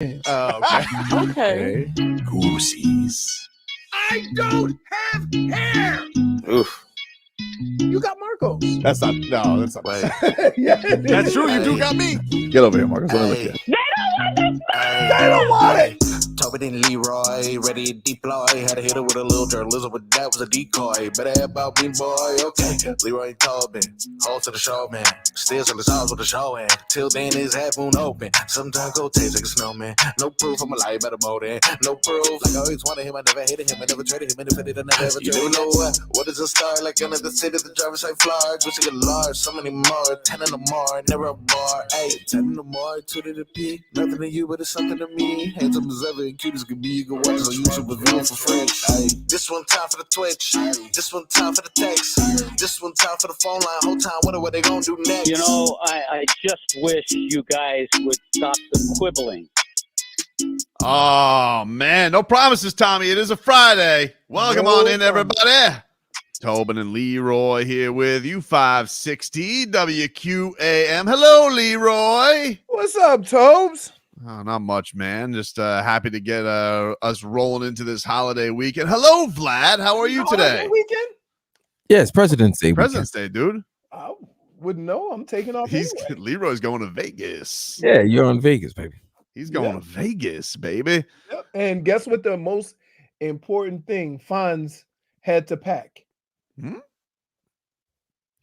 Oh, okay. Okay. Goosies. I don't have hair. Oof. You got Marcos. That's not. Wait. Yeah, That's true. You do got me. Get over here, Marcus. Let me look at you. They don't want it. Tobin and Leroy, ready to deploy. Had to hit her with a little journalism, but that was a decoy. Better have about me, boy. Okay. Leroy and Tobin, hold to the show, man. Still till it's ours with the show, and till then his half moon open. Sometimes go taste like a snowman. No proof, I'm a lie about a motive. No proof, like I always wanted him, I never hated him, I never traded him, and if I did, I never ever traded him. You know what is a star? Like another city, the driver's side flies. Wish I could large, so many more. 10 in the more, never a bar. Hey, 10 in the more, 2 to the P. Nothing to you, but it's something to me. Handsome as ever, and cute as could be. You can watch on YouTube with viewing for French. Ay, this one time for the Twitch. This one time for the text. This one time for the phone line. Whole time wonder what they gonna do next. You know, I just wish you guys would stop the quibbling. Oh, man. No promises, Tommy. It is a Friday. Welcome on in, everybody. Tobin and Leroy here with you, 560 WQAM. Hello, Leroy. What's up, Tobes? Oh, not much, man. Just happy to get us rolling into this holiday weekend. Hello, Vlad. How are you today? Weekend? Yes, President's Day. President's Day, dude. I wouldn't know. I'm taking off. Anyway. Leroy's going to Vegas. Yeah, you're on Vegas, baby. He's going to Vegas, baby. Yep. And guess what? The most important thing Fonz had to pack.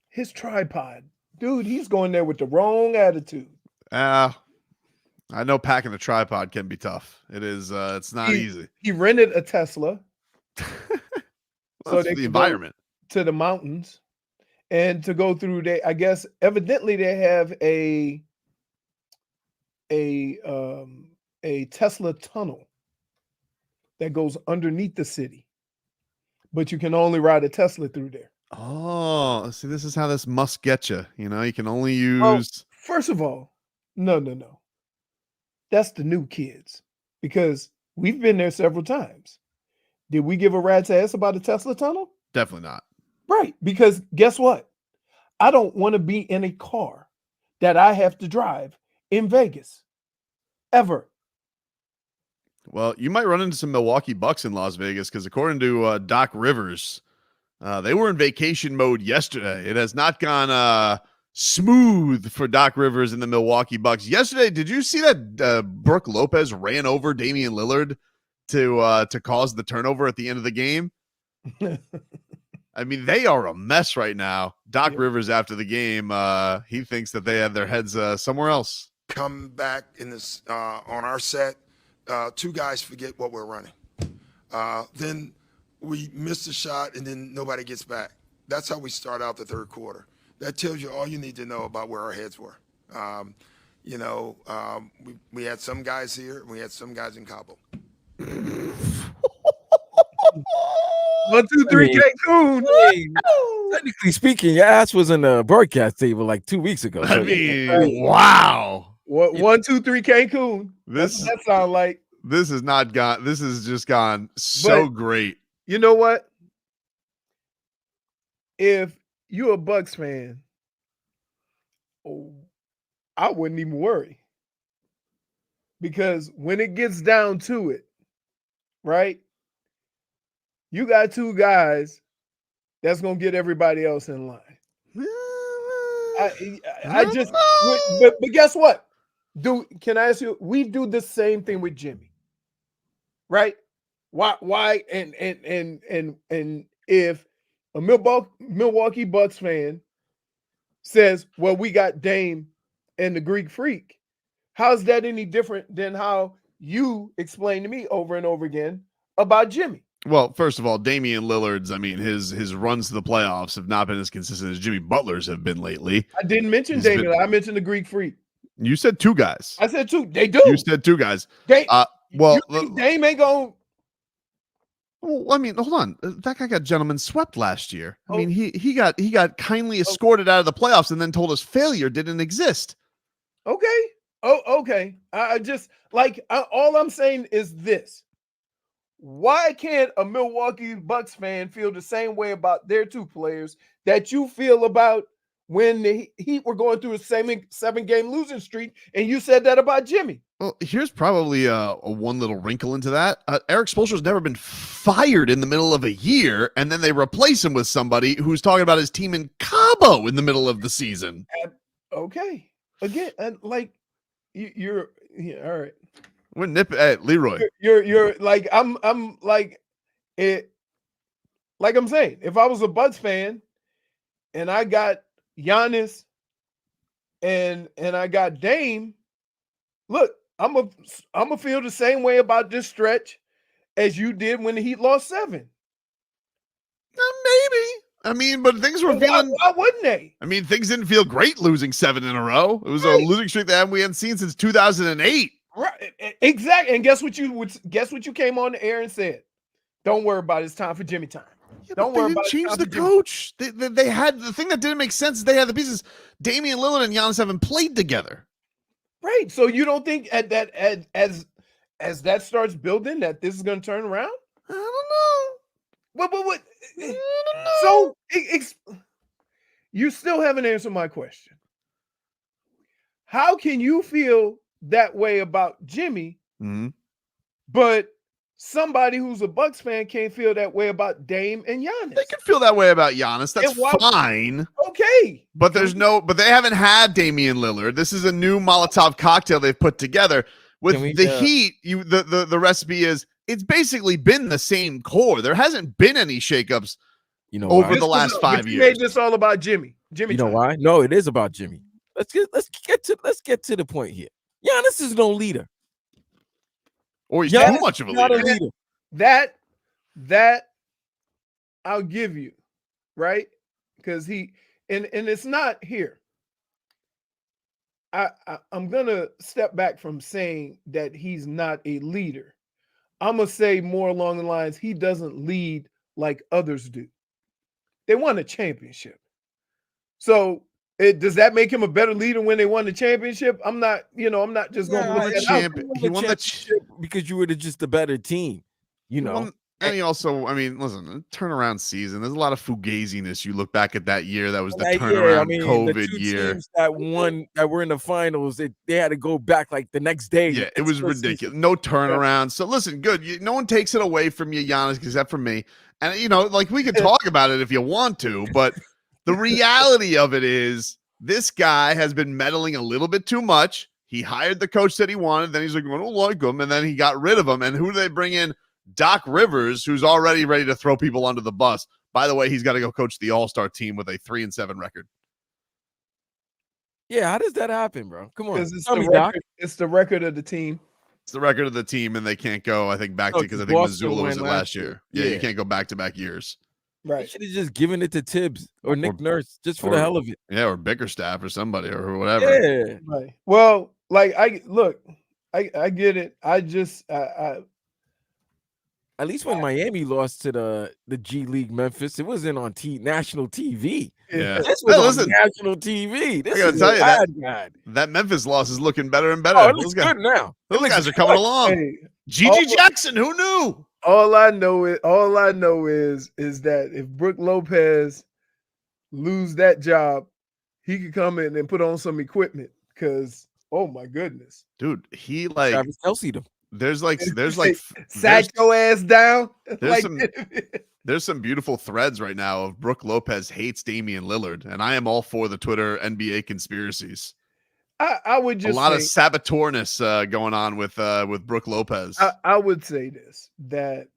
His tripod, dude. He's going there with the wrong attitude. I know packing a tripod can be tough. It is. It's not easy. He rented a Tesla. So they the environment to the mountains and to go through there. I guess evidently they have a Tesla tunnel that goes underneath the city, but you can only ride a Tesla through there. Oh, see, this is how this must get you. You know, you can only use. Well, first of all, no. That's the new kids, because we've been there several times. Did we give a rat's ass about the Tesla tunnel? Definitely not. Right, because guess what? I don't want to be in a car that I have to drive in Vegas, ever. Well, you might run into some Milwaukee Bucks in Las Vegas, because according to Doc Rivers, they were in vacation mode yesterday. It has not gone smooth for Doc Rivers and the Milwaukee Bucks. Yesterday, did you see that Brook Lopez ran over Damien Lillard to cause the turnover at the end of the game? I mean, they are a mess right now. Doc Rivers, after the game, he thinks that they had their heads somewhere else. Come back in this on our set, 2 guys forget what we're running. Then we miss a shot, and then nobody gets back. That's how we start out the third quarter. That tells you all you need to know about where our heads were. We had some guys here, and we had some guys in Cabo. 1, 2, 3, Cancun. Technically speaking, your ass was in the broadcast table like 2 weeks ago. I mean, wow. 1, 2, 3, Cancun. That sounds like this has not gone. This has just gone so great. You know what? If you're a Bucks fan, I wouldn't even worry, because when it gets down to it, right? You got 2 guys that's gonna get everybody else in line. But guess what? Can I ask you? We do the same thing with Jimmy, right? Why? And if a Milwaukee Bucks fan says, "Well, we got Dame and the Greek Freak," how's that any different than how you explain to me over and over again about Jimmy? Well, first of all, Damian Lillard's, I mean, his runs to the playoffs have not been as consistent as Jimmy Butler's have been lately. I didn't mention Damian. I mentioned the Greek Freak. You said 2 guys. I said 2. They do. You said 2 guys. Dame ain't going. Well, I mean, hold on. That guy got gentleman swept last year. I mean, he got kindly escorted out of the playoffs and then told us failure didn't exist. Okay. Okay. I just all I'm saying is this. Why can't a Milwaukee Bucks fan feel the same way about their 2 players that you feel about when the Heat were going through a 7-game losing streak, and you said that about Jimmy. Well, here's probably a one little wrinkle into that. Erik Spoelstra's never been fired in the middle of a year, and then they replace him with somebody who's talking about his team in Cabo in the middle of the season. Okay, again, and like you're all right. We're Leroy. You're like I'm like it. Like I'm saying, if I was a Bucks fan, and I got Giannis, and I got Dame, look, I'm a feel the same way about this stretch as you did when the Heat lost 7. Maybe. I mean, but things were feeling. Why wouldn't they? I mean, things didn't feel great losing 7 in a row. It was a losing streak that we hadn't seen since 2008. Right, exactly. And guess what you came on the air and said? Don't worry about it. It's time for Jimmy time. Yeah, Don't worry about it. Change the coach. They had the thing that didn't make sense. They had the pieces. Damien Lillard and Giannis haven't played together. Right. So you don't think as that starts building that this is going to turn around? I don't know. What? So you still haven't answered my question. How can you feel that way about Jimmy, but somebody who's a Bucks fan can't feel that way about Dame and Giannis? They can feel that way about Giannis. That's fine. Okay. But but they haven't had Damian Lillard. This is a new Molotov cocktail they've put together. With the Heat, the recipe is it's basically been the same core. There hasn't been any shakeups over the last 5 years. You made this all about Jimmy. You know why? No, it is about Jimmy. Let's get to the point here. Giannis is no leader. Or he's too much of a leader. That I'll give you, right? Because and it's not here. I'm gonna step back from saying that he's not a leader. I'm gonna say more along the lines he doesn't lead like others do. They won a championship, so does that make him a better leader when they won the championship? I'm not just going to look at that. He won the championship because you were just the better team, And he also, I mean, listen, turnaround season. There's a lot of fugaziness. You look back at that year. That was the turnaround COVID the two year. Teams that were in the finals, they had to go back like the next day. Yeah, it was ridiculous. Season. No turnaround. So listen, good. No one takes it away from you, Giannis, except for me. And we can talk about it if you want to, but the reality of it is this guy has been meddling a little bit too much. He hired the coach that he wanted. Then he's like, I don't like him. And then he got rid of him. And who do they bring in? Doc Rivers, who's already ready to throw people under the bus. By the way, he's got to go coach the All-Star team with a 3-7 record. Yeah, how does that happen, bro? Come on. It's the record of the team. It's the record of the team, and they can't go, I think, back to because I think Missoula was it last year. Yeah, you can't go back-to-back years. Right. You should have just given it to Tibbs or Nick Nurse just for the hell of it. Yeah, or Bickerstaff or somebody or whatever. Yeah. Right. Well, I get it. I at least when Miami lost to the G League Memphis, it wasn't on national TV. Yeah, this was on national TV. This I gotta tell you that Memphis loss is looking better and better. Oh, it looks good now. Those guys are coming along. Hey, Gigi Jackson, who knew? All I know is that if Brook Lopez lose that job, he could come in and put on some equipment. Because oh my goodness, dude, he Travis Kelce'd him. There's sat your ass down. There's some beautiful threads right now of Brook Lopez hates Damian Lillard, and I am all for the Twitter NBA conspiracies. I would just a lot of saboteurness going on with Brook Lopez. I would say this, that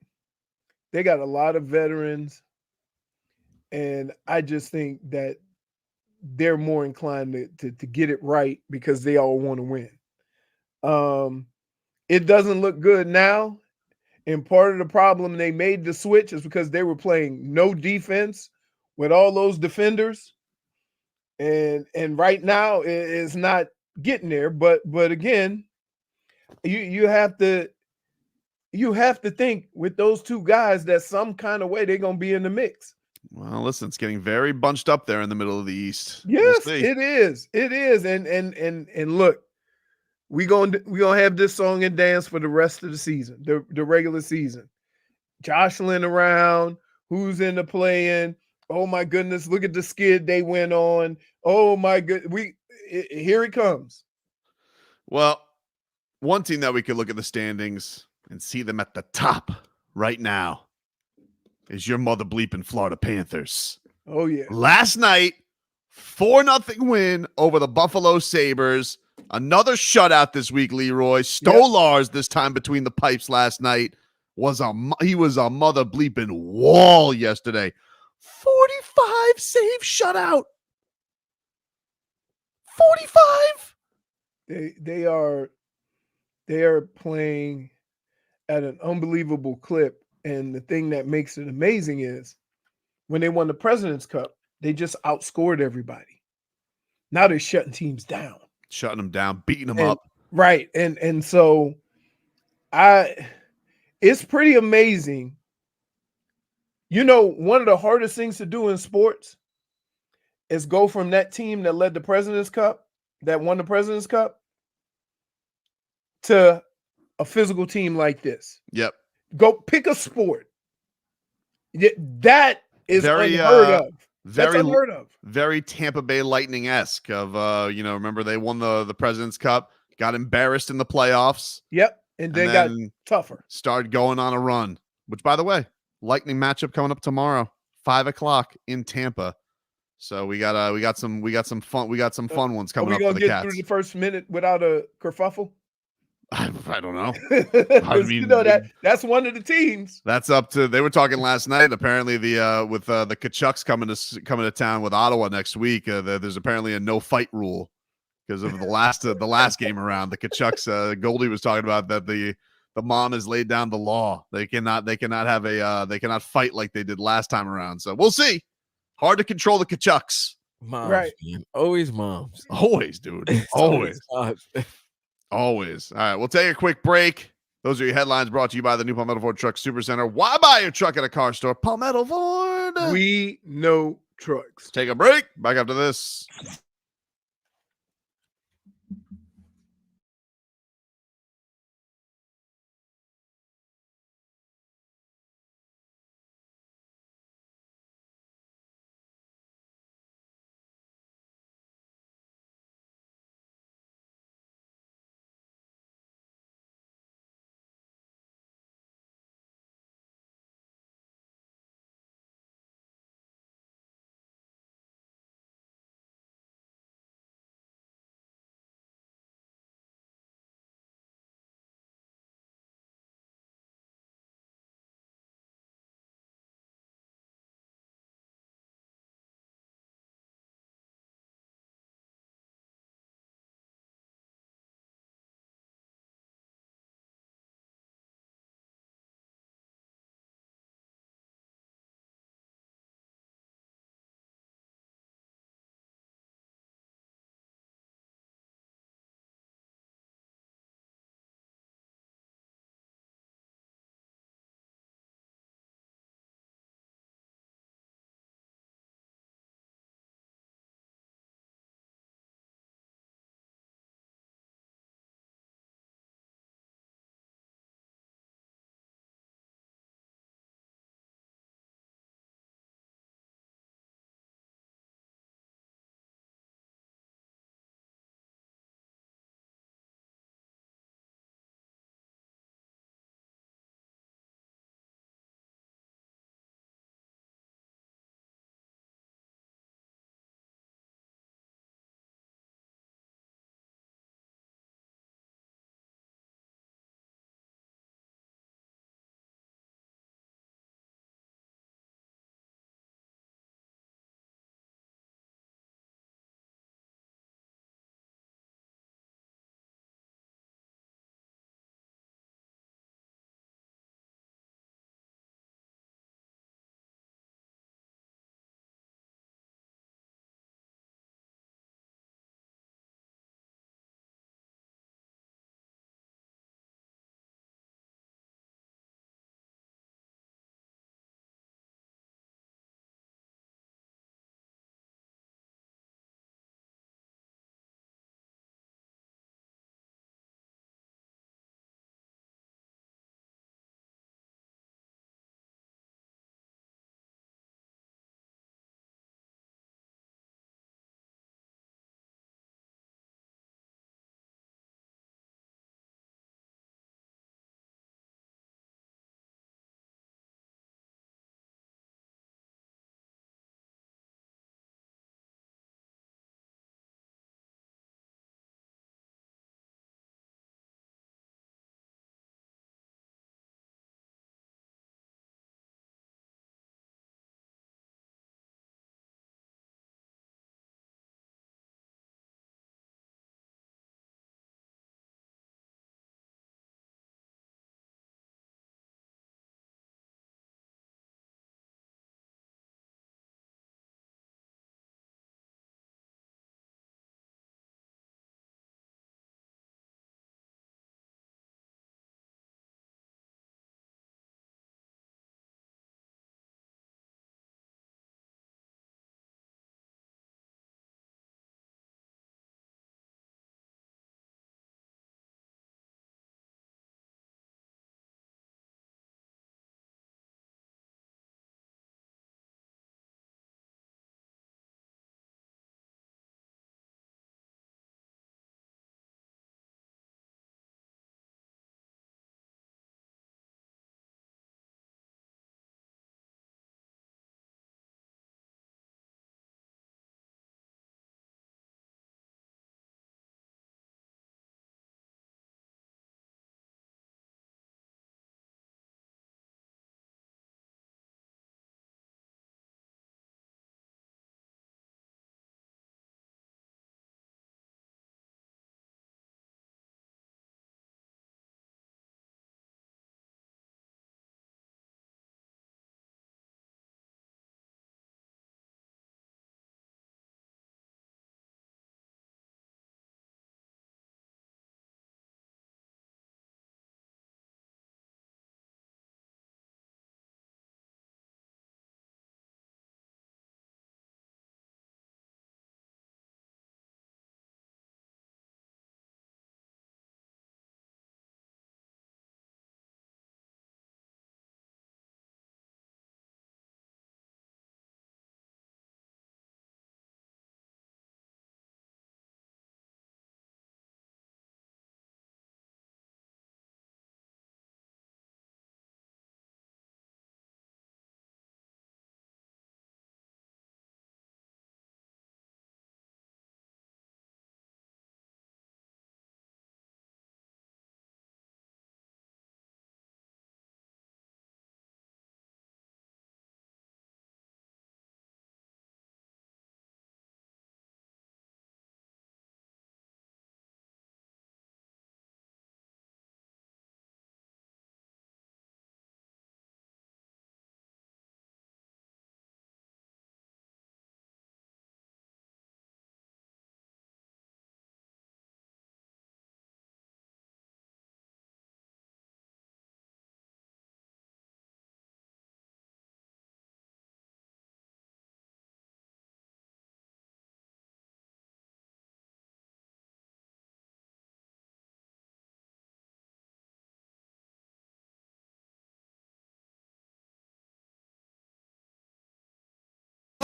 they got a lot of veterans, and I just think that they're more inclined to get it right because they all want to win. It doesn't look good now. And part of the problem they made the switch is because they were playing no defense with all those defenders. And right now it's not getting there. But again, you have to think with those two guys that some kind of way they're gonna be in the mix. Well, listen, it's getting very bunched up there in the middle of the East. Yes, it is. It is. And look. We're gonna have this song and dance for the rest of the season, the regular season. Jostling around, who's in the play-in. Oh my goodness, look at the skid they went on. Oh my good. Here it comes. Well, one team that we could look at the standings and see them at the top right now is your mother bleeping Florida Panthers. Oh yeah. Last night, 4-0 win over the Buffalo Sabres. Another shutout this week, Leroy. Stolarz this time between the pipes last night he was a mother bleeping wall yesterday. 45 save shutout. 45. They are playing at an unbelievable clip. And the thing that makes it amazing is when they won the President's Cup, they just outscored everybody. Now they're shutting teams down. Shutting them down, beating them up. Right. And so it's pretty amazing. You know, one of the hardest things to do in sports is go from that team that led the President's Cup, that won the President's Cup, to a physical team like this. Yep. Go pick a sport. That is unheard of. That's unheard of. Very Tampa Bay Lightning-esque of, remember they won the President's Cup, got embarrassed in the playoffs. Yep. And they got tougher. Started going on a run, which, by the way, Lightning matchup coming up tomorrow, 5:00 in Tampa. So we got some fun ones coming up for the Cats. Are we gonna get through the first minute without a kerfuffle? I don't know. I mean, that's one of the teams. That's up to. They were talking last night. Apparently, with the Kachucks coming to town with Ottawa next week. There's apparently a no fight rule because of the last game around. The Kachucks. Goldie was talking about that the mom has laid down the law. They cannot have they cannot fight like they did last time around. So we'll see. Hard to control the Kachucks. Moms, right? Man. Always moms. Always, dude. Always. Always. All right, we'll take a quick break. Those are your headlines brought to you by the new Palmetto Ford Truck Supercenter. Why buy your truck at a car store? Palmetto Ford. We know trucks. Take a break. Back after this.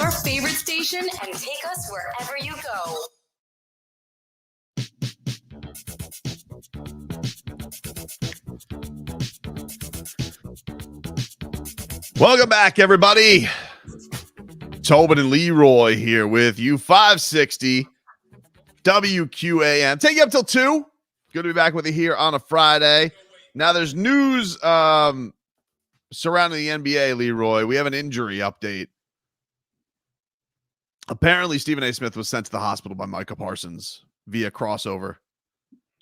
your favorite station and take us wherever you go. Welcome back, everybody. Tobin and Leroy here with you. 560 WQAM. Take you up till 2. Good to be back with you here on a Friday. Now, there's news surrounding the NBA, Leroy. We have an injury update. Apparently, Stephen A. Smith was sent to the hospital by Micah Parsons via crossover.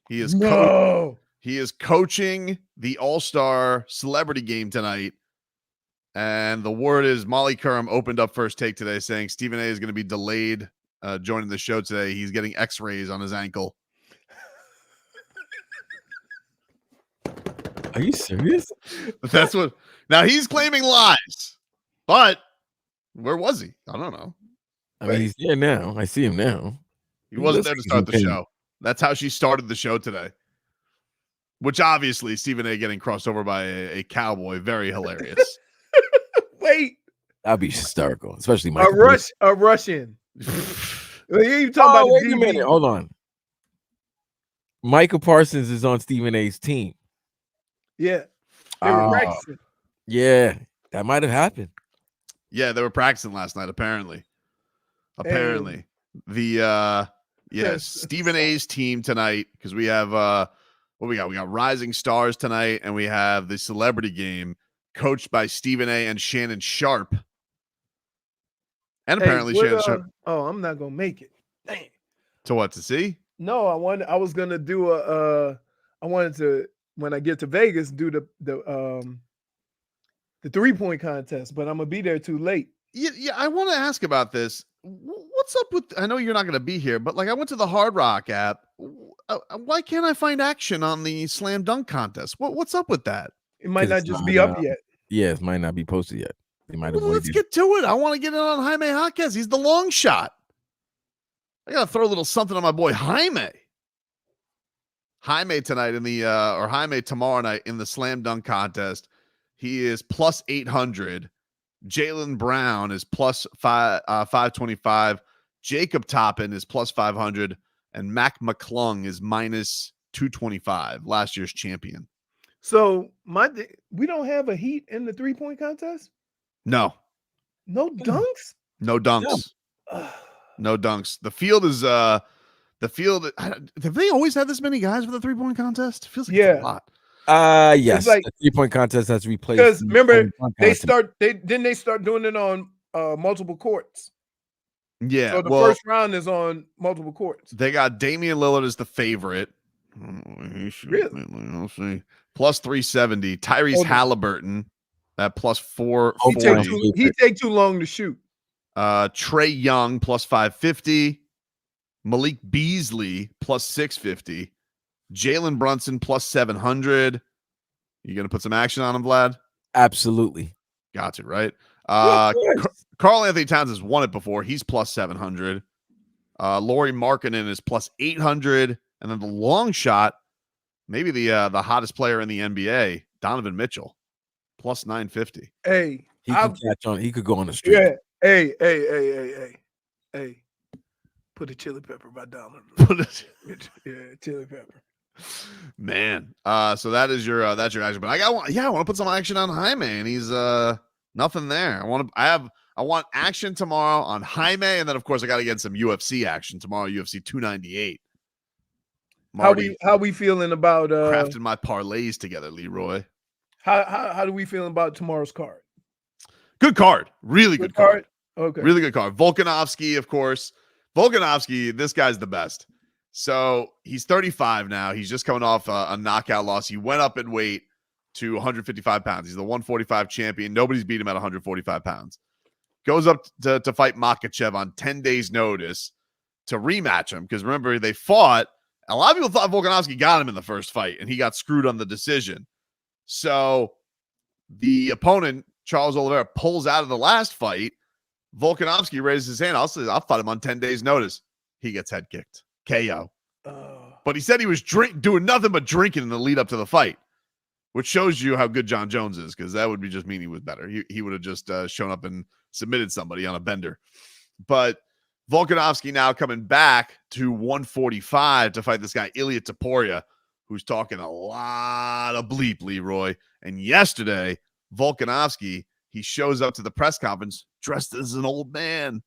He is coaching the All-Star Celebrity Game tonight. And the word is Molly Qerim opened up First Take today saying Stephen A. is going to be delayed joining the show today. He's getting x-rays on his ankle. Are you serious? That's what. Now he's claiming lies, but where was he? I don't know. I mean, he's there now. I see him now. He wasn't there to start the show. That's how she started the show today. Which obviously Stephen A. getting crossed over by a cowboy, very hilarious. Wait, That'd be hysterical, especially a Russian. You talking about wait a minute. Hold on. Micah Parsons is on Stephen A.'s team. Yeah, they were practicing. Yeah, that might have happened. Yeah, they were practicing last night. Apparently, the Stephen A.'s team tonight, because we have what we got. We got Rising Stars tonight, and we have the Celebrity Game, coached by Stephen A. and Shannon Sharp. And apparently Shannon Sharp. Oh, I'm not gonna make it. Dang. To what, to see? No, I was gonna do I wanted to, when I get to Vegas, do the 3-point contest, but I'm gonna be there too late. Yeah, I want to ask about this. What's up with? I know you're not gonna be here, but like I went to the Hard Rock app. Why can't I find action on the slam dunk contest? What's up with that? It might not just be up yet. Yeah, it might not be posted yet. They might have. Let's get to it. I want to get it on Jaime Jaquez. He's the long shot. I gotta throw a little something on my boy Jaime. Jaime tonight in the or Jaime tomorrow night in the slam dunk contest. He is plus 800. Jaylen Brown is plus 525. Jacob Toppin is plus 500, and Mac McClung is minus 225. Last year's champion. So we don't have a heat in the 3-point contest. No dunks. No dunks. No dunks. The field is have they always had this many guys for the 3-point contest? It feels like it's a lot. Yes. Like, the 3-point contest has replaced. Because remember, they start doing it on multiple courts. Yeah. So the first round is on multiple courts. They got Damien Lillard as the favorite. Really? Let's see. Plus 370. Tyrese Halliburton at plus 440. He take too long to shoot. Trey Young plus 550. Malik Beasley plus 650. Jalen Brunson plus 700. You gonna put some action on him, Vlad? Absolutely. Got to, right? Karl Anthony Towns has won it before. He's plus 700. Lauri Markkanen is plus 800. And then the long shot, maybe the hottest player in the NBA, Donovan Mitchell, plus 950. Hey, he could catch on. He could go on the street. Yeah. Hey. Put a chili pepper by Donovan. Chili pepper. Man. So that's your action. But I want to put some action on Jaime, and he's nothing there. I want action tomorrow on Jaime, and then of course I got to get some UFC action tomorrow, UFC 298. Marty, how we feeling about crafting my parlays together, Leroy? How do we feel about tomorrow's card? Good card. Really good card. Okay. Really good card. Volkanovski, of course. Volkanovski, this guy's the best. So he's 35 now. He's just coming off a knockout loss. He went up in weight to 155 pounds. He's the 145 champion. Nobody's beat him at 145 pounds. Goes up to fight Makhachev on 10 days notice to rematch him. Because remember, they fought. A lot of people thought Volkanovski got him in the first fight, and he got screwed on the decision. So the opponent, Charles Oliveira, pulls out of the last fight. Volkanovski raises his hand. I'll fight him on 10 days notice. He gets head kicked. KO. But he said he was doing nothing but drinking in the lead up to the fight, which shows you how good John Jones is, because that would be just mean he was better. He would have just shown up and submitted somebody on a bender. But Volkanovski now coming back to 145 to fight this guy, Ilya Topuria, who's talking a lot of bleep, Leroy. And yesterday, Volkanovski, he shows up to the press conference dressed as an old man.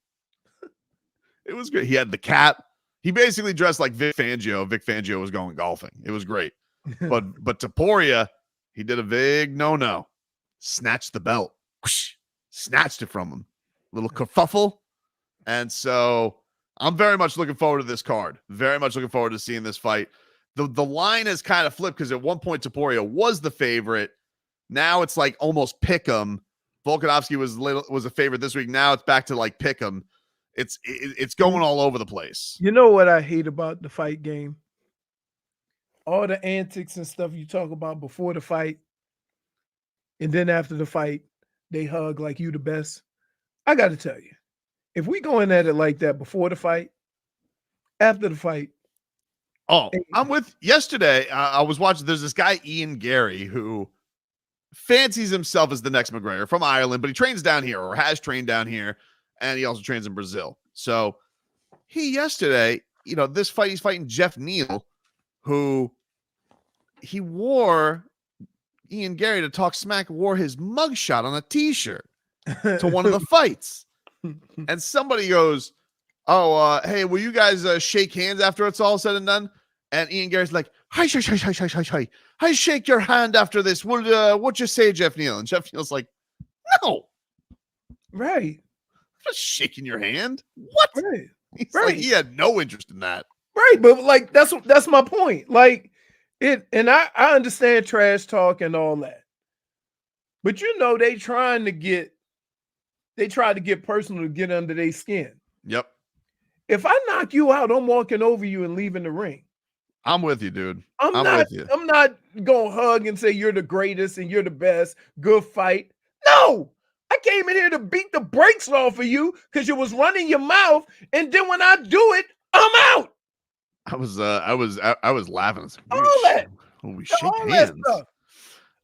It was great. He had the cap. He basically dressed like Vic Fangio. Vic Fangio was going golfing. It was great. But Topuria, he did a big no-no. Snatched the belt. Whoosh, snatched it from him. Little kerfuffle. And so I'm very much looking forward to this card. Very much looking forward to seeing this fight. The line has kind of flipped because at one point Topuria was the favorite. Now it's like almost pick 'em. Volkanovski was a favorite this week. Now it's back to like pick 'em. It's going all over the place. You know what I hate about the fight game? All the antics and stuff you talk about before the fight, and then after the fight, they hug like you the best. I got to tell you, if we going at it like that before the fight, after the fight. Oh, I'm with yesterday. I was watching. There's this guy, Ian Gary, who fancies himself as the next McGregor from Ireland, but he trains down here or has trained down here. And he also trains in Brazil. So he yesterday, this fight, he's fighting Jeff Neal, who he wore, Ian Gary, to talk smack, wore his mugshot on a T-shirt to one of the fights. And somebody goes, hey, will you guys shake hands after it's all said and done? And Ian Gary's like, hi, I shake your hand after this. What you say, Jeff Neal? And Jeff Neal's like, no. Right. Just shaking your hand. What? Right. He's like, he had no interest in that. Right, but like that's my point. Like it, and I understand trash talk and all that, but they tried to get personal to get under their skin. Yep. If I knock you out, I'm walking over you and leaving the ring. I'm with you, dude. I'm not gonna hug and say you're the greatest and you're the best. Good fight. No. I came in here to beat the brakes off of you because you was running your mouth, and then when I do it, I'm out. I was laughing. All that. We shake all hands. That stuff.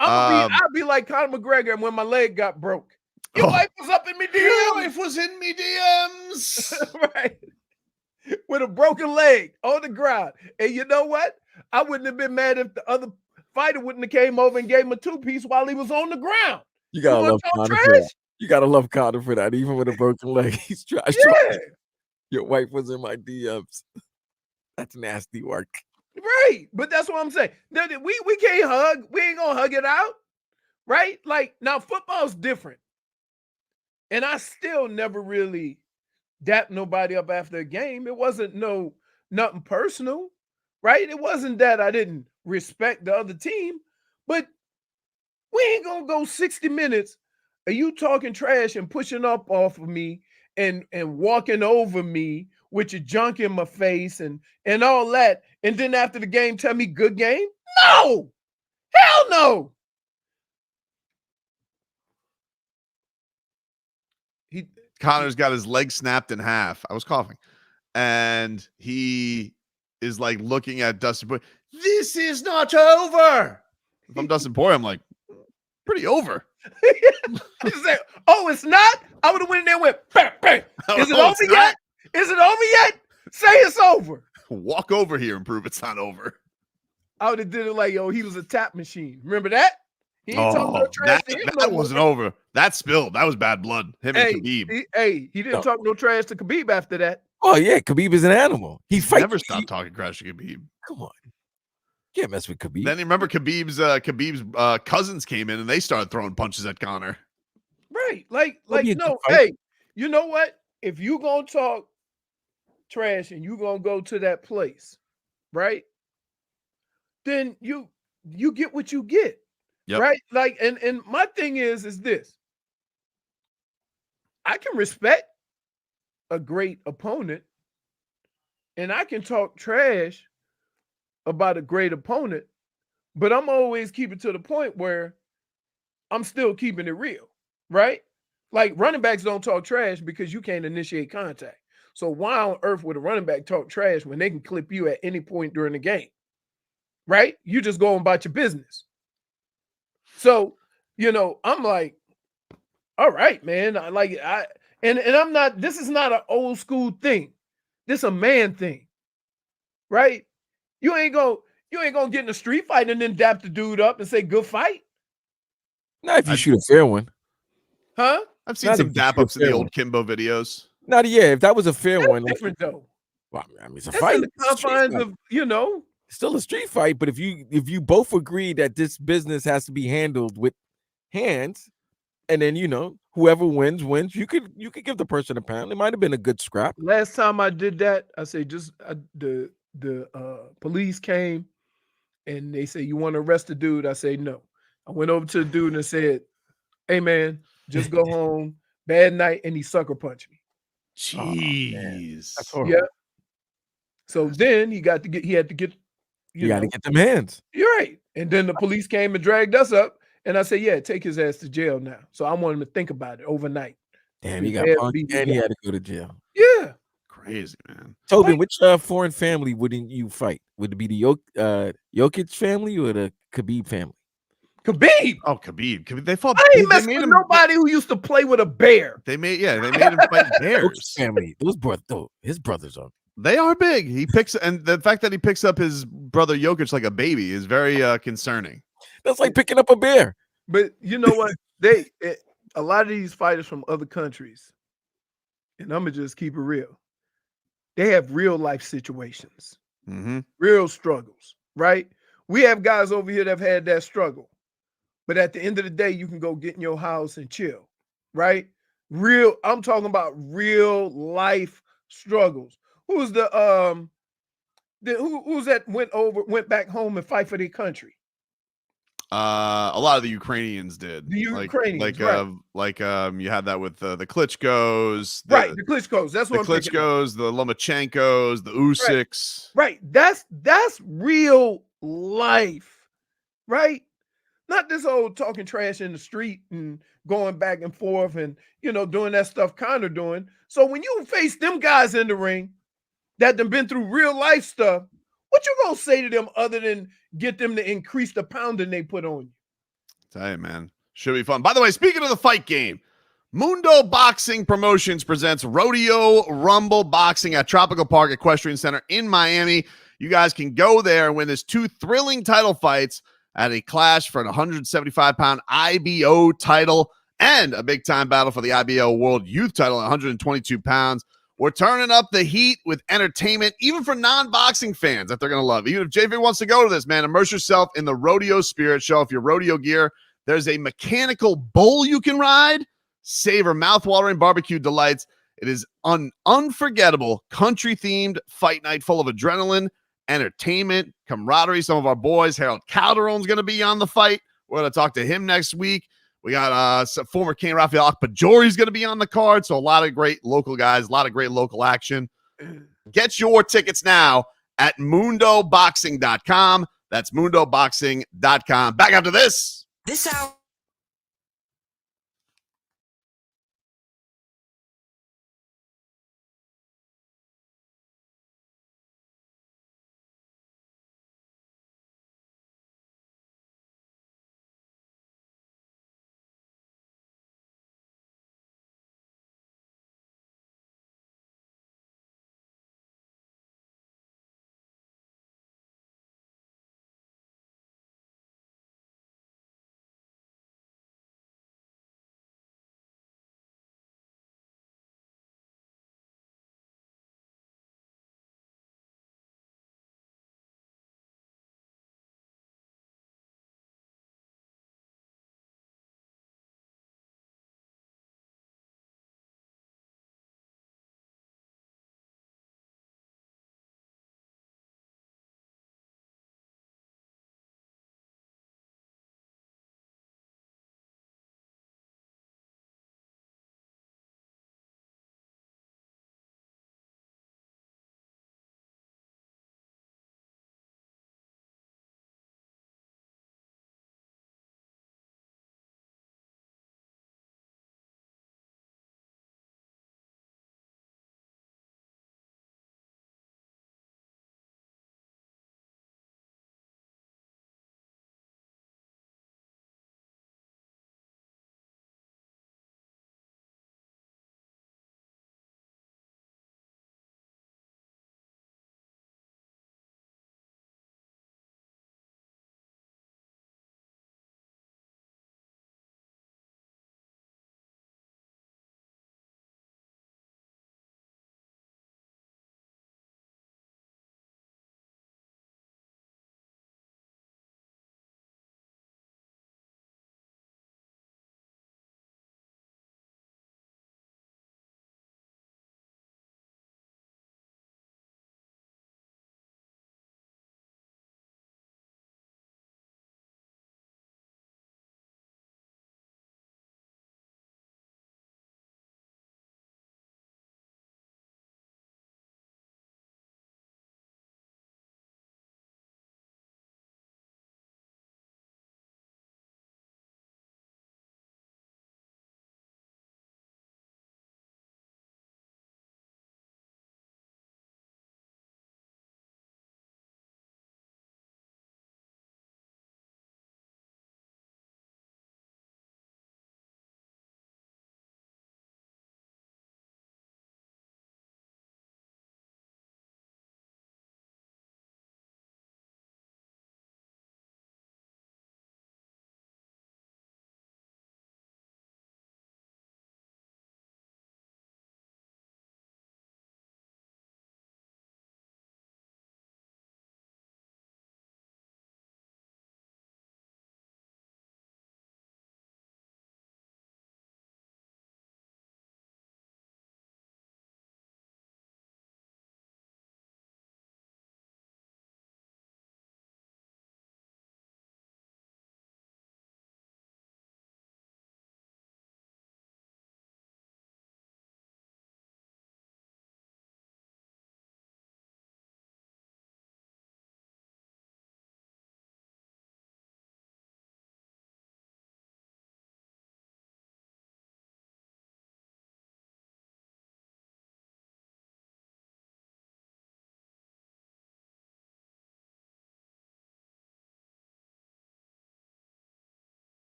I'll be like Conor McGregor when my leg got broke. Your wife was up in me DMs. Your wife was in me DMs. Right. With a broken leg on the ground. And you know what? I wouldn't have been mad if the other fighter wouldn't have came over and gave him a 2-piece while he was on the ground. You gotta love Conor for that. You gotta love Conor for that. Even with a broken leg, he's trash. Yeah. Your wife was in my DMs. That's nasty work. Right. But that's what I'm saying. We can't hug. We ain't gonna hug it out. Right? Like, now football's different. And I still never really dapped nobody up after a game. It wasn't nothing personal. Right? It wasn't that I didn't respect the other team, but we ain't gonna go 60 minutes of you talking trash and pushing up off of me and walking over me with your junk in my face and all that. And then after the game, tell me good game? No! Hell no! Connor's got his leg snapped in half. I was coughing. And he is like looking at Dustin Poirier. This is not over. If I'm Dustin Poirier, I'm like, pretty over. Say, oh, it's not? I would have went in there and went, bang, bang. Is it over yet? Is it over yet? Say it's over. Walk over here and prove it's not over. I would have did it like, he was a tap machine. Remember that? He ain't talking no trash to him. That wasn't over. That spilled. That was bad blood. Him and Khabib. He didn't talk no trash to Khabib after that. Oh, yeah. Khabib is an animal. He never stopped talking trash to Khabib. Come on. Can't mess with Khabib. Then you remember Khabib's cousins came in and they started throwing punches at Conor. Right. Like no, hey, you know what? If you gonna talk trash and you gonna go to that place, right? Then you get what you get. Yep. Right? Like, and my thing is this. I can respect a great opponent and I can talk trash about a great opponent, but I'm always keeping to the point where I'm still keeping it real, right? Like running backs don't talk trash because you can't initiate contact. So why on earth would a running back talk trash when they can clip you at any point during the game, right? You just go about your business. So, I'm like, all right, man. And I'm not. This is not an old school thing. This a man thing, right? You ain't gonna get in a street fight and then dap the dude up and say good fight, Not if you shoot a fair one. huh? I've seen Not some if you dap shoot a ups in the fair old one. Kimbo videos. Not if that was a fair That's one. different though. Well, I mean, it's a That's fight. in the It's a street confines fight. of, you know. Still a street fight, but if you both agree that this business has to be handled with hands, and then whoever wins, you could give the person a pound. It might have been a good scrap. Last time I did that, I say the police came and they say, you want to arrest the dude? I say no. I went over to the dude and said, hey man, just go home. Bad night, and he sucker punched me. Jeez. That's horrible. Yeah. So then he had to get You got to get them hands. You're right. And then the police came and dragged us up. And I said, yeah, take his ass to jail now. So I want him to think about it overnight. Damn, he got punched and he had to go to jail. Yeah. Crazy, man. Tobin, which foreign family wouldn't you fight? Would it be the Jokic family or the Khabib family? Khabib. Oh, Khabib. They fought. I ain't messing with nobody who used to play with a bear. They made him fight bears. Family. His brothers are. They are big. And the fact that he picks up his brother Jokic like a baby is very concerning. That's like picking up a bear. But you know what? A lot of these fighters from other countries, and I'm gonna just keep it real. They have real life situations, real struggles, right? We have guys over here that have had that struggle, but at the end of the day, you can go get in your house and chill, right? I'm talking about real life struggles. Who's who's that went back home and fight for their country? A lot of the Ukrainians did. The Ukrainians, right. You had that with the Klitschkos, the Klitschkos. That's what the I'm thinking. Klitschkos, the Lomachenkos, the Usyks. Right. That's real life, right? Not this old talking trash in the street and going back and forth and doing that stuff kind of doing. So when you face them guys in the ring that have been through real life stuff, what you gonna say to them other than get them to increase the pounding they put on you? Tell you, man, should be fun. By the way, speaking of the fight game, Mundo Boxing Promotions presents Rodeo Rumble Boxing at Tropical Park Equestrian Center in Miami. You guys can go there and win this 2 thrilling title fights at a clash for an 175-pound IBO title and a big-time battle for the IBO World Youth title at 122 pounds. We're turning up the heat with entertainment, even for non-boxing fans that they're going to love. Even if JV wants to go to this, man, immerse yourself in the rodeo spirit. Show off your rodeo gear. There's a mechanical bull you can ride. Savor mouth-watering barbecue delights. It is an unforgettable country-themed fight night full of adrenaline, entertainment, camaraderie. Some of our boys, Harold Calderon's going to be on the fight. We're going to talk to him next week. We got former King Rafael Akpajori's going to be on the card. So a lot of great local guys, a lot of great local action. Get your tickets now at mundoboxing.com. That's mundoboxing.com. Back after this. This hour.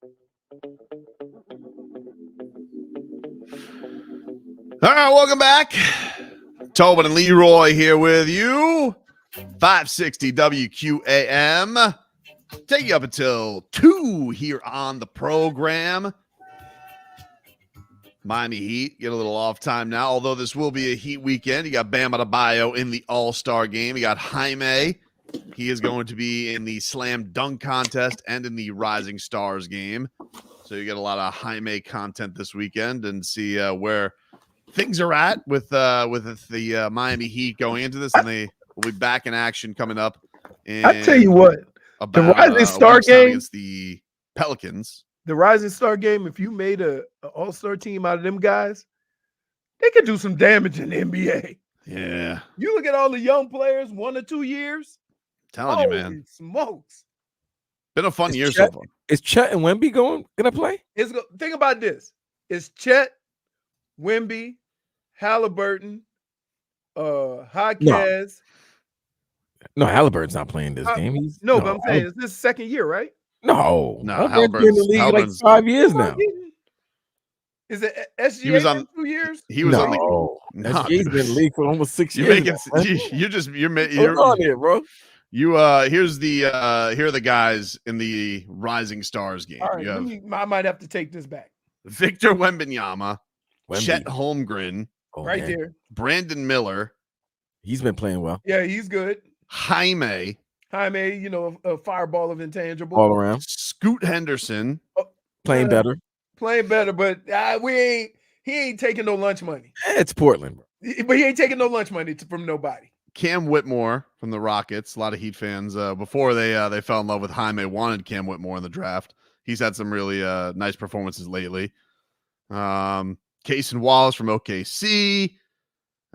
All right, welcome back. Tobin and Leroy here with you. 560 WQAM. Take you up until 2 here on the program. Miami Heat get a little off time now, although this will be a Heat weekend. You got Bam Adebayo in the All-Star game. You got Jaime. He is going to be in the Slam Dunk contest and in the Rising Stars game. So you get a lot of Jaime content this weekend and see where things are at with the Miami Heat going into this, and they will be back in action coming up. I tell you what, the Rising Star game against the Pelicans. The Rising Star game, if you made an all-star team out of them guys, they could do some damage in the NBA. Yeah. You look at all the young players, 1 or 2 years. Telling you, man. Holy smokes. Been a fun year so far. Is Chet and Wemby gonna play? Think about this. It's Chet, Wemby, Halliburton, Jaquez. No, Halliburton's not playing this game. But I'm saying it's his second year, right? No, Halliburton's been in the league like 5 years now. Is it SGA He was on 2 years? He was on the SGA's been in the league for almost 6 years. You're on here, bro. Here are the guys in the Rising Stars game. All right, I might have to take this back. Victor Wembanyama, Chet Holmgren, right there. Brandon Miller. He's been playing well. Yeah, he's good. Jaime, a fireball of intangible. All around. Scoot Henderson. Playing better. But he ain't taking no lunch money. It's Portland, bro. But he ain't taking no lunch money from nobody. Cam Whitmore from the Rockets. A lot of Heat fans before they fell in love with Jaime wanted Cam Whitmore in the draft. He's had some really nice performances lately. Cason Wallace from OKC.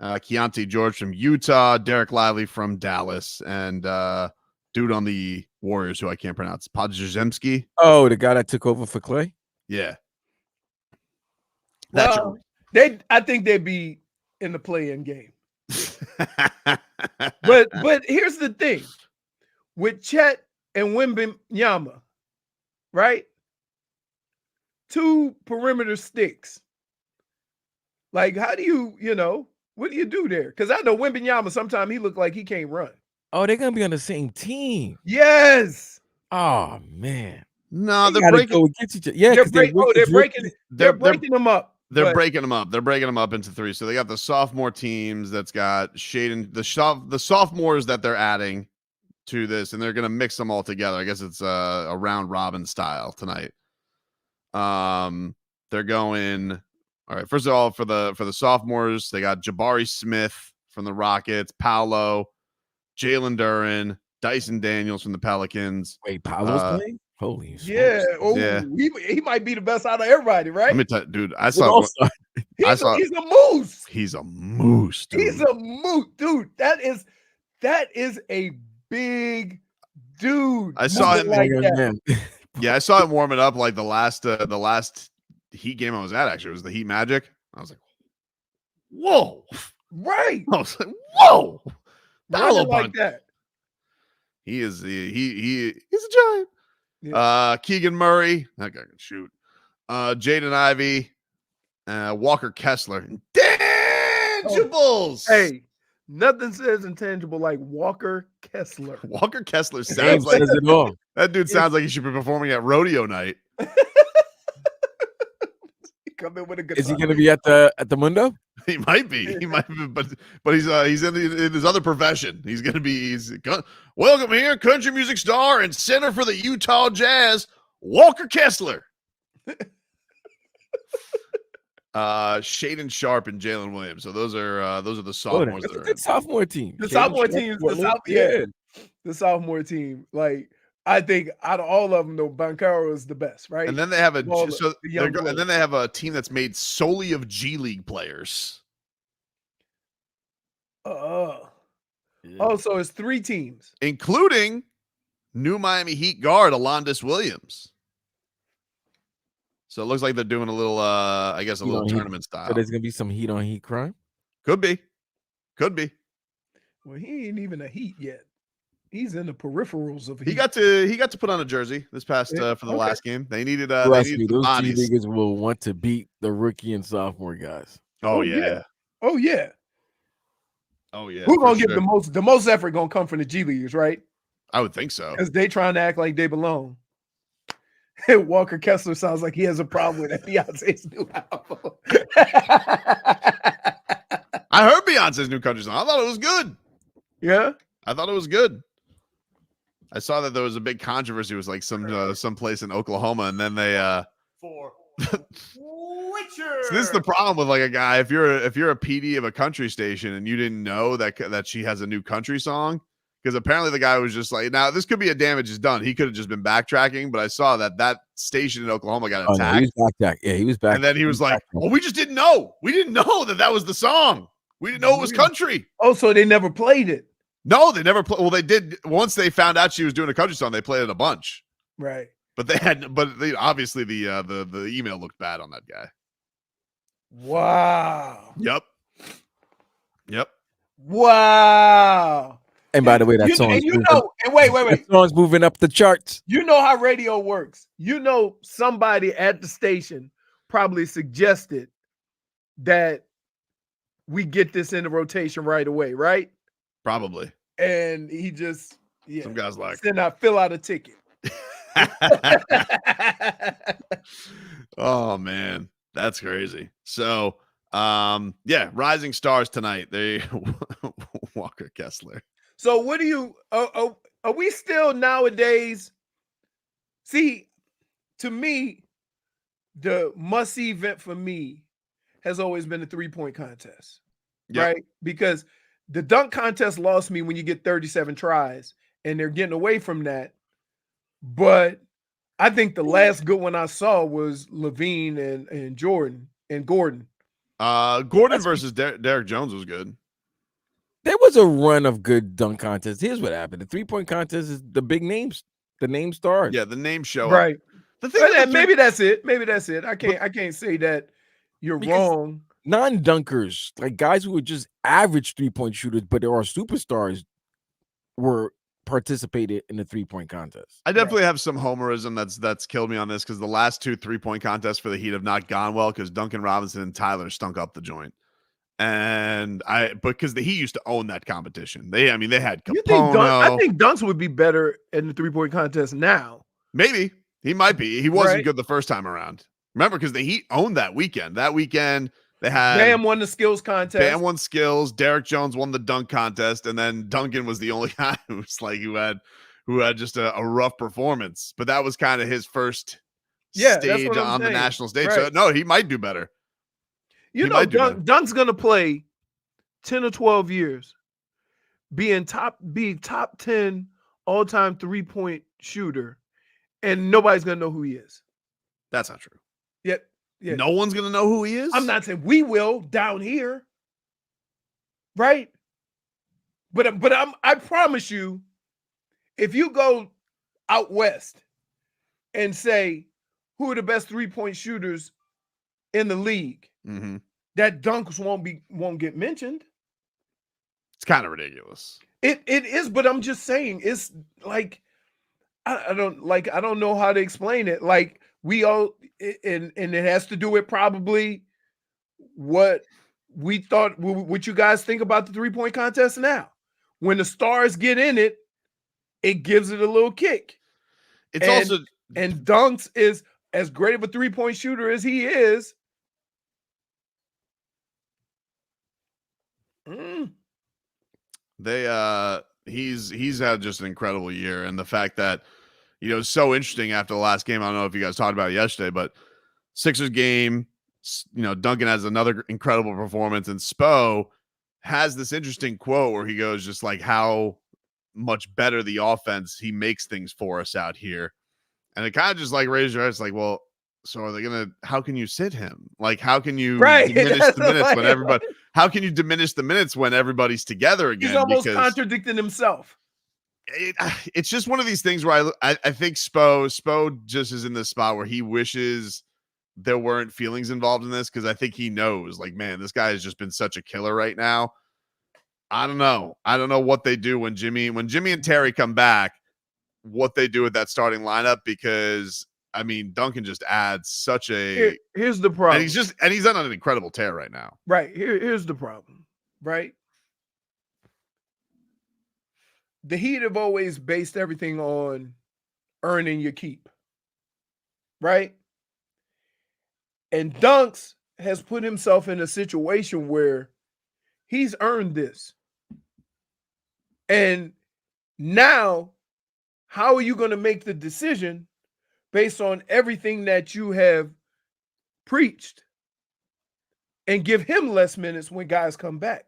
Keontae George from Utah, Derek Lively from Dallas, and dude on the Warriors who I can't pronounce, Podziemski. Oh, the guy that took over for Clay? Yeah. I think they'd be in the play-in game. but here's the thing. With Chet and Wembanyama, right? 2 perimeter sticks. Like, how do you what do you do there? Because I know Wembanyama, sometimes he look like he can't run. Oh, they're going to be on the same team. Yes. Oh, man. No, they're breaking. Yeah, they're breaking them up. They're breaking them up. They're breaking them up into 3. So they got the sophomore teams that's got Shaden, the sophomores that they're adding to this, and they're going to mix them all together. I guess it's a round robin style tonight. They're going. All right. First of all, for the sophomores, they got Jabari Smith from the Rockets, Paolo, Jalen Duren, Dyson Daniels from the Pelicans. Wait, Paolo's playing? Holy smokes. Yeah. Oh, yeah. He might be the best out of everybody, right? Let me tell you, dude. He's a moose. He's a moose, dude. He's a moose, dude. That is a big dude. I saw him like that. Yeah, I saw him warming up like the last Heat game I was at. Actually, it was the Heat Magic. I was like, whoa, right. I was like, whoa, like that. He is he's a giant. Yeah. Keegan Murray, that guy can shoot. Jaden Ivey, Walker Kessler, intangibles. Hey, nothing says intangible like Walker Kessler. Walker Kessler sounds like that dude sounds like he should be performing at rodeo night. Come in with a good. Is he going to be at the Mundo? He might be. He might be, but he's in his other profession. He's going to be. Welcome here, country music star and center for the Utah Jazz, Walker Kessler. Shaden Sharp and Jalen Williams. So those are the sophomores. That's a good sophomore team. The sophomore team. The sophomore team. Like, I think out of all of them, though, Bancaro is the best, right? And then they have and then they have a team that's made solely of G League players. So it's 3 teams, including new Miami Heat guard Alondas Williams. So it looks like they're doing a little, I guess, a little tournament style. So there's gonna be some heat on heat crime. Could be. Well, he ain't even a Heat yet. He's in the peripherals of He got to put on a jersey this past for the last game. They needed Trust me, the those G bodies. Leaguers will want to beat the rookie and sophomore guys. Oh yeah. Oh yeah. Oh yeah. Who's gonna for give sure. the most effort gonna come from the G Leaguers, right? I would think so. Because they trying to act like they belong. Walker Kessler sounds like he has a problem with Beyonce's new album. I heard Beyonce's new country song. I thought it was good. Yeah. I thought it was good. I saw that there was a big controversy. It was like some place in Oklahoma, and then they For So this is the problem with like a guy. If you're a PD of a country station and you didn't know that she has a new country song, because apparently the guy was just like, now this could be a damage is done. He could have just been backtracking, but I saw that station in Oklahoma got attacked. No, he was back. Yeah, he was back. And then he was like, "Oh, we just didn't know. We didn't know that was the song. We didn't know it was country." Oh, so they never played it. No, they never played. Well, they did once they found out she was doing a country song. They played it a bunch, Right. but obviously the email looked bad on that guy. Wow. Yep. Wow. And by the way, that song. Wait. That song's moving up the charts. You know how radio works. You know somebody at the station probably suggested that we get this in the rotation right away, right? Probably. And he just Some guys like then I fill out a ticket. Oh man, that's crazy. So rising stars tonight. They Walker Kessler. So what do you are we still nowadays? See, to me, the must-see event for me has always been the 3-point contest. Yep. Right? Because the dunk contest lost me when you get 37 tries, and they're getting away from that. But I think the last good one I saw was Levine and Gordon. Gordon versus Derek Jones was good. There was a run of good dunk contests. Here's what happened: the 3-point contest is the big names, the name stars. Yeah, the name show Right. up. The thing Maybe that's it. Maybe that's it. I can't say that you're wrong. Non-dunkers, like guys who are just average 3-point shooters, but there are superstars, were participated in the 3-point contest. I definitely have some homerism that's killed me on this because the last 2 3-point contests for the Heat have not gone well because Duncan Robinson and Tyler stunk up the joint. And because the Heat used to own that competition. They had Capono. I think Dunks would be better in the 3-point contest now. Maybe he might be. He wasn't Right. good the first time around. Remember, because the Heat owned that weekend. That weekend they had Bam won the skills contest. Bam won skills. Derek Jones won the dunk contest, and then Duncan was the only guy who had just a rough performance. But that was kind of his first stage on the national stage. Right. So no, he might do better. You know, Dunk's gonna play 10 or 12 years, be top 10 all-time 3-point shooter, and nobody's gonna know who he is. That's not true. Yet, yeah. No one's gonna know who he is. I'm not saying we will down here, right? But I promise you, if you go out west and say who are the best 3-point shooters in the league, Mm-hmm. that Dunks won't get mentioned. It's kind of ridiculous. It is, but I'm just saying it's like I don't know how to explain it. Like we all and it has to do with probably what we thought, what you guys think about the 3-point contest now. When the stars get in it, it gives it a little kick. It's And Dunks is as great of a 3-point shooter as he is. He's had just an incredible year, and the fact that so interesting after the last game. I don't know if you guys talked about it yesterday, but Sixers game, Duncan has another incredible performance, and Spo has this interesting quote where he goes just like how much better the offense he makes things for us out here, and it kind of just like raised your eyes, like, well, so are they how can you sit him? Like, how can you diminish the minutes when everybody? How can you diminish the minutes when everybody's together again? He's almost contradicting himself. It's just one of these things where I think Spo just is in this spot where he wishes there weren't feelings involved in this, because I think he knows, like, man, this guy has just been such a killer right now. I don't know. I don't know what they do when Jimmy and Terry come back, what they do with that starting lineup, because I mean, Duncan just adds such a here's the problem. And he's on an incredible tear right now. Right. Here's the problem. Right. The Heat have always based everything on earning your keep. Right. And Dunks has put himself in a situation where he's earned this. And now, how are you going to make the decision based on everything that you have preached and give him less minutes when guys come back?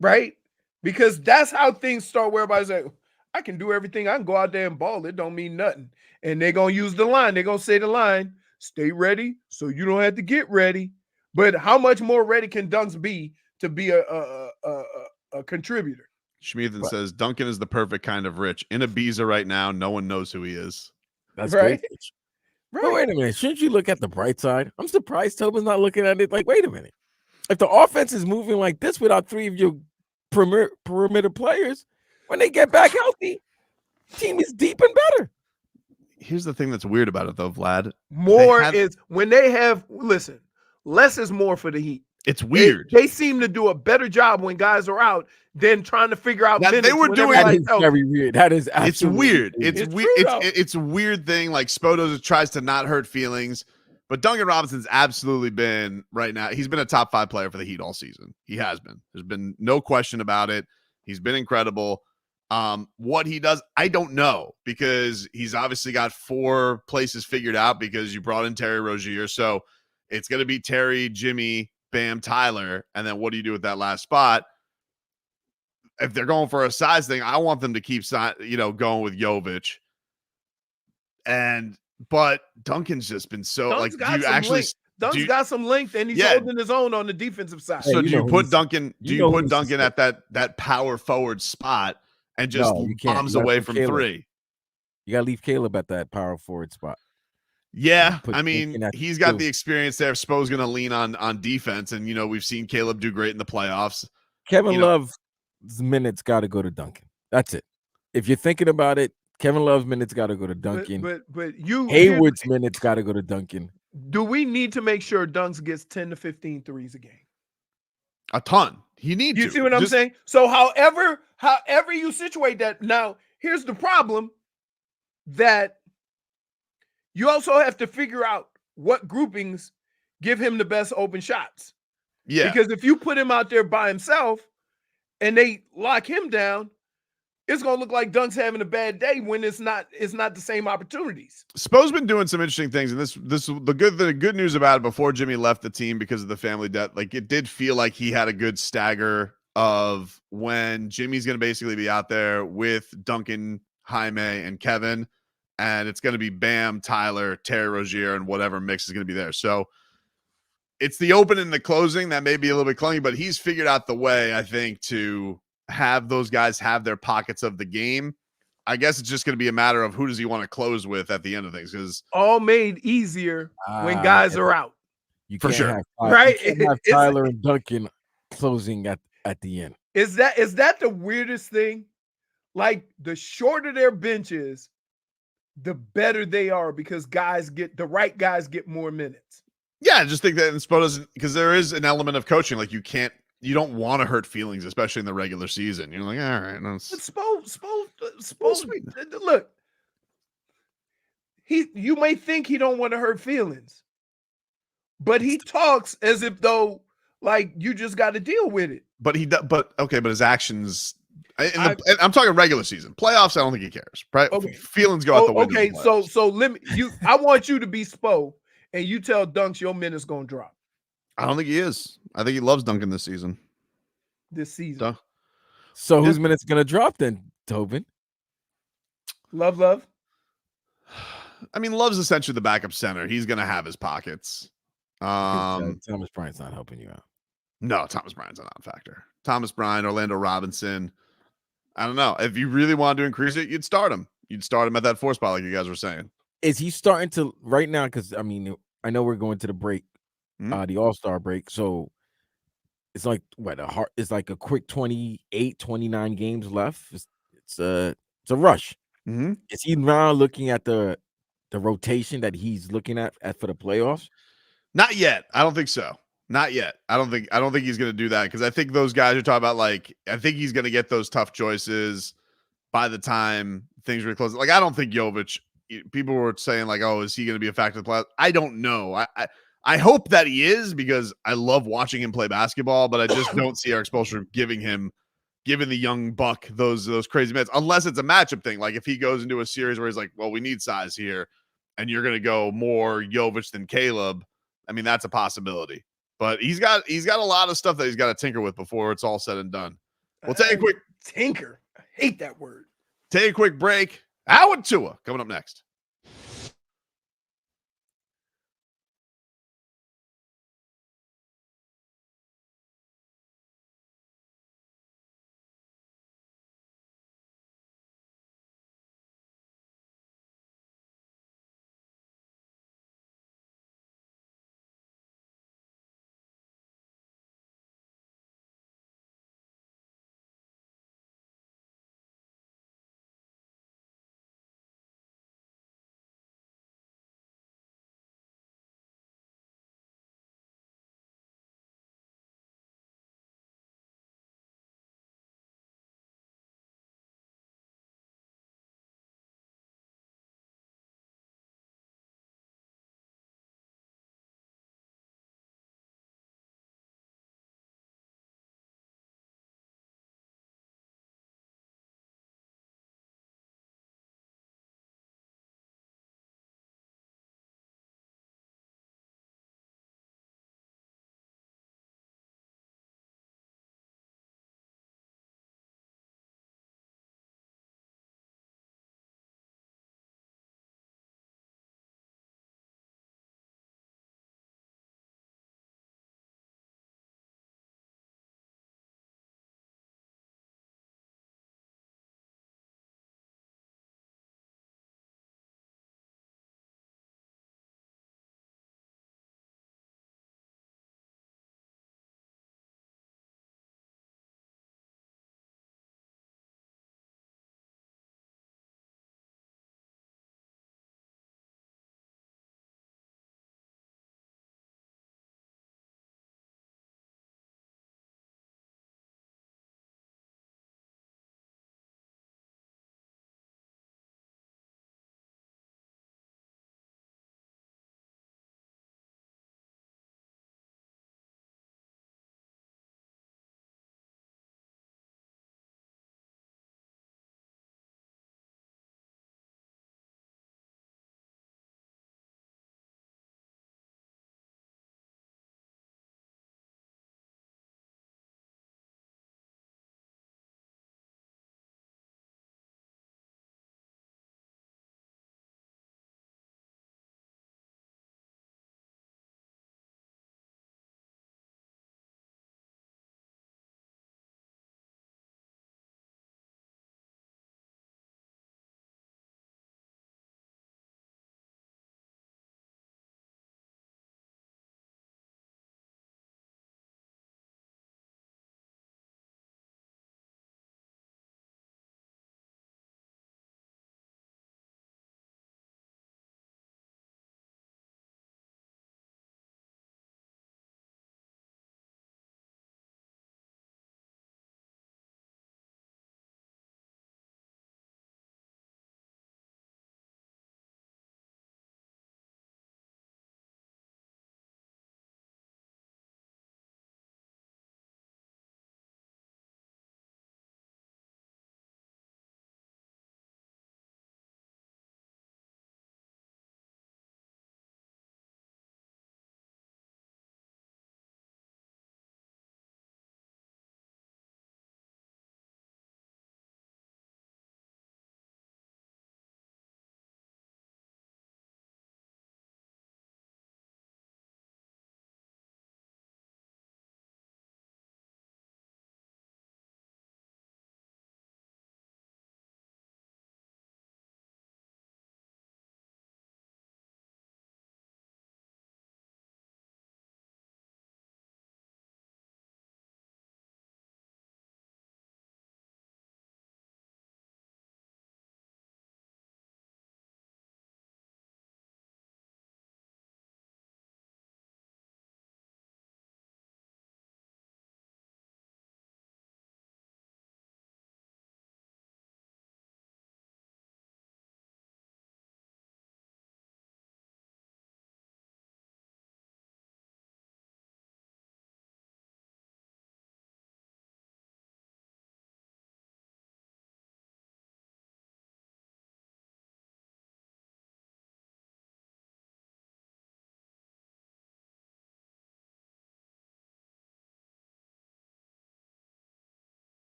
Right? Because that's how things start, where everybody's like, I can do everything. I can go out there and ball. It don't mean nothing. And they're going to use the line. They're going to say the line, stay ready so you don't have to get ready. But how much more ready can Dunks be to be a contributor? Schmeathan says Duncan is the perfect kind of rich. In Ibiza right now, no one knows who he is. That's right. Great. But wait a minute. Shouldn't you look at the bright side? I'm surprised Tobin's not looking at it like, wait a minute. If the offense is moving like this without three of your perimeter players, when they get back healthy, team is deep and better. Here's the thing that's weird about it, though, Vlad. Is when they have, listen, less is more for the Heat. It's weird. They seem to do a better job when guys are out than trying to figure out minutes. They were doing that is very weird. That is absolutely weird. Weird. It's weird. It's a weird thing. Like Spo tries to not hurt feelings, but Duncan Robinson's absolutely been right now. He's been a top 5 player for the Heat all season. He has been. There's been no question about it. He's been incredible. What he does, I don't know, because he's obviously got 4 places figured out because you brought in Terry Rozier. So it's going to be Terry, Jimmy, Bam, Tyler. And then what do you do with that last spot? If they're going for a size thing, I want them to keep, going with Jovic. But Duncan's just been so Dunk's like, Dunk's got some length, and he's holding his own on the defensive side. So do you put Duncan? Do you put Duncan at that power forward spot and just bombs away from Caleb. 3? You got to leave Caleb at that power forward spot. Yeah, I mean, he's got the experience there. Spo's going to lean on defense, and we've seen Caleb do great in the playoffs. Kevin Love's minutes got to go to Duncan. That's it. If you're thinking about it, Kevin Love's minutes got to go to Duncan. But Hayward's minutes got to go to Duncan. Do we need to make sure Dunks gets 10 to 15 threes a game? A ton. You see what I'm saying? So however you situate that. Now, here's the problem, that you also have to figure out what groupings give him the best open shots. Yeah. Because if you put him out there by himself and they lock him down, it's going to look like Dunk's having a bad day when it's not the same opportunities. Spo's been doing some interesting things, and the good news about it, before Jimmy left the team because of the family debt, like it did feel like he had a good stagger of when Jimmy's going to basically be out there with Duncan, Jaime, and Kevin, and it's going to be Bam, Tyler, Terry Rozier, and whatever mix is going to be there. So it's the open and the closing that may be a little bit clunky, but he's figured out the way, I think, to have those guys have their pockets of the game. I guess it's just going to be a matter of who does he want to close with at the end of things, because all made easier when guys are out. You for can't sure, have, right? You can't have Tyler and Duncan closing at the end. Is that the weirdest thing? Like, the shorter their bench is, the better they are, because the right guys get more minutes. Yeah, I just think that in Spo doesn't, because there is an element of coaching. Like you don't want to hurt feelings, especially in the regular season. You're like, all right. No, Spo, look, you may think he don't want to hurt feelings, but he talks as if though, like, you just got to deal with it. But his actions. I'm talking regular season. Playoffs, I don't think he cares. Right? Okay. Feelings go out the window. Okay, so I want you to be Spo, and you tell Dunks your minutes gonna drop. I don't think he is. I think he loves Duncan this season. So whose minutes gonna drop then, Tobin? Love. I mean, Love's essentially the backup center. He's gonna have his pockets. Thomas Bryant's not helping you out. No, Thomas Bryant's a non-factor. Thomas Bryant, Orlando Robinson. I don't know. If you really wanted to increase it, you'd start him. You'd start him at that 4 spot, like you guys were saying. Is he starting to right now? Because I mean, I know we're going to the break, the All-Star break. So it's like it's like a quick 28, 29 games left. It's a rush. Mm-hmm. Is he now looking at the rotation that he's looking at for the playoffs? Not yet. I don't think so. Not yet. I don't think he's going to do that because I think those guys are talking about I think he's going to get those tough choices by the time things are close. Like I don't think Jovic. People were saying oh, is he going to be a factor in the playoffs? I don't know. I hope that he is because I love watching him play basketball, but I just don't see Erik Spoelstra giving the young buck those crazy minutes unless it's a matchup thing. Like if he goes into a series where he's like, well, we need size here, and you're going to go more Jovic than Caleb. I mean, that's a possibility. But he's got a lot of stuff that he's got to tinker with before it's all said and done. We'll take a quick tinker. I hate that word. Take a quick break. Howard Tua coming up next.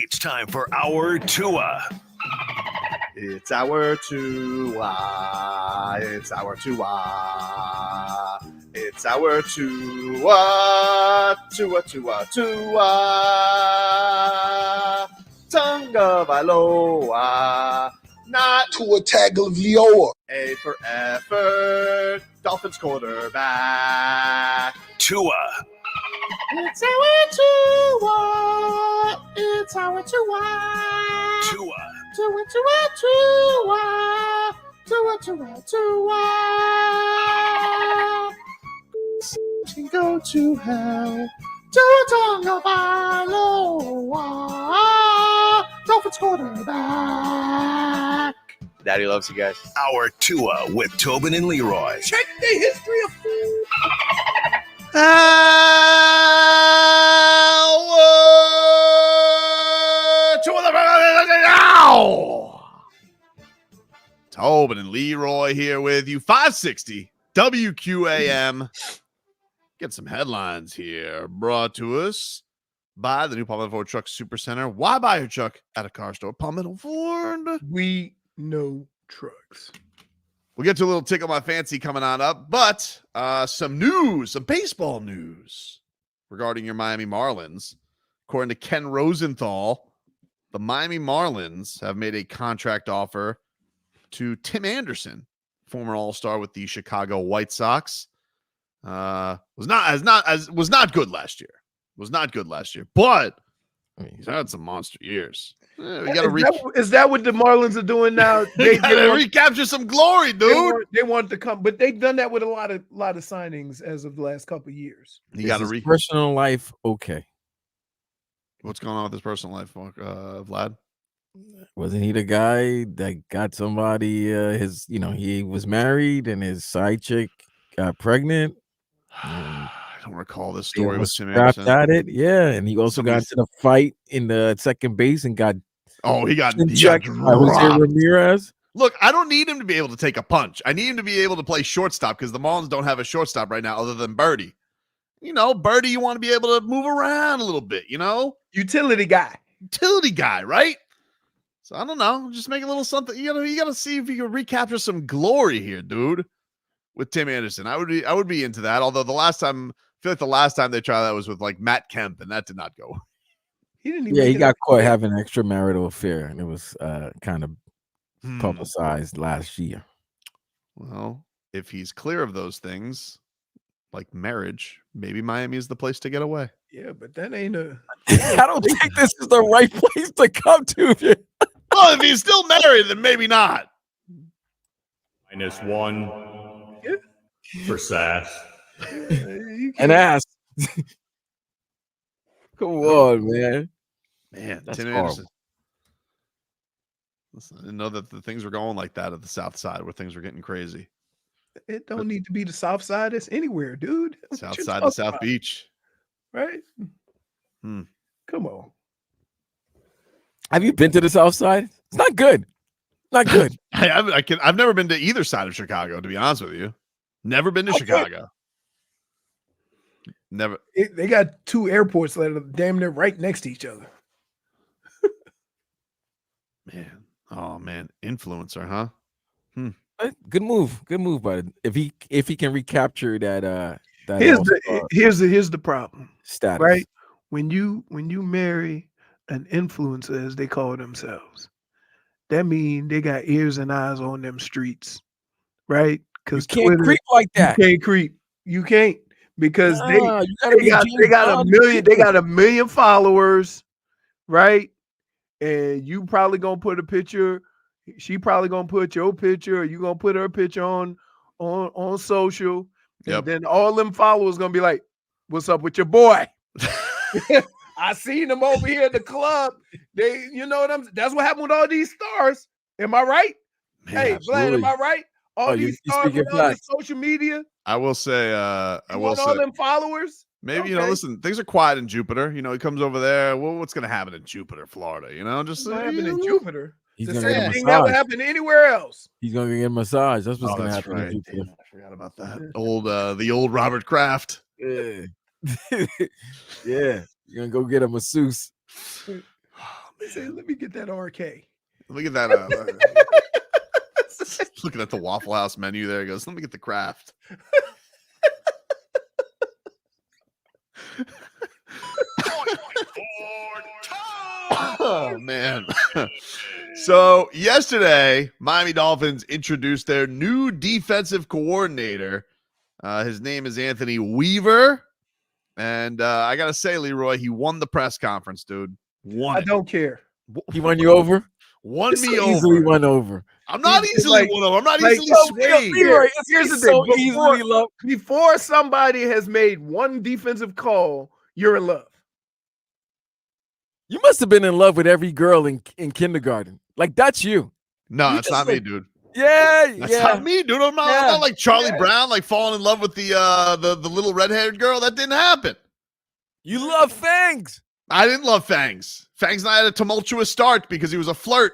It's time for our Tua. It's our Tua. It's our Tua. It's our Tua. Tua, Tua, Tua. Tonga Vailoa. Not Tua Tagovailoa. A for effort. Dolphins quarterback. Tua. It's our Tua. It's our Tua. Tua. Tua, Tua, Tua. Tua, Tua, Tua. Can go to hell. Tua Tagovailoa. Dolphins quarterback. Daddy loves you guys. Our Tua with Tobin and Leroy. Check the history of food. Tobin and Leroy here with you. 560 WQAM. Get some headlines here. Brought to us by the new Palmetto Ford Truck Super Center. Why buy your truck at a car store? Palmetto Ford. We know trucks. We'll get to a little Tickle My Fancy coming on up, but some news, some baseball news regarding your Miami Marlins. According to Ken Rosenthal, the Miami Marlins have made a contract offer to Tim Anderson, former All-Star with the Chicago White Sox. Was not good last year. But he's had some monster years. We got Is that what the Marlins are doing now? They gotta recapture some glory, dude. They want to come, but they've done that with a lot of signings as of the last couple of years. You got to personal life. Okay. What's going on with his personal life, Vlad? Wasn't he the guy that got somebody? He was married and his side chick got pregnant. I don't recall this story with Tim Anderson. Anderson. At it, yeah, and he also got into the fight in the second base and got. He got Rozier Ramirez. Look, I don't need him to be able to take a punch. I need him to be able to play shortstop because the Marlins don't have a shortstop right now other than Birdie. Birdie, you want to be able to move around a little bit, Utility guy, right? So I don't know. Just make a little something. You got to see if you can recapture some glory here, dude. With Tim Anderson, I would be into that. Although the last time they tried that was with like Matt Kemp, and that did not go. He got caught having an extramarital affair, and it was kind of publicized last year. Well, if he's clear of those things, like marriage, maybe Miami is the place to get away. Yeah, but that ain't a. I don't think this is the right place to come to. Well, if he's still married, then maybe not. -1 for sass. And ass. Come on, man. That's Tim Anderson. Listen, I didn't know that the things were going like that at the South Side, where things were getting crazy. It don't need to be the South Side. It's anywhere, dude. South Side to South Beach, right? Come on. Have you been to the South Side? It's not good. Not good. I've never been to either side of Chicago, to be honest with you. Never been to Chicago. Never. They got two airports that are damn near right next to each other. Man. Oh, man. Influencer, huh? Good move, but if he can recapture that here's the problem. Status. Right? When you marry an influencer, as they call themselves, that means they got ears and eyes on them streets, right? Because you can't creep like that. You can't creep. You can't, because they got a million followers, right? And you probably gonna put a picture. She probably gonna put your picture, or you gonna put her picture on social. And then all them followers gonna be like, "What's up with your boy?" I seen them over here at the club. That's what happened with all these stars. Am I right? Man, hey, Vlad, am I right? All these stars with all the social media. I will say, all them followers. Maybe, listen, things are quiet in Jupiter. He comes over there. Well, what's going to happen in Jupiter, Florida? Just what happened in Jupiter. He's the same thing that would happen anywhere else. He's going to get a massage. That's what's going to happen in Jupiter. Damn, I forgot about that. The old Robert Kraft. Yeah. Yeah. You're going to go get a masseuse. Oh, Let me get that RK. Look at that. Looking at the Waffle House menu there. He goes, let me get the Kraft. Oh, man. So yesterday, Miami Dolphins introduced their new defensive coordinator. His name is Anthony Weaver. And I got to say, Leroy, he won the press conference, dude. I don't care. He won you over? Won me so over. Easily won over. I'm not easily won over. I'm not easily swayed. Leroy, Here's the so thing. easily loved. Before somebody has made one defensive call, you're in love. You must have been in love with every girl in kindergarten. Like, that's you. No, You it's just not me, like- dude. Yeah, That's yeah. not me, dude. I'm not like Charlie yeah. Brown, like falling in love with the little red-haired girl. That didn't happen. You love Fangs. I didn't love Fangs. Fangs and I had a tumultuous start because he was a flirt.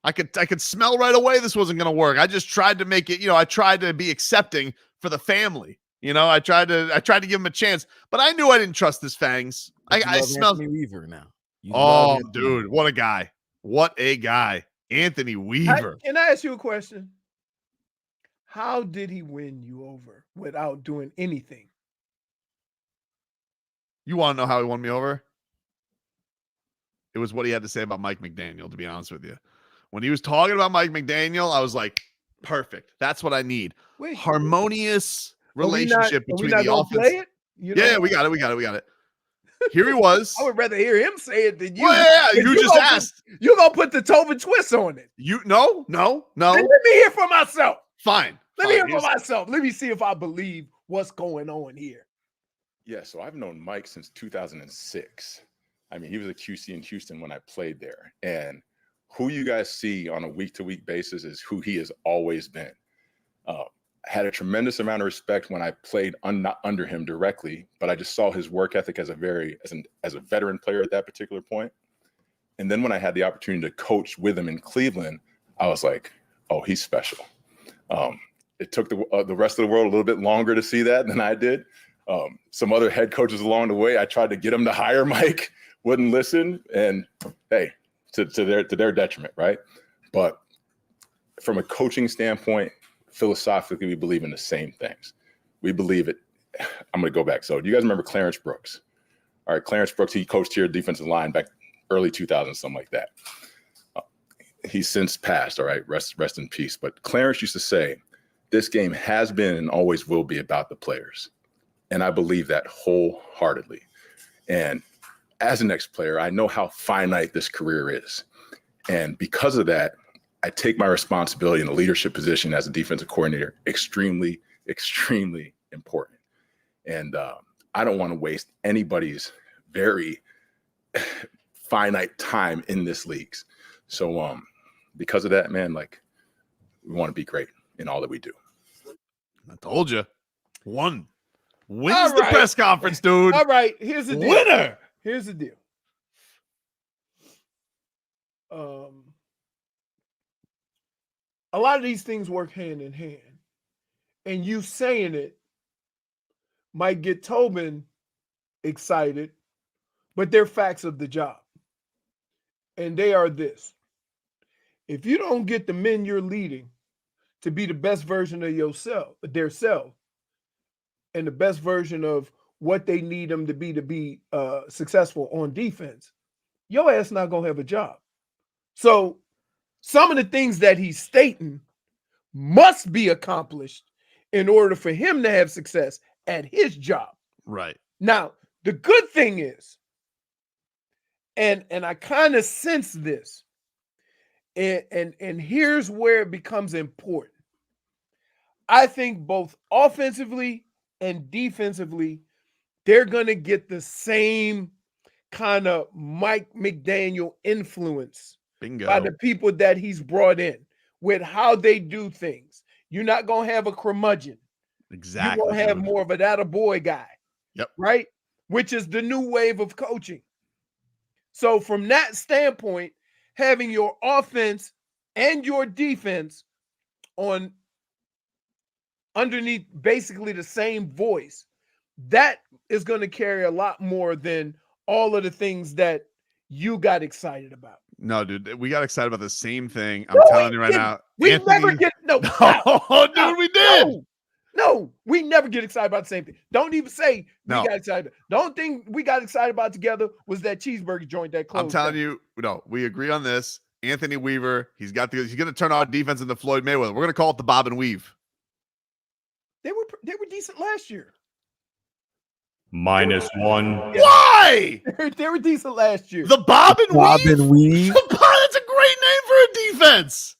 I could smell right away this wasn't going to work. I just tried to make it, I tried to be accepting for the family. I tried to give him a chance, but I knew I didn't trust this Fangs. I smelled Anthony Weaver now. Oh, dude, what a guy. What a guy. Anthony Weaver. Can I ask you a question? How did he win you over without doing anything? You want to know how he won me over? It was what he had to say about Mike McDaniel, to be honest with you. When he was talking about Mike McDaniel, I was like, perfect. That's what I need. Wait, harmonious relationship between the offense. Play it? Yeah, we got it. Here he was. I would rather hear him say it than you. Well, yeah, you just asked. You're going to put the Tobin twist on it. No. Let me hear for myself. Fine. Let me hear for myself. Let me see if I believe what's going on here. Yeah, so I've known Mike since 2006. I mean, he was a QC in Houston when I played there. And who you guys see on a week-to-week basis is who he has always been. I had a tremendous amount of respect when I played not under him directly, but I just saw his work ethic as a veteran player at that particular point. And then when I had the opportunity to coach with him in Cleveland, I was like, oh, he's special. It took the rest of the world a little bit longer to see that than I did. Some other head coaches along the way, I tried to get them to hire Mike, wouldn't listen, and hey, to their detriment, right? But from a coaching standpoint, philosophically, we believe in the same things. We believe it. I'm going to go back. So do you guys remember Clarence Brooks? All right, Clarence Brooks, he coached here defensive line back early 2000s, something like that. He's since passed, all right, rest in peace. But Clarence used to say, this game has been and always will be about the players. And I believe that wholeheartedly. And as an ex-player, I know how finite this career is. And because of that, I take my responsibility in a leadership position as a defensive coordinator extremely, extremely important. And I don't want to waste anybody's very finite time in this league. So because of that, man, like, we want to be great in all that we do. I told you. Wins the press conference, dude. All right, here's the deal. Winner. Here's the deal. A lot of these things work hand in hand. And you saying it might get Tobin excited, but they're facts of the job. And they are this. If you don't get the men you're leading to be the best version of their self, and the best version of what they need them to be successful on defense, your ass not going to have a job. So some of the things that he's stating must be accomplished in order for him to have success at his job. Right. Now, the good thing is, and I kind of sense this, and here's where it becomes important. I think both offensively and defensively, they're going to get the same kind of Mike McDaniel influence. Bingo. By the people that he's brought in with how they do things. You're not going to have a curmudgeon. Exactly. You're going to have more of an attaboy guy. Yep. Right? Which is the new wave of coaching. So from that standpoint, having your offense and your defense on underneath basically the same voice, that is going to carry a lot more than all of the things that you got excited about. No, dude, we got excited about the same thing. I'm No, telling we you right didn't. now. We Anthony, never get no. no, dude, we did. No, we never get excited about the same thing. Don't even say we No. got excited. The only thing we got excited about together was that cheeseburger joint that closed. I'm telling down. you, no, we agree on this. Anthony Weaver, he's going to turn our defense into Floyd Mayweather. We're going to call it the Bob and Weave. They were decent last year. -1. Why? They were decent last year. The Bob and Weave? Weave. That's a great name for a defense.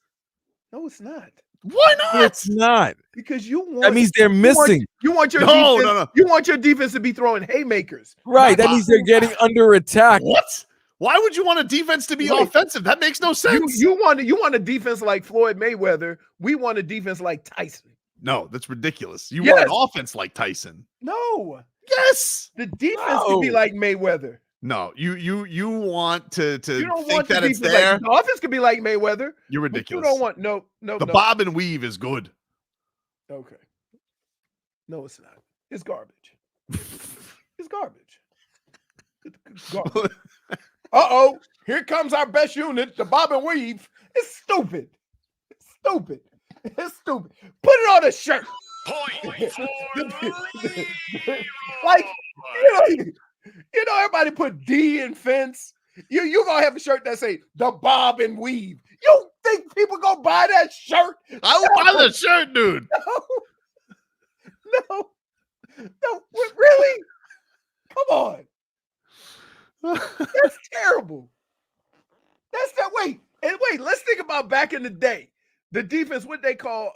No, it's not. Why not? It's not. Because you want That means they're missing. You want your No, defense, no. You want your defense to be throwing haymakers. Right. That means they're getting under attack. What? Why would you want a defense to be Right. offensive? That makes no sense. You want a defense like Floyd Mayweather. We want a defense like Tyson. No, that's ridiculous. You Yes. want an offense like Tyson. No. Yes. The defense could be like Mayweather. No, you want to You don't think want the that it's defense there. like the offense could be like Mayweather. You're But ridiculous. you don't want no. The Bob and Weave is good. Okay. No, it's not. It's garbage. It's garbage. It's garbage. Uh-oh. Here comes our best unit, the Bob and Weave. It's stupid. It's stupid. It's stupid. Put it on a shirt. Like, everybody put D in fence. You gonna have a shirt that say the Bob and Weave. You think people gonna buy that shirt? I will buy that shirt, dude. No, really? Come on. That's terrible. That's that. Wait, let's think about back in the day. The defense, what they call,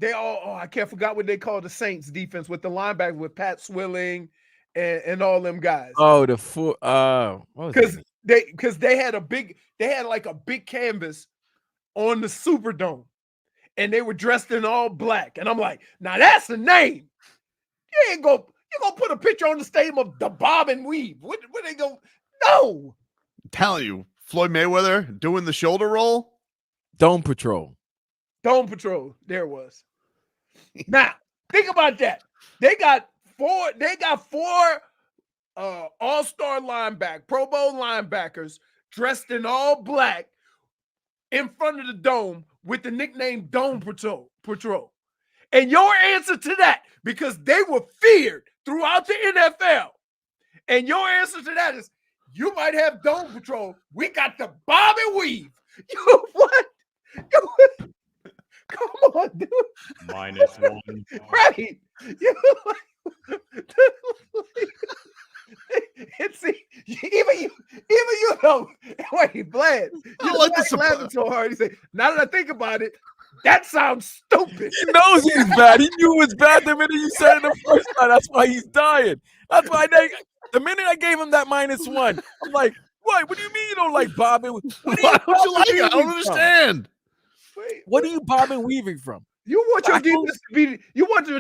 I forgot what they call the Saints defense with the linebacker with Pat Swilling and all them guys. Oh, Because they had like a big canvas on the Superdome, and they were dressed in all black. And I'm like, now that's the name. You're gonna put a picture on the stadium of the Bob and Weave. What they go? No. I'm telling you, Floyd Mayweather doing the shoulder roll. Dome Patrol. Dome Patrol. There it was. Now, think about that. They got four all-star linebacker, Pro Bowl linebackers dressed in all black in front of the dome with the nickname Dome Patrol. And your answer to that, because they were feared throughout the NFL, and your answer to that is you might have Dome Patrol. We got the Bob and Weave. You what? Come on, dude. -1. Right. Even you know. Wait, Vlad. You like the laughing so hard. He said, "Now that I think about it, that sounds stupid." He knows he's bad. He knew it was bad the minute you said it the first time. That's why he's dying. That's why the minute I gave him that -1, I'm like, what? What do you mean you don't like Bob and Weave? Why don't you like it? I don't understand. Wait, What are you Bob and Weaving from? You want your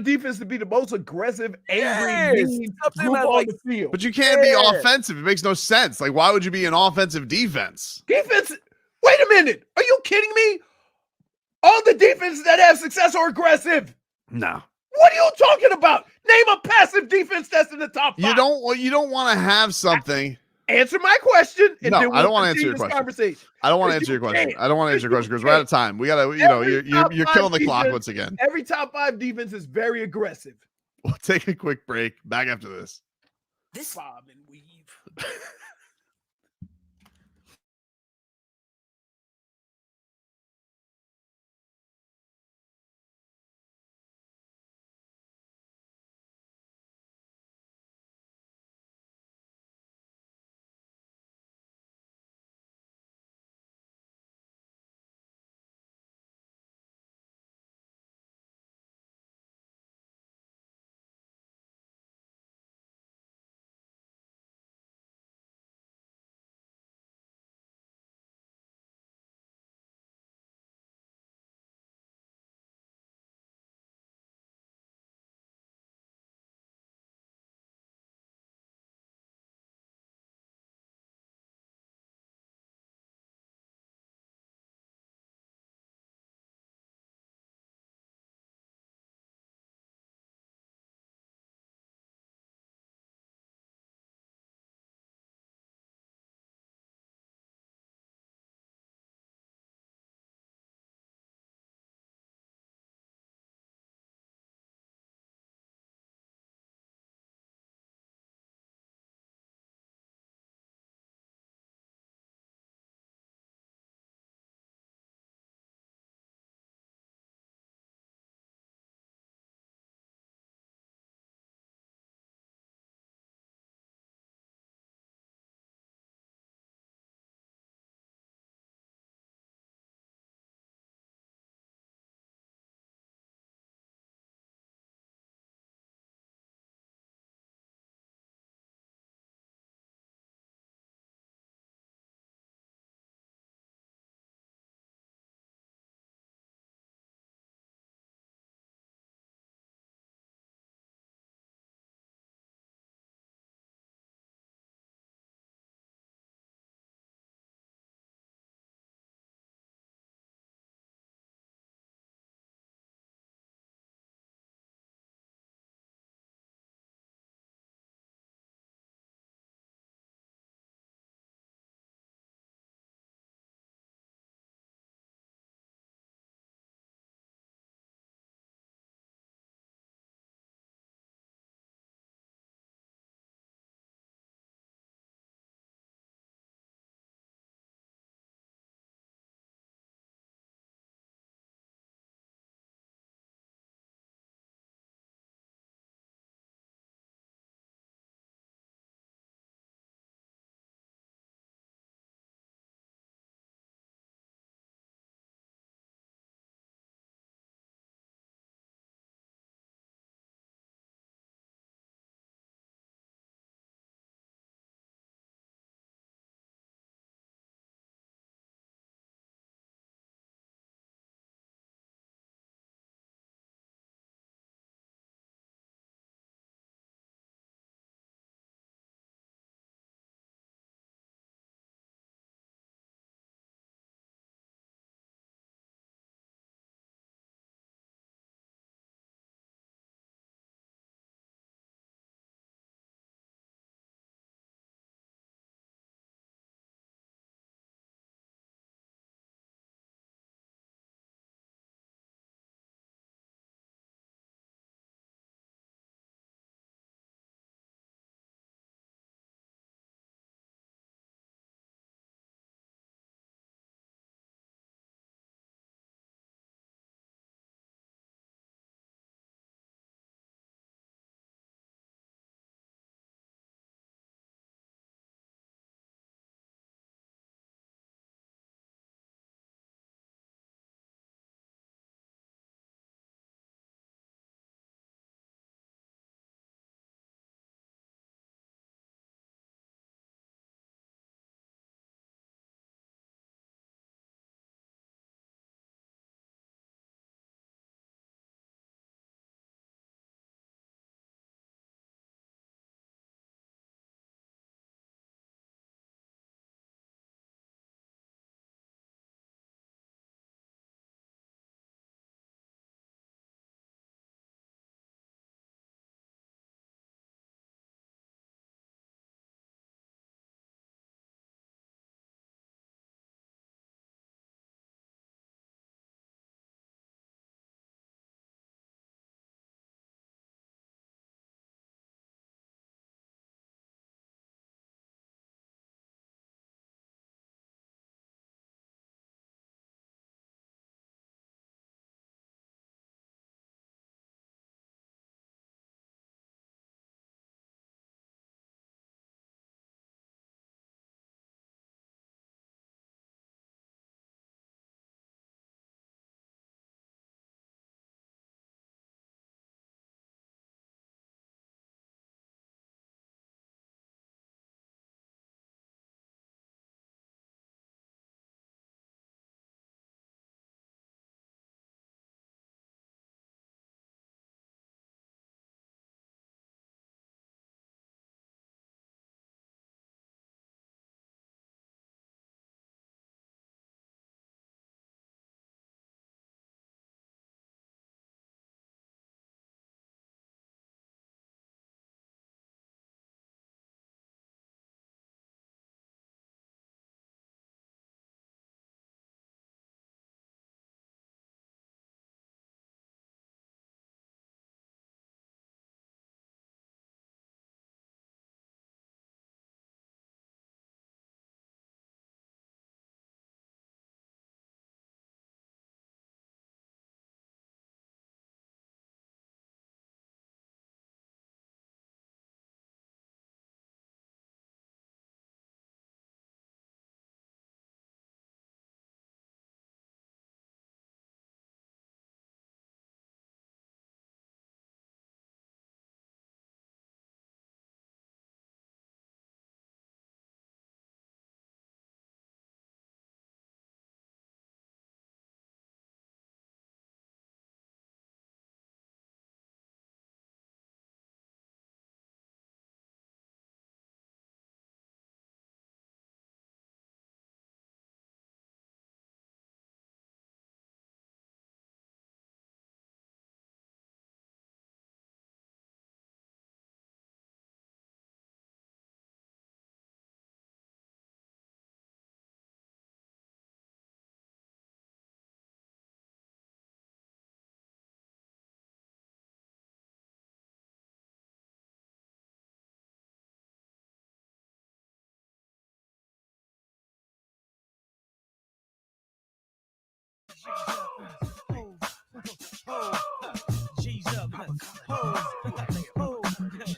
defense to be the most aggressive, angry, mean group on the field. But you can't be offensive. It makes no sense. Like, why would you be an offensive defense? Defense. Wait a minute. Are you kidding me? All the defenses that have success are aggressive. No. What are you talking about? Name a passive defense that's in the top 5. You don't want to have something. Answer my question. And No, then I don't want to continue answer your this question. Conversation. I don't want to answer your question. I don't want to answer your question because we're out of time. We gotta, you're killing the clock once again. Every top 5 defense is very aggressive. We'll take a quick break. Back after this. This Bob and Weave.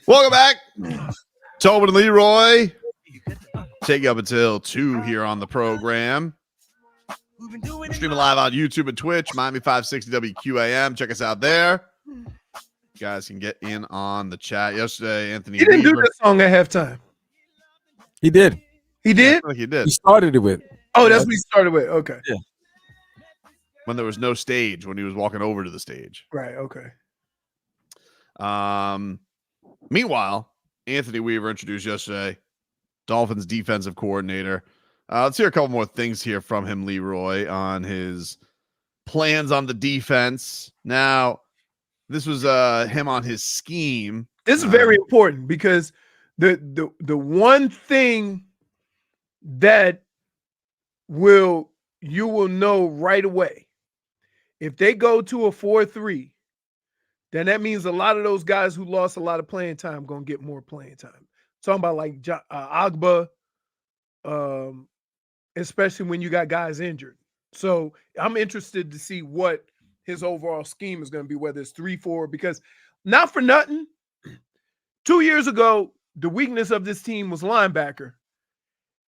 Welcome back. Tobin and Leroy. Take you up until 2 here on the program. We're streaming live on YouTube and Twitch, Miami 560 WQAM. Check us out there. You guys can get in on the chat. Yesterday, Anthony He didn't Weaver, do this song at halftime. He did. He did? I feel like he did. He started it with. Oh, that's what he started with. Okay. Yeah. When there was no stage, when he was walking over to the stage. Right. Okay. Meanwhile, Anthony Weaver introduced yesterday, Dolphins defensive coordinator. Let's hear a couple more things here from him, Leroy, on his plans on the defense. Now, this was him on his scheme. This is very important because the one thing that you will know right away, if they go to a 4-3, then that means a lot of those guys who lost a lot of playing time going to get more playing time. Talking about like Agba, especially when you got guys injured. So I'm interested to see what his overall scheme is going to be, whether it's 3-4, because not for nothing, 2 years ago, the weakness of this team was linebacker.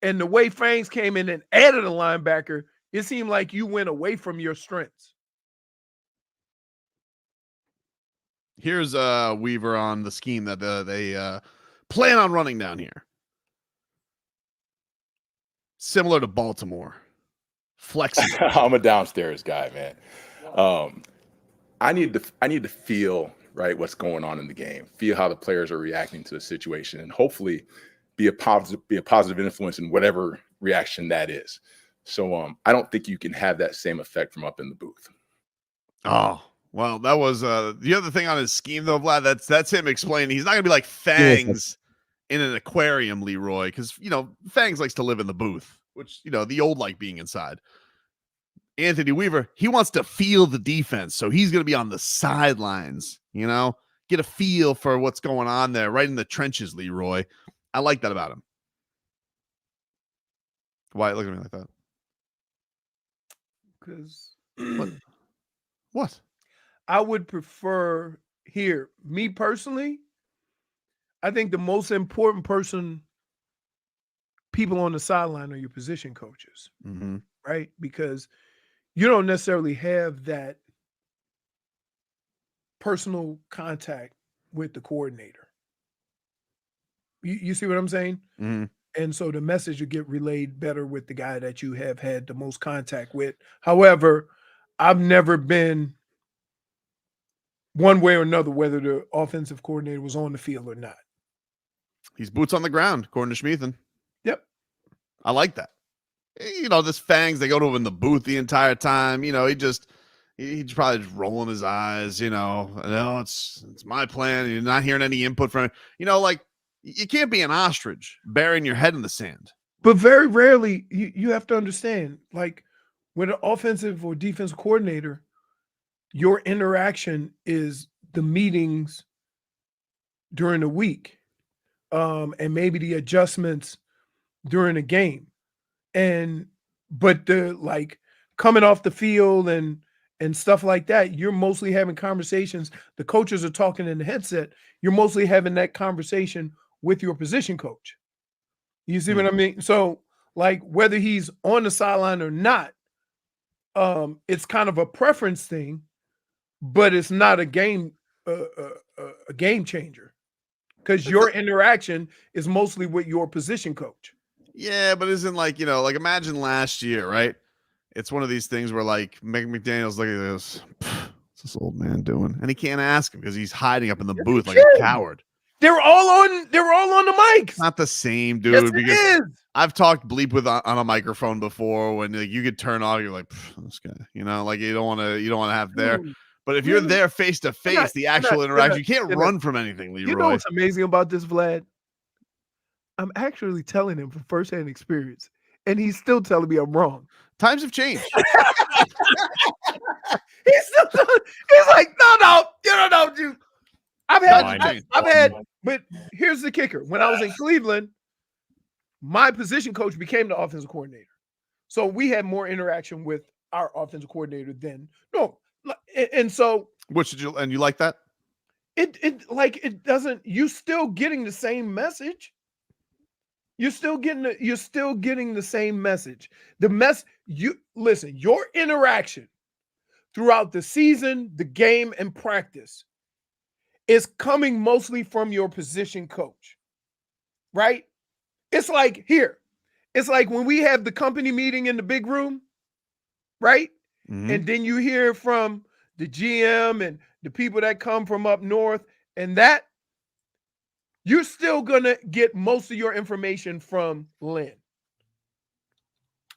And the way Fangs came in and added a linebacker, it seemed like you went away from your strengths. Here's Weaver on the scheme that they plan on running down here. Similar to Baltimore. Flexible. I'm a downstairs guy, man. I need to feel right what's going on in the game, feel how the players are reacting to the situation, and hopefully be a positive influence in whatever reaction that is. So I don't think you can have that same effect from up in the booth. Oh, well, that was the other thing on his scheme, though, Vlad. That's him explaining. He's not going to be like Fangs in an aquarium, Leroy, because, you know, Fangs likes to live in the booth, which, you know, the old like being inside. Anthony Weaver, he wants to feel the defense, so he's going to be on the sidelines, you know, get a feel for what's going on there, right in the trenches, Leroy. I like that about him. Why look at me like that? Because what? I would prefer here, me personally, I think the most important people on the sideline are your position coaches, right? Because you don't necessarily have that personal contact with the coordinator. You see what I'm saying? Mm-hmm. And so the message will get relayed better with the guy that you have had the most contact with. However, I've never been one way or another whether the offensive coordinator was on the field or not. He's boots on the ground, according to Schmeathan. Yep. I like that. You know, this Fangs, they go to him in the booth the entire time. You know, he's probably just rolling his eyes, you know. No, it's my plan. You're not hearing any input from him. You know, like, you can't be an ostrich burying your head in the sand. But very rarely, you have to understand, like, with an offensive or defensive coordinator, your interaction is the meetings during the week, and maybe the adjustments during the game. But the like coming off the field and stuff like that, you're mostly having conversations. The coaches are talking in the headset. You're mostly having that conversation with your position coach. You see what I mean? So, like, whether he's on the sideline or not, it's kind of a preference thing, but it's not a game changer because your interaction is mostly with your position coach. Yeah, but isn't like, you know, like imagine last year, right? It's one of these things where like McDaniel's looking at this, what's this old man doing? And he can't ask him because he's hiding up in the booth like a coward. They're all on the mics. Not the same, dude. Yes, because it is. I've talked bleep with on a microphone before when like, you could turn off, you're like, this guy, you know, like you don't want to have there. But if you're there face to face, the actual interaction, you can't run from anything, Leroy. You know what's amazing about this, Vlad? I'm actually telling him from firsthand experience, and he's still telling me I'm wrong. Times have changed. He's like, no, you don't know, dude. I've had, but here's the kicker. When I was in Cleveland, my position coach became the offensive coordinator. So we had more interaction with our offensive coordinator then. No, and so you like that? It doesn't. You still getting the same message. You're still getting the same message. You listen. Your interaction throughout the season, the game, and practice is coming mostly from your position coach, right? It's like here. It's like when we have the company meeting in the big room, right? Mm-hmm. And then you hear from the GM and the people that come from up north, and that you're still gonna get most of your information from Lynn,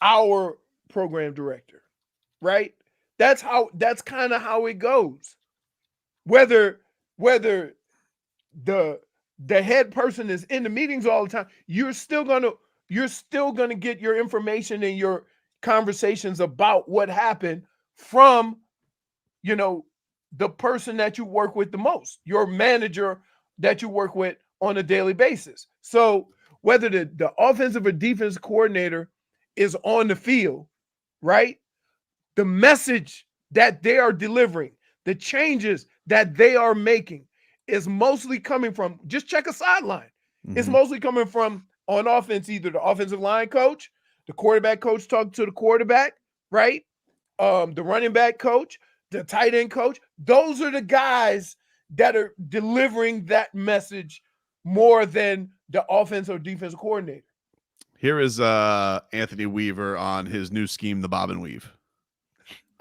our program director, right? That's kind of how it goes. Whether the head person is in the meetings all the time, you're still gonna get your information and your conversations about what happened from, the person that you work with the most, your manager that you work with on a daily basis. So whether the offensive or defensive coordinator is on the field, right? The message that they are delivering, the changes that they are making is mostly coming from, just check a sideline. Mm-hmm. It's mostly coming from, on offense, either the offensive line coach, the quarterback coach talking to the quarterback, right? The running back coach, the tight end coach. Those are the guys that are delivering that message more than the offensive or defensive coordinator. Here is Anthony Weaver on his new scheme, the Bob and Weave.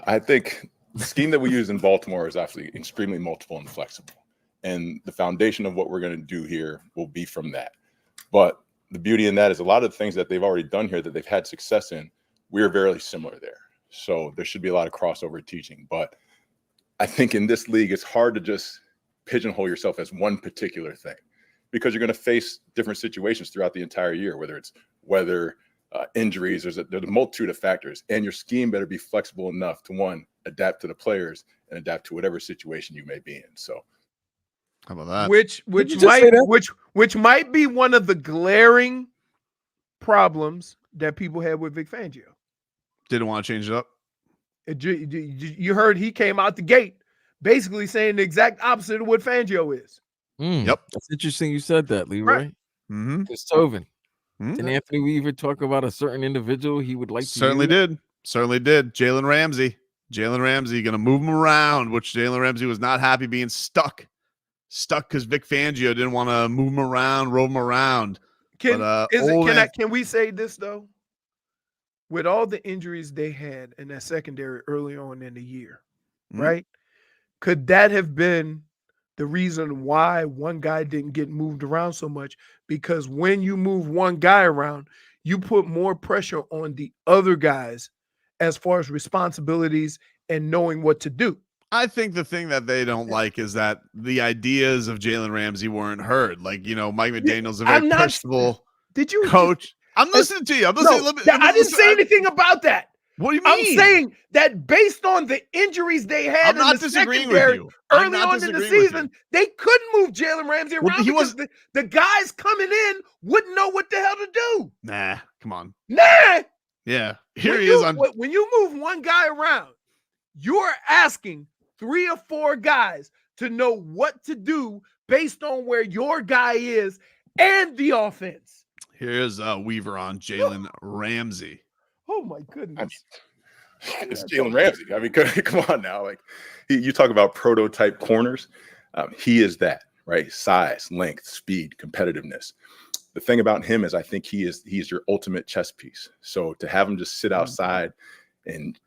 I think the scheme that we use in Baltimore is actually extremely multiple and flexible. And the foundation of what we're going to do here will be from that. But the beauty in that is a lot of the things that they've already done here that they've had success in, we're very similar there. So there should be a lot of crossover teaching. But I think in this league, it's hard to just pigeonhole yourself as one particular thing, because you're going to face different situations throughout the entire year, whether it's weather, injuries. There's a multitude of factors, and your scheme better be flexible enough to, one, adapt to the players and adapt to whatever situation you may be in. So how about that? Which might be one of the glaring problems that people had with Vic Fangio. Didn't want to change it up. You heard he came out the gate basically saying the exact opposite of what Fangio is. Yep. That's interesting you said that, Leroy. Right. Mm-hmm. It's Tobin. Did Anthony Weaver talk about a certain individual he would like to Certainly did. Jalen Ramsey. Going to move him around, which Jalen Ramsey was not happy being stuck because Vic Fangio didn't want to move him around, roll him around. Can we say this, though? With all the injuries they had in that secondary early on in the year, right? Could that have been the reason why one guy didn't get moved around so much? Because when you move one guy around, you put more pressure on the other guys as far as responsibilities and knowing what to do. I think the thing that they don't like is that the ideas of Jalen Ramsey weren't heard. Like, Mike McDaniel's a very personable coach. I'm listening to you. I didn't say anything about that. What do you mean? I'm saying that based on the injuries they had in the secondary early on in the season, they couldn't move Jalen Ramsey around because the guys coming in wouldn't know what the hell to do. Nah, come on. Nah. Yeah, here he is. When you move one guy around, you're asking 3 or 4 guys to know what to do based on where your guy is and the offense. Here's Weaver on Jalen Ramsey. Oh my goodness! It's Jalen Ramsey. I mean, come on now. Like, you talk about prototype corners. He is that, right? Size, length, speed, competitiveness. The thing about him is I think he's your ultimate chess piece. So to have him just sit outside and,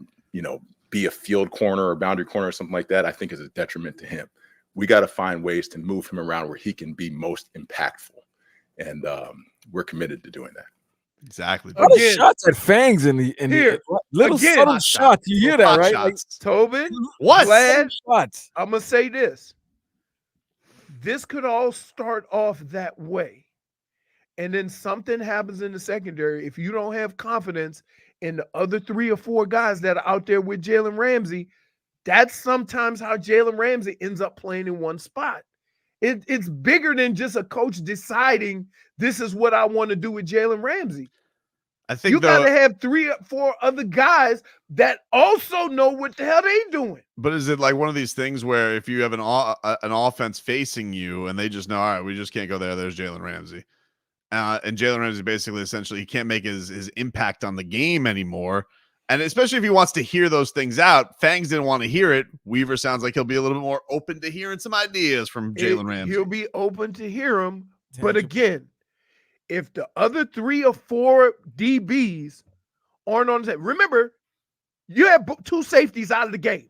be a field corner or boundary corner or something like that, I think is a detriment to him. We got to find ways to move him around where he can be most impactful. And we're committed to doing that. Exactly. A lot of shots at Fangs in the little subtle shots. You hear that, right? Like, Tobin, what? Vlad, shots. I'm going to say this. This could all start off that way. And then something happens in the secondary. If you don't have confidence in the other 3 or 4 guys that are out there with Jalen Ramsey, that's sometimes how Jalen Ramsey ends up playing in one spot. It's bigger than just a coach deciding this is what I want to do with Jalen Ramsey. I think you got to have 3 or 4 other guys that also know what the hell they doing. But is it like one of these things where if you have an offense facing you and they just know, all right, we just can't go there. There's Jalen Ramsey. And Jalen Ramsey basically essentially he can't make his impact on the game anymore. And especially if he wants to hear those things out, Fangs didn't want to hear it. Weaver sounds like he'll be a little bit more open to hearing some ideas from Jalen Ramsey. He'll be open to hear them. But again, if the other 3 or 4 DBs aren't on the same, remember, you had 2 safeties out of the game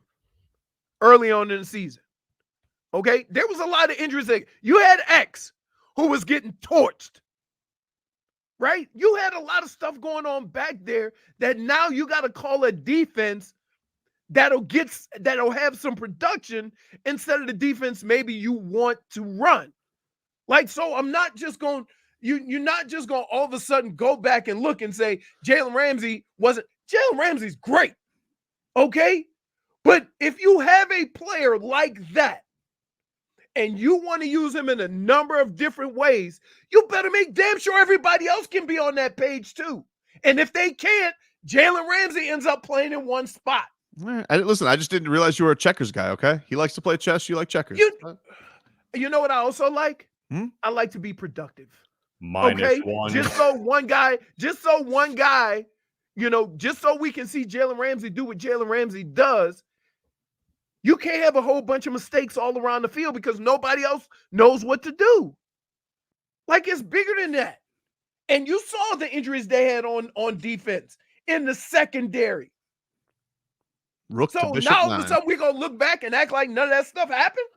early on in the season. Okay? There was a lot of injuries. You had X who was getting torched. Right? You had a lot of stuff going on back there that now you got to call a defense that'll have some production instead of the defense maybe you want to run. Like, so I'm not just going, you're not just going to all of a sudden go back and look and say Jalen Ramsey's great. Okay? But if you have a player like that, and you want to use him in a number of different ways, you better make damn sure everybody else can be on that page too. And if they can't, Jalen Ramsey ends up playing in one spot. Listen, I just didn't realize you were a checkers guy, okay? He likes to play chess. You like checkers. You know what I also like? I like to be productive. -1. Just so one guy, just so we can see Jalen Ramsey do what Jalen Ramsey does. You can't have a whole bunch of mistakes all around the field because nobody else knows what to do. Like, it's bigger than that. And you saw the injuries they had on defense in the secondary. So now all of a sudden we're going to look back and act like none of that stuff happened?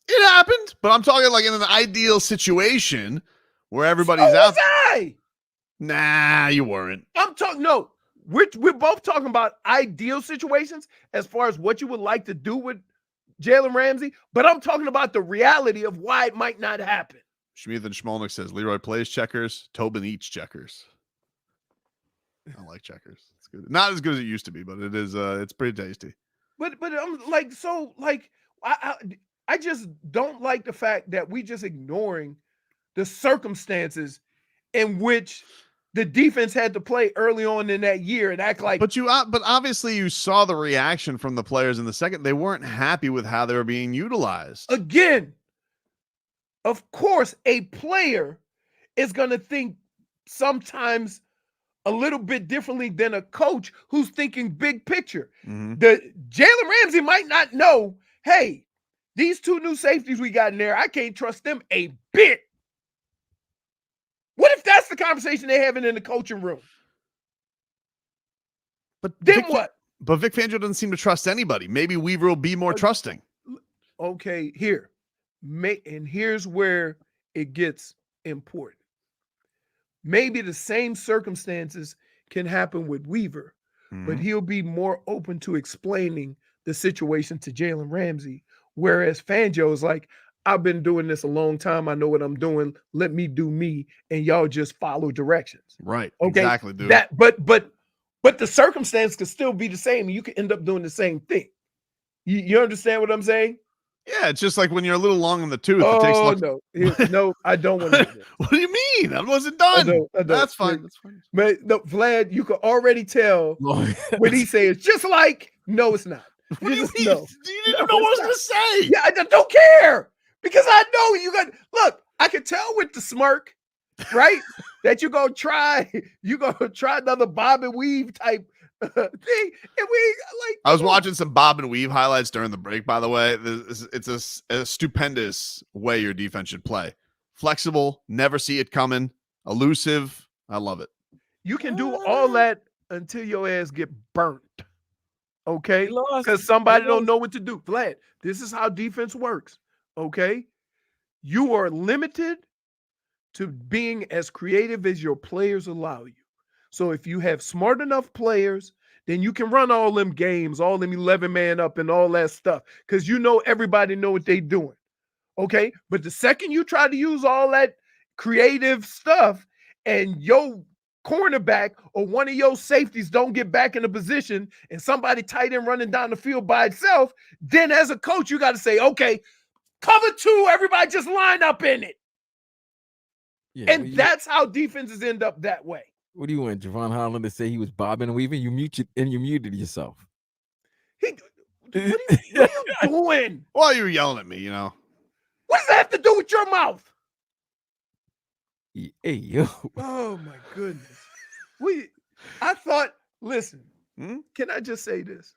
It happened, but I'm talking like in an ideal situation where everybody's out. Nah, you weren't. I'm talking, no. We're both talking about ideal situations as far as what you would like to do with Jalen Ramsey, but I'm talking about the reality of why it might not happen. Schmieth and Schmolnick says Leroy plays checkers, Tobin eats checkers. I like checkers. It's good. Not as good as it used to be, but it is. It's pretty tasty. But I'm like, so like I just don't like the fact that we just ignoring the circumstances in which the defense had to play early on in that year and act like. But obviously you saw the reaction from the players in the second. They weren't happy with how they were being utilized. Again, of course, a player is going to think sometimes a little bit differently than a coach who's thinking big picture. The Jalen Ramsey might not know, hey, these 2 new safeties we got in there, I can't trust them a bit. What if that's the conversation they're having in the coaching room? But then what? But Vic Fangio doesn't seem to trust anybody. Maybe Weaver will be more trusting. Okay, and here's where it gets important. Maybe the same circumstances can happen with Weaver, but he'll be more open to explaining the situation to Jalen Ramsey, whereas Fangio is like, I've been doing this a long time. I know what I'm doing. Let me do me, and y'all just follow directions. Right. Okay. Exactly, dude. But the circumstance could still be the same, and you could end up doing the same thing. You understand what I'm saying? Yeah, it's just like when you're a little long in the tooth. Oh, it takes no, I don't want to do that. What do you mean? I wasn't done. I know. That's fine. That's fine. But no, Vlad, you could already tell when he says, just like, no, it's not. What do you mean? No. You didn't know what I was going to say. Yeah, I don't care. Because I know you got, look, I can tell with the smirk, right? that you're going to try another bob and weave type thing. And we like, I was watching some bob and weave highlights during the break, by the way. It's a stupendous way your defense should play. Flexible, never see it coming, elusive. I love it. You can do all that until your ass get burnt. Okay? Because somebody don't know what to do. Vlad, this is how defense works. Okay, you are limited to being as creative as your players allow you. So if you have smart enough players, then you can run all them games, all them 11-man up and all that stuff, because you know everybody know what they're doing. Okay, but the second you try to use all that creative stuff and your cornerback or one of your safeties don't get back in a position and somebody tight end running down the field by itself, then as a coach, you got to say, okay, cover 2, everybody just line up in it. Yeah, and that's how defenses end up that way. What do you want, Javon Holland, to say he was bobbing and weaving? You muted yourself. What are you doing? Well, you were yelling at me, you know. What does that have to do with your mouth? Hey, yo. Oh, my goodness. Listen, can I just say this?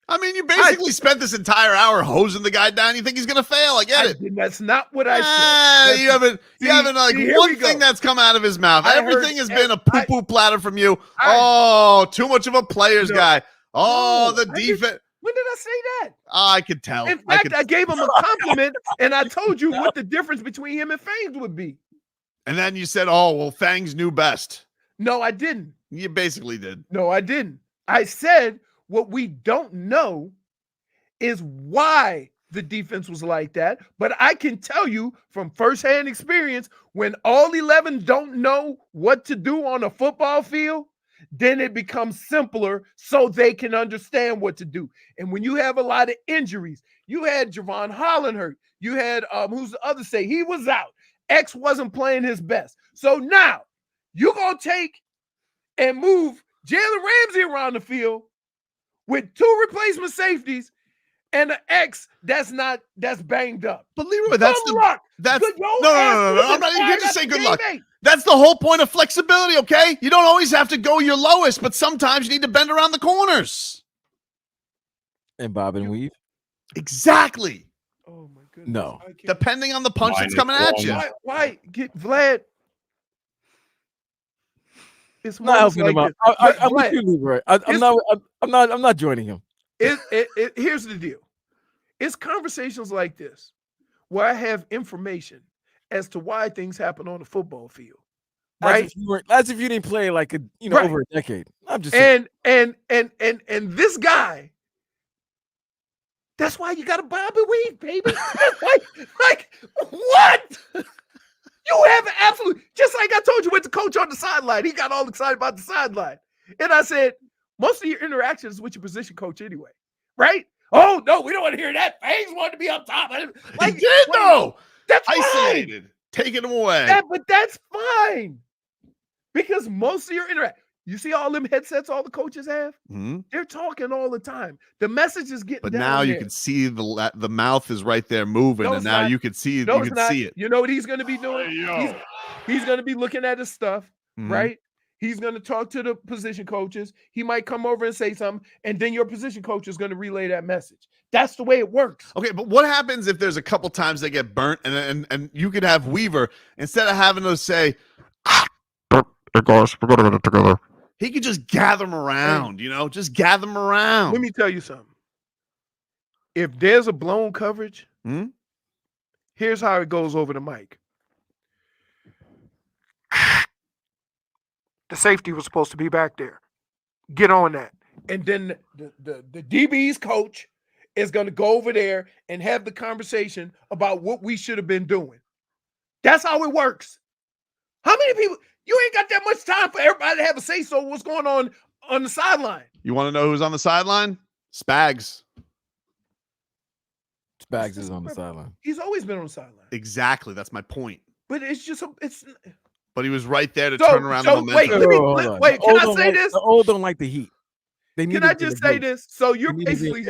I mean, you basically spent this entire hour hosing the guy down. You think he's going to fail. I get it. That's not what I said. You haven't like one thing that's come out of his mouth. Everything has been a poo-poo platter from you. Too much of a player's guy. The defense. When did I say that? I could tell. In fact, I gave him a compliment, and I told you what the difference between him and Fangs would be. And then you said, Fangs knew best. No, I didn't. You basically did. No, I didn't. I said what we don't know is why the defense was like that. But I can tell you from firsthand experience, when all 11 don't know what to do on a football field, then it becomes simpler so they can understand what to do. And when you have a lot of injuries, you had Javon Holland hurt. You had, who's the other say? He was out. X wasn't playing his best. So now you're going to take and move Jalen Ramsey around the field with 2 replacement safeties and an X that's banged up. But Leroy, no. I'm not even going to say good luck. That's the whole point of flexibility, okay? You don't always have to go your lowest, but sometimes you need to bend around the corners. And bob and weave? Exactly. Oh, my goodness. No. Depending on the punch that's coming at you. Why get Vlad? It's not helping him out. I'm with you, Leroy. I'm not joining him. Here's the deal. It's conversations like this where I have information as to why things happen on the football field. Right? As if you didn't play like over a decade. I'm just saying. And this guy, that's why you got to bob and weave, baby. like what? You have absolutely, just like I told you with the coach on the sideline, he got all excited about the sideline. And I said, most of your interactions with your position coach anyway, right? Oh, no, we don't want to hear that. Fangs wanted to be up top. Like, he did, though. That's isolated. Fine. Taking him away. But that's fine. Because most of your interaction, you see all them headsets all the coaches have? Mm-hmm. They're talking all the time. The message is getting But down now there. You can see the mouth is right there moving, and now you can see see it. You know what he's going to be doing? He's going to be looking at his stuff, right? He's going to talk to the position coaches. He might come over and say something, and then your position coach is going to relay that message. That's the way it works. Okay, but what happens if there's a couple times they get burnt, and you could have Weaver, instead of having to say, "Hey guys, we're gonna get it together," he could just gather them around, just gather them around. Let me tell you something. If there's a blown coverage, here's how it goes over the mic. The safety was supposed to be back there. Get on that. And then the DB's coach is going to go over there and have the conversation about what we should have been doing. That's how it works. How many people? You ain't got that much time for everybody to have a say-so what's going on the sideline. You want to know who's on the sideline? Spags. Spags is on the sideline. He's always been on the sideline. Exactly. That's my point. But it's just But he was right there to turn around the momentum. Wait, can I say this? The old don't like the heat. Can I just say this? So you're basically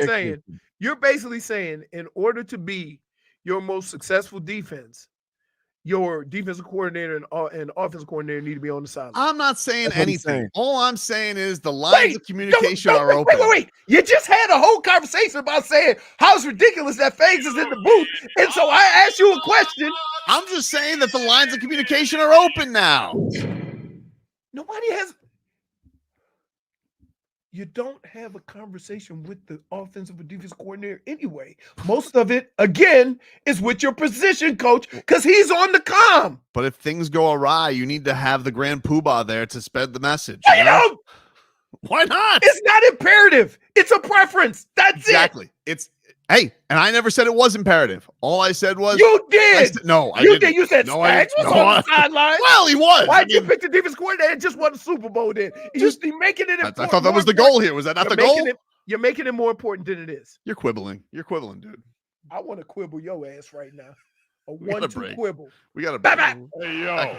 saying in order to be your most successful defense, your defensive coordinator and offensive coordinator need to be on the sideline. I'm not saying anything. All I'm saying is the lines of communication are open. Wait. You just had a whole conversation about saying how it's ridiculous that Fangs is in the booth. And so I asked you a question. I'm just saying that the lines of communication are open now. Nobody has. You don't have a conversation with the offensive and defensive coordinator anyway. Most of it, again, is with your position coach because he's on the comm. But if things go awry, you need to have the grand poobah there to spread the message. Why not? It's not imperative. It's a preference. That's exactly. Hey, and I never said it was imperative. All I said was you did. I didn't. You said Spags was on the sideline. Well, he was. Why'd you pick the defense coordinator and just won the Super Bowl then? You're making it important. I thought that was the goal here. Was that not the goal? You're making it more important than it is. You're quibbling. You're quibbling, dude. I want to quibble your ass right now. A 1-2 quibble. We got a break. Hey, yo.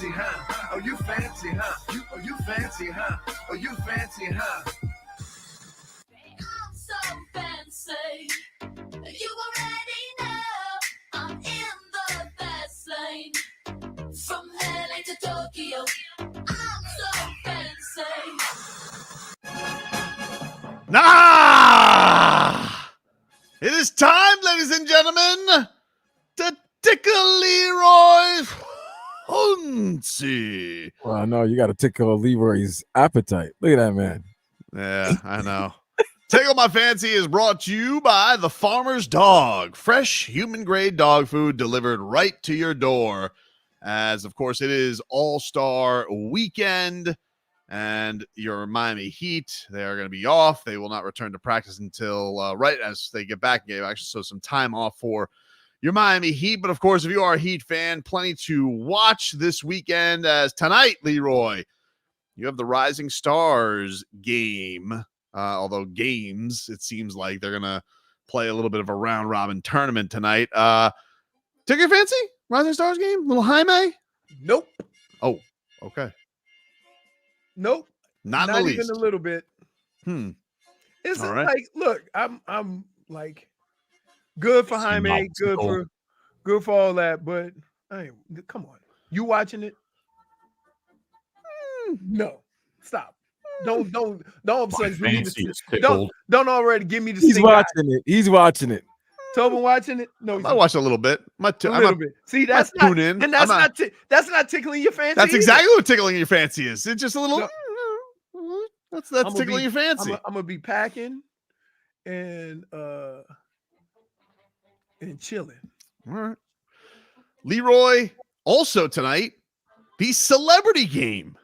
fancy, huh? Oh, you fancy, huh? Oh, you fancy, huh? Oh, you fancy, huh? I'm so fancy. You already know I'm in the fast lane. From LA to Tokyo, I'm so fancy. It is time, ladies and gentlemen, to tickle Leroy's Huntsy. Well, no, you got to tickle Leroy's appetite. Look at that man. Yeah, I know. Tickle My Fancy is brought to you by The Farmer's Dog. Fresh, human-grade dog food delivered right to your door. As, of course, it is All-Star Weekend. And your Miami Heat, they are going to be off. They will not return to practice until right as they get back. Actually, so some time off for your Miami Heat. But, of course, if you are a Heat fan, plenty to watch this weekend. As tonight, Leroy, you have the Rising Stars game. Although games, it seems like they're going to play a little bit of a round-robin tournament tonight. Take your fancy? Rising Stars game? Little Jaime? Nope. Oh, okay. Nope. Not even least. a little bit. It's All right. like, look, I'm like good for Jaime, good for all that, but come on. You watching it? No. Stop. Don't all of a sudden give me the, don't already give me the He's stink watching it. He's watching it. Tobin watching it? No, I watched a little bit. A little bit. See, that's not, tune in. and that's not tickling your fancy. That's either. exactly what tickling your fancy is. It's just a little. No. That's tickling your fancy. I'm gonna be packing and chilling. All right. Leroy, also tonight, the celebrity game.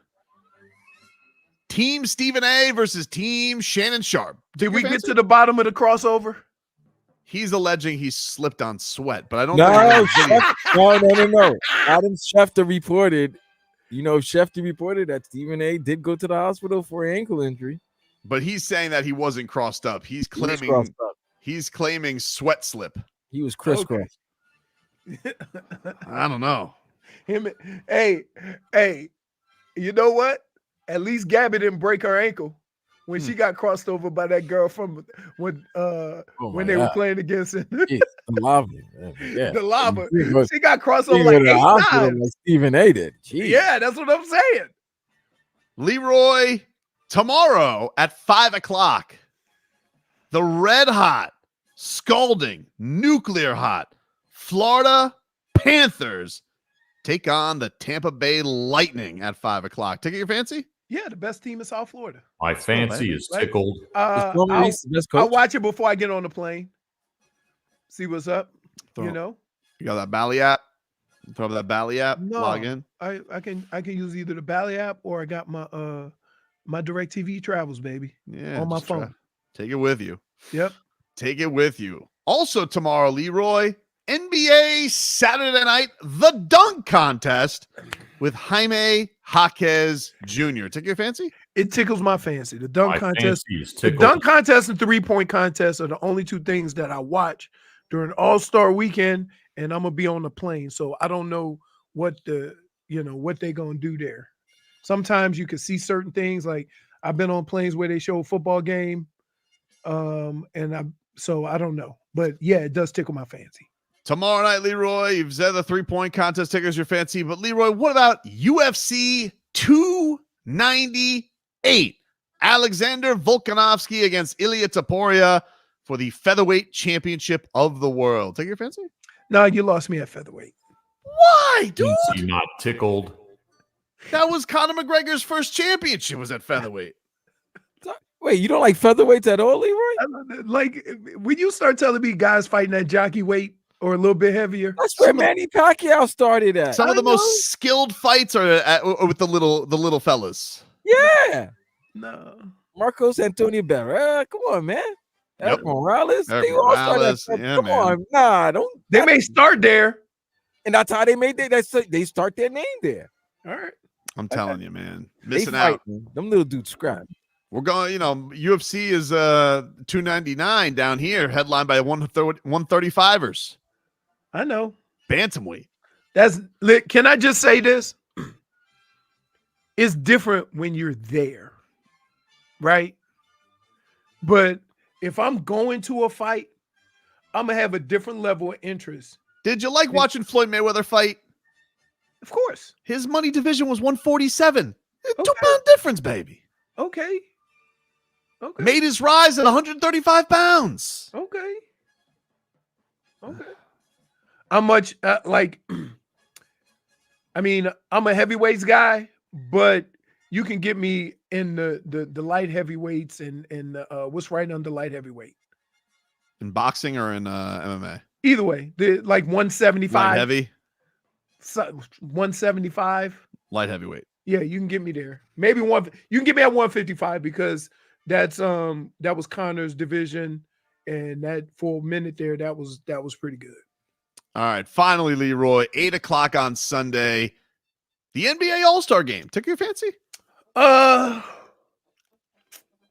Team Stephen A versus Team Shannon Sharp. Did we get to the bottom of the crossover? He's alleging he slipped on sweat, but I don't No. Adam Schefter reported, Schefter reported that Stephen A did go to the hospital for an ankle injury. But he's saying that he wasn't crossed up. He's claiming sweat slip. He was crisscrossed. I don't know. Hey, you know what? At least Gabby didn't break her ankle when she got crossed over by that girl from when they were playing against it. The lava. Yeah. The lava. She got crossed over like 8 times. Like Stephen A did. Jeez. Yeah, that's what I'm saying. Leroy, tomorrow at 5:00, the red hot, scalding, nuclear hot Florida Panthers take on the Tampa Bay Lightning at 5:00. Ticket your fancy? Yeah, the best team in South Florida. My fancy is tickled. I'll watch it before I get on the plane. See what's up. You got that Bally app? Throw up that Bally app. No, log in. I can use either the Bally app or I got my my DirecTV travels, baby. Yeah, on my phone. Take it with you. Yep. Take it with you. Also tomorrow, Leroy, NBA Saturday night, the dunk contest with Jaime Jaquez Jr. Take your fancy? It tickles my fancy. The dunk contest. The dunk contest and 3-point contest are the only two things that I watch during All-Star weekend, and I'm gonna be on the plane. So I don't know what what they're gonna do there. Sometimes you can see certain things, like I've been on planes where they show a football game. So I don't know. But yeah, it does tickle my fancy. Tomorrow night, Leroy, you've said the 3-point contest tickles your fancy, but Leroy, what about UFC 298? Alexander Volkanovski against Ilia Topuria for the featherweight championship of the world. Take your fancy? No, you lost me at featherweight. Why, dude? Fancy not tickled. That was Conor McGregor's first championship was at featherweight. Wait, you don't like featherweights at all, Leroy? Like, when you start telling me guys fighting at jockey weight or a little bit heavier, that's where Manny Pacquiao started at. Some of the most skilled fights are with the little fellas. Yeah. No. Marcos Antonio Barrera. Come on, man. Eric Morales. They all Morales. started Yeah, Come man. on. Nah, don't. They may start there. And that's how they made they start their name there. All right. I'm telling you, man. They Missing out. fighting. Them little dudes scrap. We're going, UFC is 299 down here, headlined by 135ers. I know. Bantamweight. That's lit. Can I just say this? it's different when you're there, right? But if I'm going to a fight, I'm gonna have a different level of interest. Did you like watching Floyd Mayweather fight? Of course. His money division was 147. Okay. 2-pound difference, baby. Okay. Okay. Made his rise at 135 pounds. Okay. Okay. How much I mean, I'm a heavyweights guy, but you can get me in the light heavyweights and what's right under light heavyweight. In boxing or in MMA? Either way, the like 175. Light heavy? 175. Light heavyweight. Yeah, you can get me there. Maybe you can get me at 155 because that was Connor's division, and that for a minute there, that was pretty good. All right, finally, Leroy, 8:00 on Sunday, the NBA All-Star Game. Took your fancy?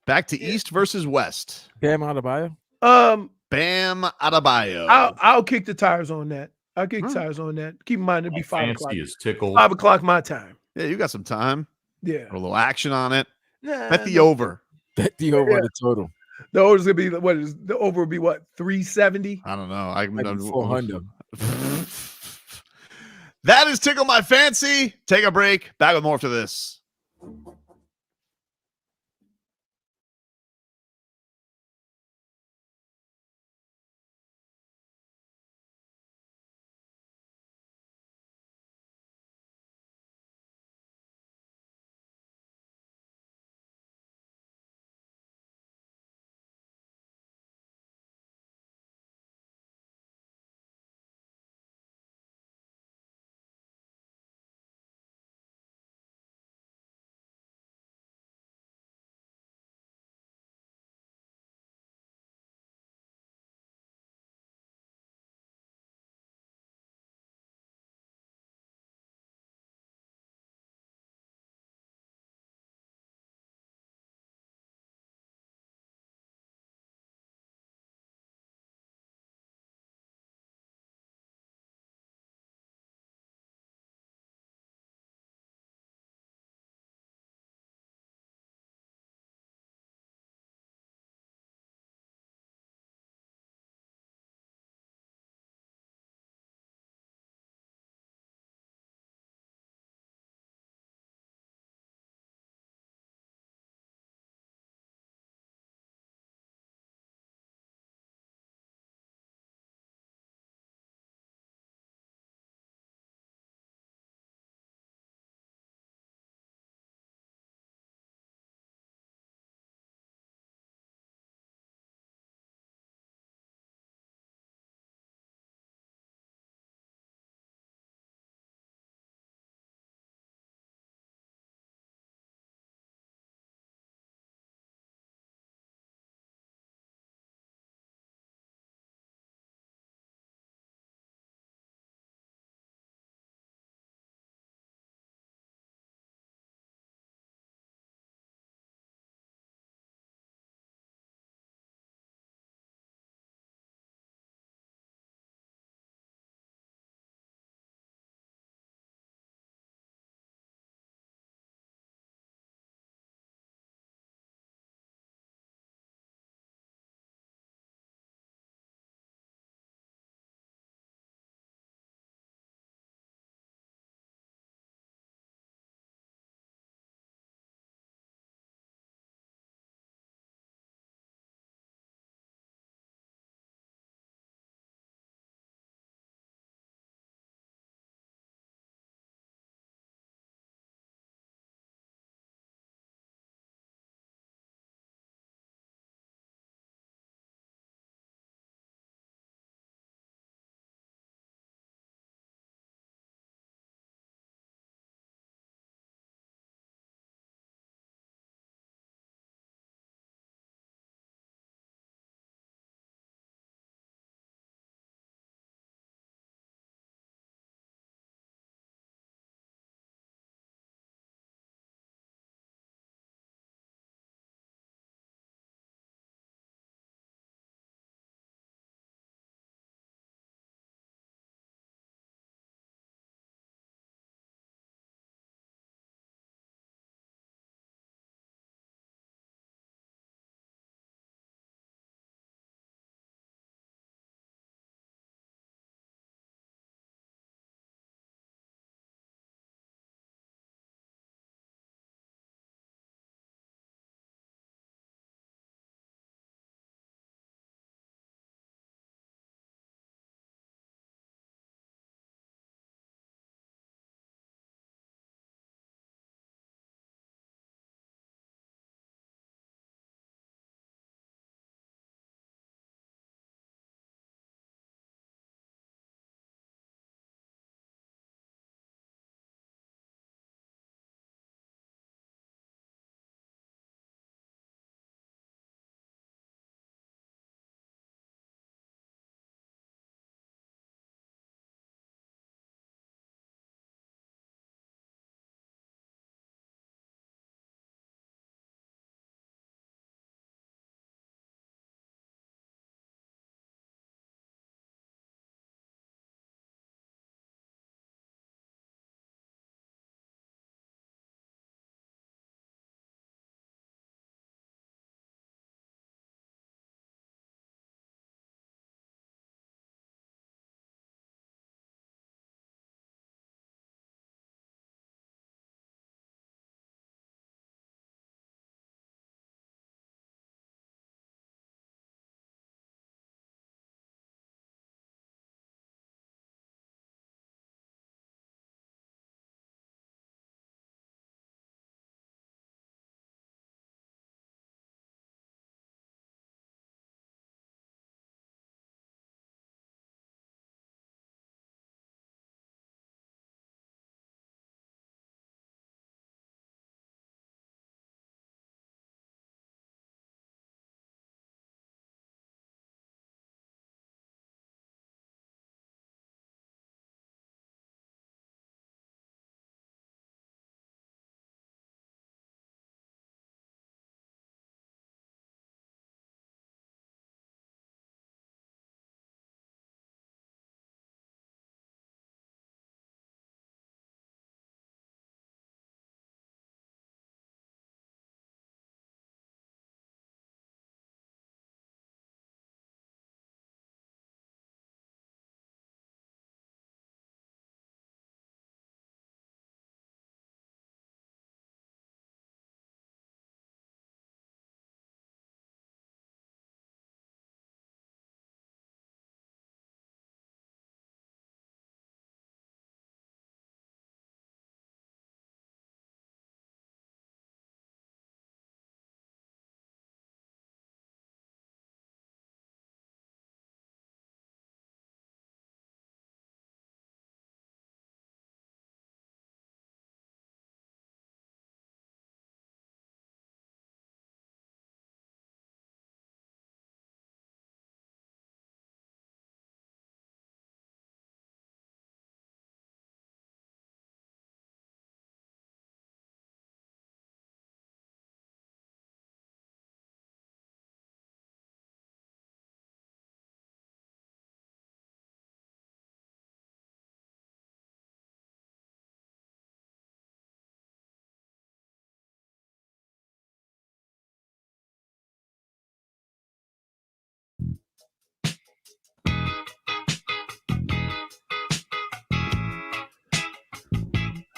Back to East versus West. Bam Adebayo. Bam Adebayo. I'll kick the tires on that. I'll kick the tires on that. Keep in mind it'll be 5 o'clock. Fancy is tickled. 5 o'clock my time. Yeah, you got some time. Yeah. Put a little action on it. Nah, Bet the over. Bet the over on the total. The over's gonna be the over will be what 370? I don't know. I'm 400. That is Tickle My Fancy. Take a break. Back with more after this.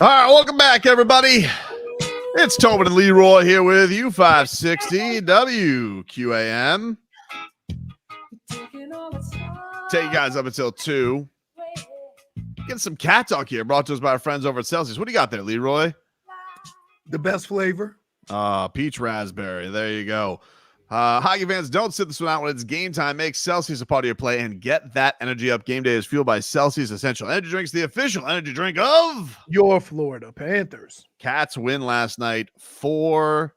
All right, welcome back, everybody. It's Tobin and Leroy here with you, 560 WQAM. Take you guys up until 2. Getting some cat talk here, brought to us by our friends over at Celsius. What do you got there, Leroy? The best flavor. Peach raspberry. There you go. Hockey fans, don't sit this one out when it's game time. Make Celsius a part of your play and get that energy up. Game day is fueled by Celsius Essential Energy Drinks, the official energy drink of your Florida Panthers. Cats win last night 4-0.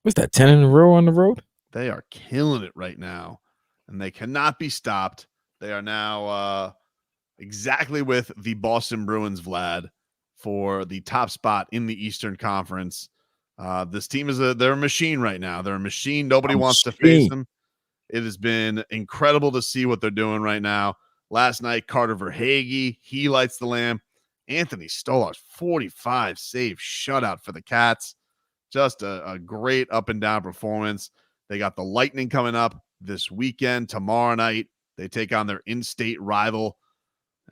What's that, 10 in a row on the road? They are killing it right now, and they cannot be stopped. They are now exactly with the Boston Bruins, Vlad, for the top spot in the Eastern Conference. This team they're a machine right now. They're a machine. Nobody wants to face them. It has been incredible to see what they're doing right now. Last night, Carter Verhaeghe, he lights the lamp. Anthony Stolar's 45 save shutout for the Cats. Just a great up and down performance. They got the Lightning coming up this weekend. Tomorrow night, they take on their in-state rival.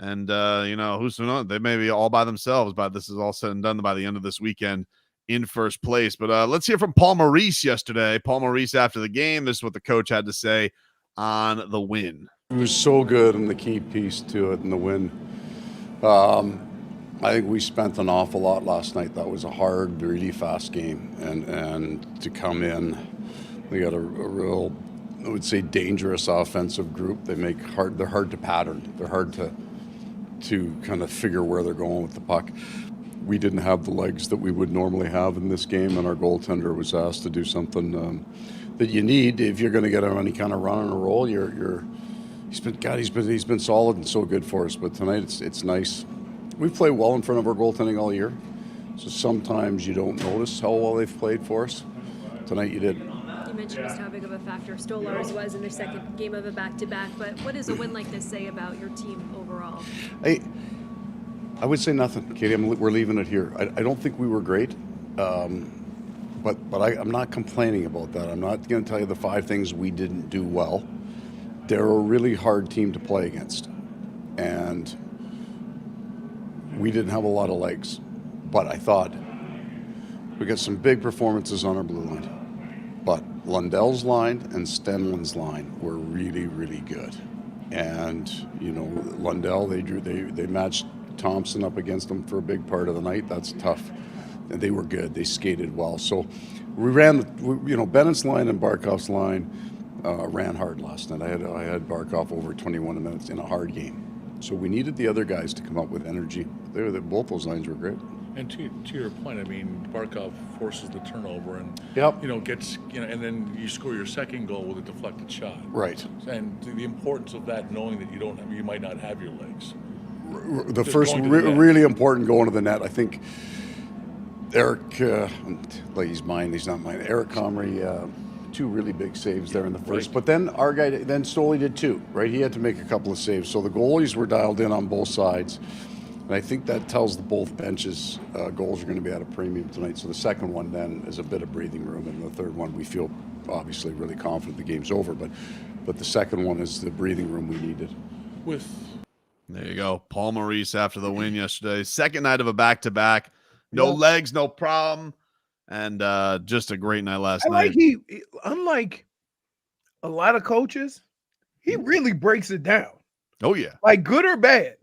And, who's to know? They may be all by themselves, but this is all said and done by the end of this weekend in first place. But let's hear from Paul Maurice yesterday. Paul Maurice after the game. This is what the coach had to say on the win. It was so good, and the key piece to it in the win. I think we spent an awful lot last night. That was a hard, really fast game. And to come in, we got a real, I would say, dangerous offensive group. They're hard to pattern. They're hard to kind of figure where they're going with the puck. We didn't have the legs that we would normally have in this game, and our goaltender was asked to do something that you need if you're going to get on any kind of run and a roll. He's been solid and so good for us. But tonight it's nice. We've played well in front of our goaltending all year, so sometimes you don't notice how well they've played for us. Tonight you did. You mentioned just how big of a factor Stolarz was in their second game of a back-to-back, but what does a win like this say about your team overall? I would say nothing, Katie. We're leaving it here. I don't think we were great, but I'm not complaining about that. I'm not going to tell you the 5 things we didn't do well. They're a really hard team to play against, and we didn't have a lot of legs. But I thought we got some big performances on our blue line. But Lundell's line and Stenlund's line were really, really good. And, Lundell, they matched Thompson up against them for a big part of the night. That's tough. And they were good. They skated well. So we ran, Bennett's line and Barkov's line ran hard last night. I had Barkov over 21 minutes in a hard game. So we needed the other guys to come up with energy. Both those lines were great. And to your point, I mean, Barkov forces the turnover and gets and then you score your second goal with a deflected shot. Right. And the importance of that, knowing that you might not have your legs. The first really important goal into the net, I think. Eric, he's mine. He's not mine. Eric Comrie, 2 really big saves there in the first. Right. But then our guy, Stoley did 2. Right, he had to make a couple of saves. So the goalies were dialed in on both sides. And I think that tells both benches goals are going to be at a premium tonight. So the second one then is a bit of breathing room, and the third one we feel obviously really confident the game's over. But the second one is the breathing room we needed. There you go, Paul Maurice after the win yesterday. Second night of a back-to-back. No legs, no problem, and just a great night last night. He, unlike a lot of coaches, he really breaks it down. Oh yeah, like good or bad.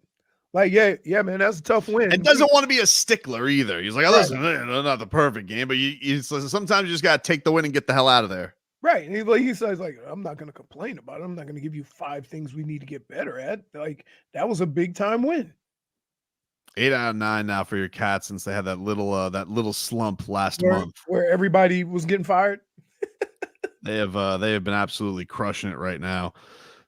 Like, yeah, man, that's a tough win. And doesn't want to be a stickler either. He's like, listen, not the perfect game, but sometimes you just got to take the win and get the hell out of there. Right. And he says, like, I'm not going to complain about it. I'm not going to give you 5 things we need to get better at. Like, that was a big-time win. 8 out of 9 now for your Cats since they had that little slump last month. Where everybody was getting fired. They have been absolutely crushing it right now.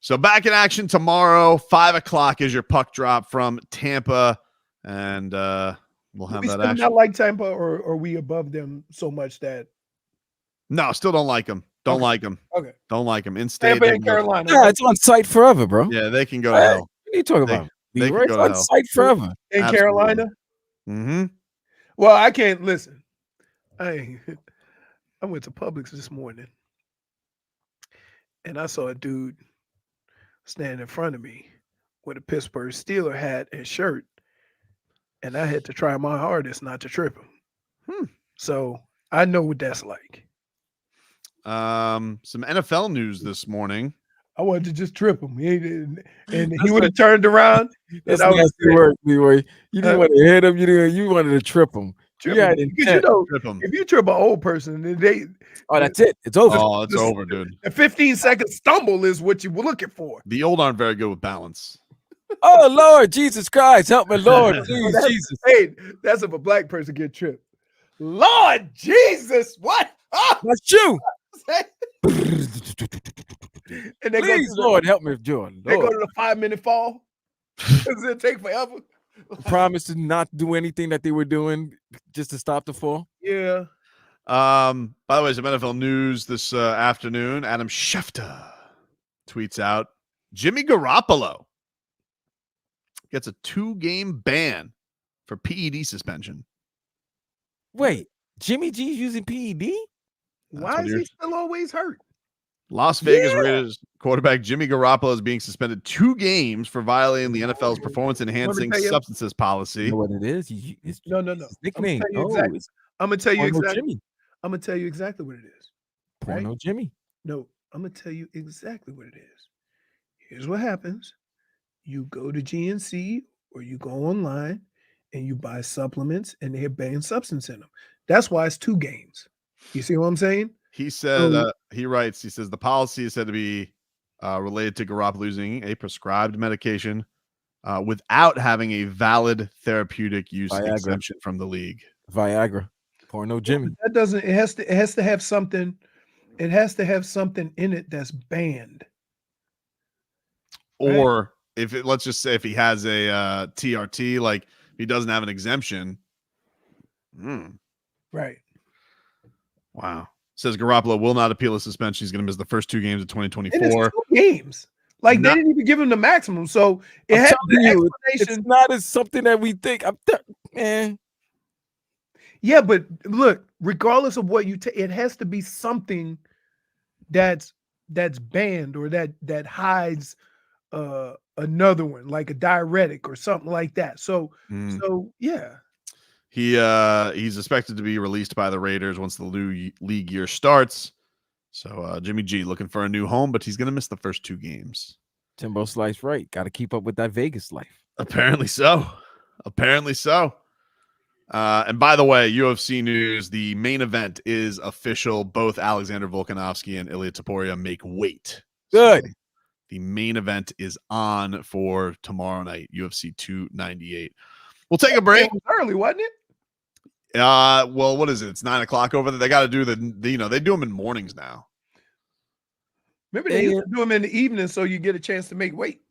So back in action tomorrow, 5:00 is your puck drop from Tampa, and we'll have that action. Not like Tampa, or are we above them so much that? No, still don't like them. Don't like them. Okay, don't like them. In state, Tampa and Carolina. Yeah, it's on site forever, bro. Yeah, they can go to hell. What are you talking about? They can go to on hell. site forever in Carolina. Mm-hmm. Well, I can't listen. I went to Publix this morning, and I saw a dude standing in front of me with a Pittsburgh Steelers hat and shirt. and I had to try my hardest not to trip him. So I know what that's like. Some NFL news this morning. I wanted to just trip him, and he would have turned around. That's and I was nasty work, Leroy. You didn't want to hit him. You wanted to trip him. trip You him. had Because intent. Trip him. if you trip an old person, then Oh, that's it. It's over. Oh, it's over, dude. a 15-second stumble is what you were looking for. The old aren't very good with balance. Oh, Lord, Jesus Christ, help me, Lord, please, Jesus. Hey, that's if a black person get tripped. Lord Jesus, what? Oh, That's you. and they Please, go to Lord, help me, Jordan. they go Lord. to the 5-minute fall. Does it take forever? Promise to not do anything that they were doing just to stop the fall. Yeah. By the way, some NFL news this afternoon. Adam Schefter tweets out Jimmy Garoppolo gets a 2-game ban for PED suspension. Wait, Jimmy G's using PED? Why is he still always hurt? Las Vegas Raiders quarterback Jimmy Garoppolo is being suspended 2 games for violating the NFL's performance-enhancing tell you- substances policy. You know what it is? No. His nickname. I'm gonna tell you Porno exactly. Jimmy. I'm gonna tell you exactly what it is. Porno Jimmy. No, I'm gonna tell you exactly what it is. Here's what happens: you go to GNC or you go online and you buy supplements, and they have banned substance in them. That's why it's 2 games. You see what I'm saying? He said, he writes, he says the policy is said to be related to Garoppolo using a prescribed medication without having a valid therapeutic use Viagra. exemption from the league. Viagra. Porno Jimmy. That doesn't. It has to have something. It has to have something in it that's banned. Or if it, let's just say if he has a TRT, like if he doesn't have an exemption. Right. Wow. Says Garoppolo will not appeal his suspension. He's going to miss the first 2 games of 2024. And it's 2 games. Like they didn't even give him the maximum, so it had the explanation. It's not as something that we think. Man. Yeah, but look, regardless of what you take, it has to be something that's banned or that hides another one, like a diuretic or something like that. So yeah. He's expected to be released by the Raiders once the league year starts. So Jimmy G looking for a new home, but he's going to miss the first 2 games. Timbo sliced right. Got to keep up with that Vegas life. Apparently so. And by the way, UFC news, the main event is official. Both Alexander Volkanovski and Ilia Topuria make weight. Good. So the main event is on for tomorrow night, UFC 298. We'll take a break. It was early, wasn't it? Well, what is it? It's 9:00 over there. They got to do they do them in mornings now. Remember they used to do them in the evening so you get a chance to make weight.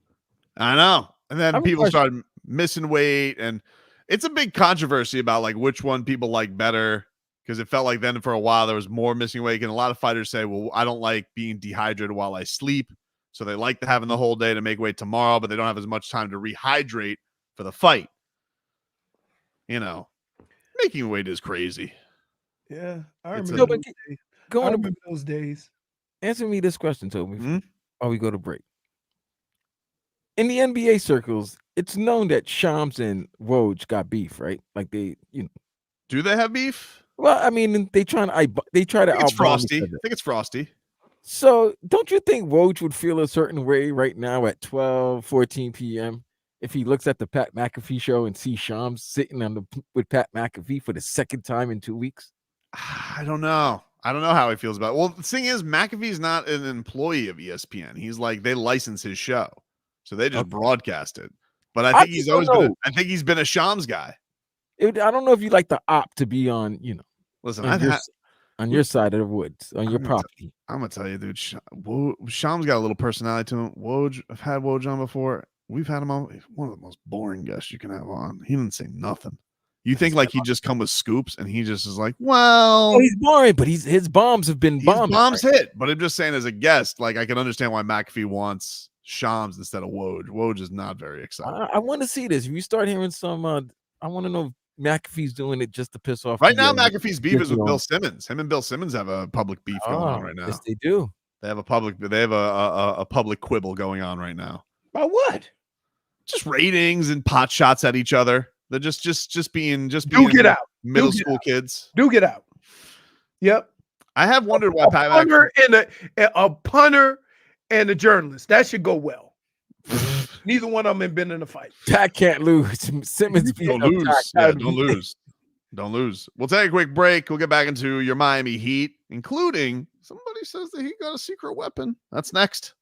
I know. And then people started missing weight, and it's a big controversy about like which one people like better, because it felt like then for a while there was more missing weight, and a lot of fighters say, well, I don't like being dehydrated while I sleep, so they like having the whole day to make weight tomorrow, but they don't have as much time to rehydrate for the fight. You know, making weight is crazy. Yeah, I It's remember, Go on those days. Answer me this question, Toby. While we go to break. In the NBA circles, it's known that Shams and Woj got beef, right? Like they, do they have beef? Well, I mean, they try to It's outbomb Frosty. each I other. think it's Frosty. So don't you think Woj would feel a certain way right now at 14 p.m. if he looks at the Pat McAfee show and sees Shams sitting with Pat McAfee for the second time in 2 weeks? I don't know. I don't know how he feels about it. Well, the thing is, McAfee's not an employee of ESPN. He's like, they license his show, so they just broadcast it. But I think he's been a Shams guy. I don't know if you like the op to be on, Listen, on your side of the woods, on your property. I'm gonna tell you, dude. Shams got a little personality to him. Woj, I've had Woj on before. We've had him on. He's one of the most boring guests you can have on. He didn't say nothing. You think like he just come with scoops and he just is like, well, he's boring, but his bombs have been bombed. Bombs hit, but I'm just saying as a guest, like I can understand why McAfee wants Shams instead of Woj. Woj is not very excited. I want to see this. If you start hearing some, I want to know if McAfee's doing it just to piss off. Right now, McAfee's beef is with Bill Simmons. Him and Bill Simmons have a public beef going on right now. Yes, they do. They have a public quibble going on right now. About what? Just ratings and pot shots at each other. They're just being get out. middle Do get school out. kids. Do get out. Yep. I have wondered why Pat a punter and a journalist. That should go well. Neither one of them have been in a fight. Jack can't lose. Simmons don't lose. Yeah, don't lose. Don't lose. We'll take a quick break. We'll get back into your Miami Heat, including somebody says that he got a secret weapon. That's next.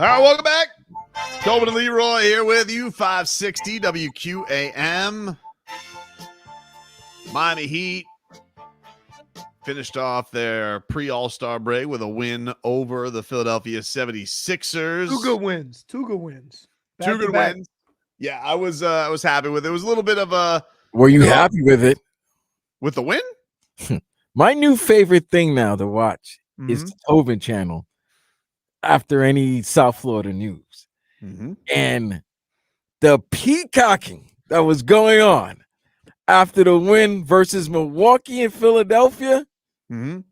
All right, welcome back. Tobin and Leroy here with you, 560 WQAM. Miami Heat finished off their pre-All-Star break with a win over the Philadelphia 76ers. Two good wins. Back Two to good back. wins. Yeah, I was happy with it. It was a little bit of a. Were you happy with it? With the win? My new favorite thing now to watch is Mhm. the Tobin channel after any South Florida news. Mhm. And the peacocking that was going on after the win versus Milwaukee and Philadelphia. Mhm.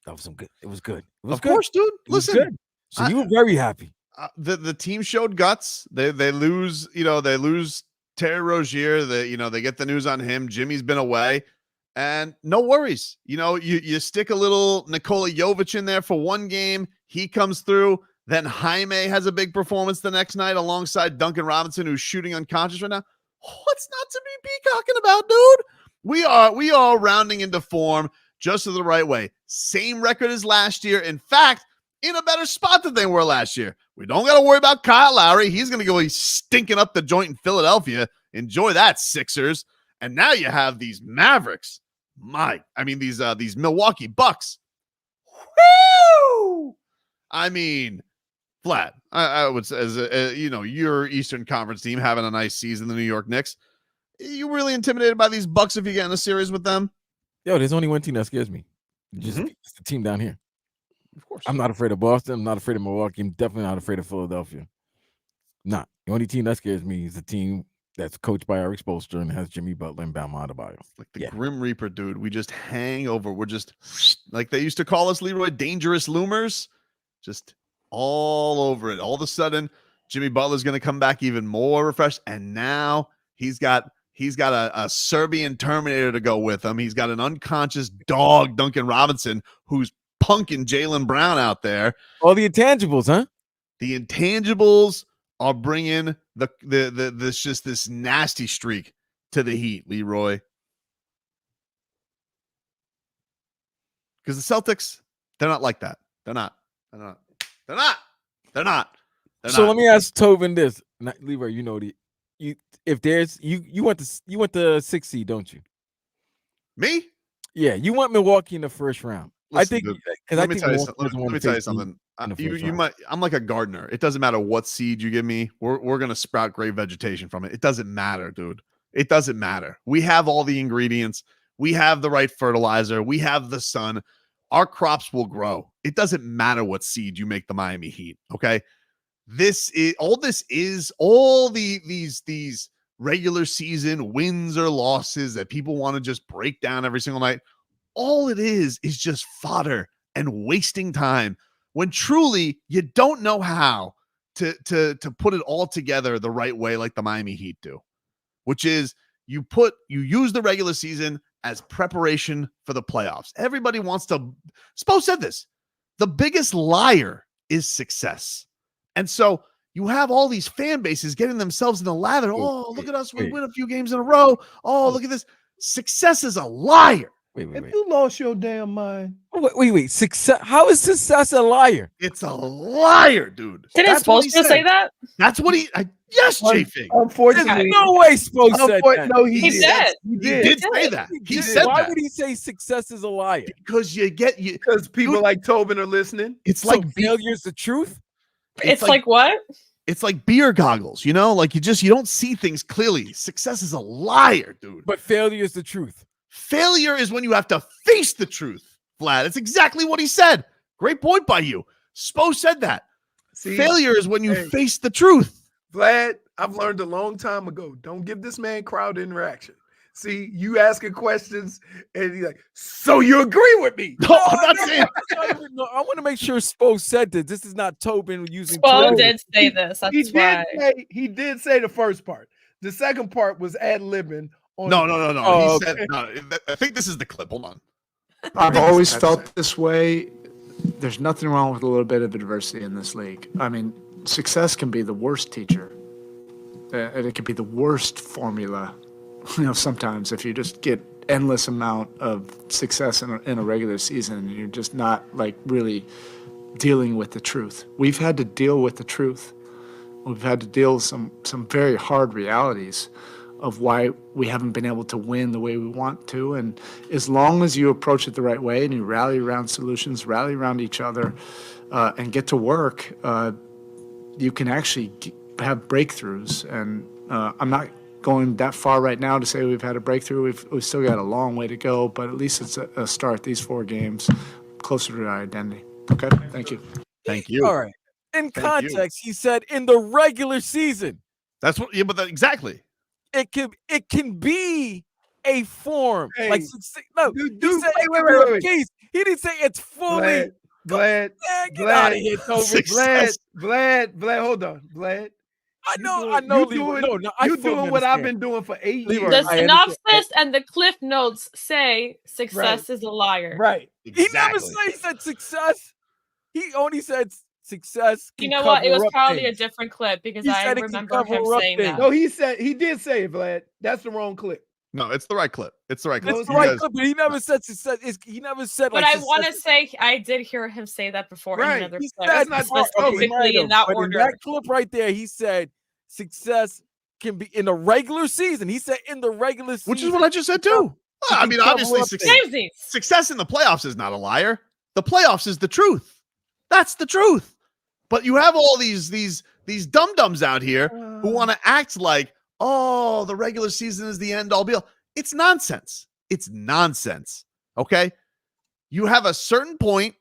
That was some good. It was good. It was Of good. course, dude. It was Listen. good. So you were very happy. The team showed guts. They lose, they lose Terry Rozier. They get the news on him. Jimmy's been away. And no worries. You stick a little Nikola Jovic in there for one game. He comes through. Then Jaime has a big performance the next night alongside Duncan Robinson, who's shooting unconscious right now. What's not to be peacocking about, dude? We are rounding into form just the right way. Same record as last year. In fact, in a better spot than they were last year. We don't got to worry about Kyle Lowry. He's going to go stinking up the joint in Philadelphia. Enjoy that, Sixers. And now you have these Mavericks. These Milwaukee Bucks. Woo! I mean, Vlad, I would say, as your Eastern Conference team having a nice season, the New York Knicks. You really intimidated by these Bucks if you get in a series with them? Yo, there's only one team that scares me. It's the team down here. Of course. I'm not afraid of Boston. I'm not afraid of Milwaukee. I'm definitely not afraid of Philadelphia. Not. The only team that scares me is the team that's coached by Erik Spoelstra and has Jimmy Butler and Bam Adebayo. Like the Grim Reaper, dude. We just hang over. We're just, like they used to call us, Leroy, dangerous loomers. Just all over it. All of a sudden, Jimmy Butler's going to come back even more refreshed. And now he's got a Serbian Terminator to go with him. He's got an unconscious dog, Duncan Robinson, who's punking Jaylen Brown out there. All the intangibles, huh? The intangibles are bringing this nasty streak to the Heat, Leroy. Because the Celtics, they're not like that. They're not. Let me ask Tobin this, Leroy. You went the 6th seed, don't you? Me? Yeah, you want Milwaukee in the first round. Listen, I think dude, because let me tell you something. You I'm like a gardener. It doesn't matter what seed you give me. We're gonna sprout great vegetation from it. It doesn't matter, dude. It doesn't matter. We have all the ingredients. We have the right fertilizer. We have the sun. Our crops will grow. It doesn't matter what seed you make the Miami Heat. Okay, these regular season wins or losses that people want to just break down every single night. All it is just fodder and wasting time when truly you don't know how to put it all together the right way like the Miami Heat do, which is you use the regular season as preparation for the playoffs. Everybody wants to. Spo said this. The biggest liar is success. And so you have all these fan bases getting themselves in the lather. Oh, look at us. We win a few games in a row. Oh, look at this. Success is a liar. Wait. You lost your damn mind. Wait. Success? How is success a liar? It's a liar, dude. Didn't Spoelstra say that? That's what yes, J-Fig. Unfortunately, no way Spo said that. No, He did. He did say that. He said Why that. would he say success is a liar? Because because people like Tobin are listening. It's So like failure's the truth. It's like what? It's like beer goggles, like you don't see things clearly. Success is a liar, dude. But failure is the truth. Failure is when you have to face the truth, Vlad. That's exactly what he said. Great point by you. Spo said that. See, failure is when you face the truth. Vlad, I've learned a long time ago. Don't give this man crowd interaction. See, you asking questions, and he's like, so you agree with me? No, I'm not saying. No, I want to make sure Spo said this. This is not Tobin using. Spo did say this. That's why. He did say the first part. The second part was ad-libbing. No. Oh, he said, no. I think this is the clip. Hold on. I've always felt this way. There's nothing wrong with a little bit of adversity in this league. I mean, success can be the worst teacher. And it can be the worst formula. Sometimes if you just get endless amount of success in a regular season, and you're just not like really dealing with the truth. We've had to deal with the truth. We've had to deal with some very hard realities of why we haven't been able to win the way we want to. And as long as you approach it the right way and you rally around solutions, rally around each other, and get to work, you can actually have breakthroughs. And I'm not going that far right now to say we've had a breakthrough. We've still got a long way to go, but at least it's a start. These 4 games closer to our identity. Okay, thank you. Thank you. All right. In context, he said in the regular season. That's what. Yeah, but exactly. It can be a form. Hey, like no, dude, he said wait. Piece. He didn't say it's fully. Vlad, get out of here, Tobin. Vlad, hold on, Vlad. I know. You're doing what I've been doing for 8 years. The synopsis and the cliff notes say success is a liar. Right. He never said he said success. He only said success. You know what? It was probably a different clip because I remember him saying that. No, he did say it, Vlad. That's the wrong clip. No, it's the right clip. It's the right clip. It's the right clip, but he never said success. He never said. But like, I want to say I did hear him say that before in another clip. That's not specifically in that order. In that clip right there, he said success can be in the regular season. He said in the regular season, which is what I just said too. Well, I mean, obviously, success in the playoffs is not a liar. The playoffs is the truth. That's the truth. But you have all these dum-dums out here who want to act like, oh, the regular season is the end all be all. It's nonsense. It's nonsense. Okay? You have a certain point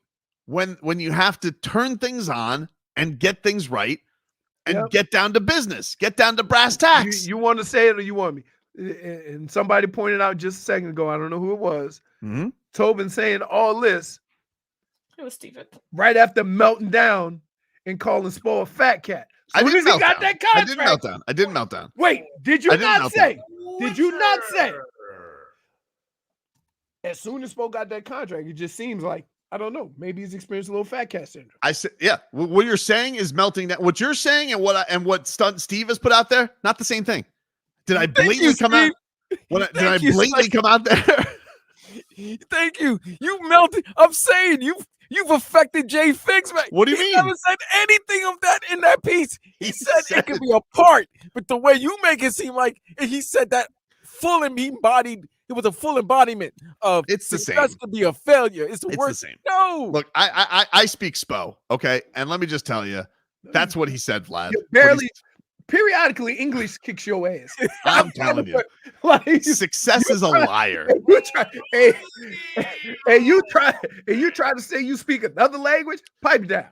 when you have to turn things on and get things right and get down to business, get down to brass tacks. You want to say it or you want me? And somebody pointed out just a second ago, I don't know who it was, Tobin saying all this. It was Steven. Right after melting down and calling Spo a fat cat. I didn't melt down. That contract, I didn't melt down. Wait, did you not say? Did you not say? As soon as Spo got that contract, it just seems like, I don't know, maybe he's experienced a little fat cat syndrome. I said, yeah. What you're saying is melting down. What you're saying and what stunt Steve has put out there, not the same thing. Did I blatantly come out? Did I blatantly come out there? Thank you. You melted. I'm saying you've affected Jay Figgs, man. What do you mean? He never said anything of that in that piece. He said it could be a part, but the way you make it seem like he said that it was a full embodiment of it's the same. Success could be a failure. It's the worst. The same. No. Look, I speak Spo, okay? And let me just tell you, that's what he said, Vlad. Barely. Periodically, English kicks your ass. I'm telling you, success is a liar. You try to say you speak another language. Pipe down.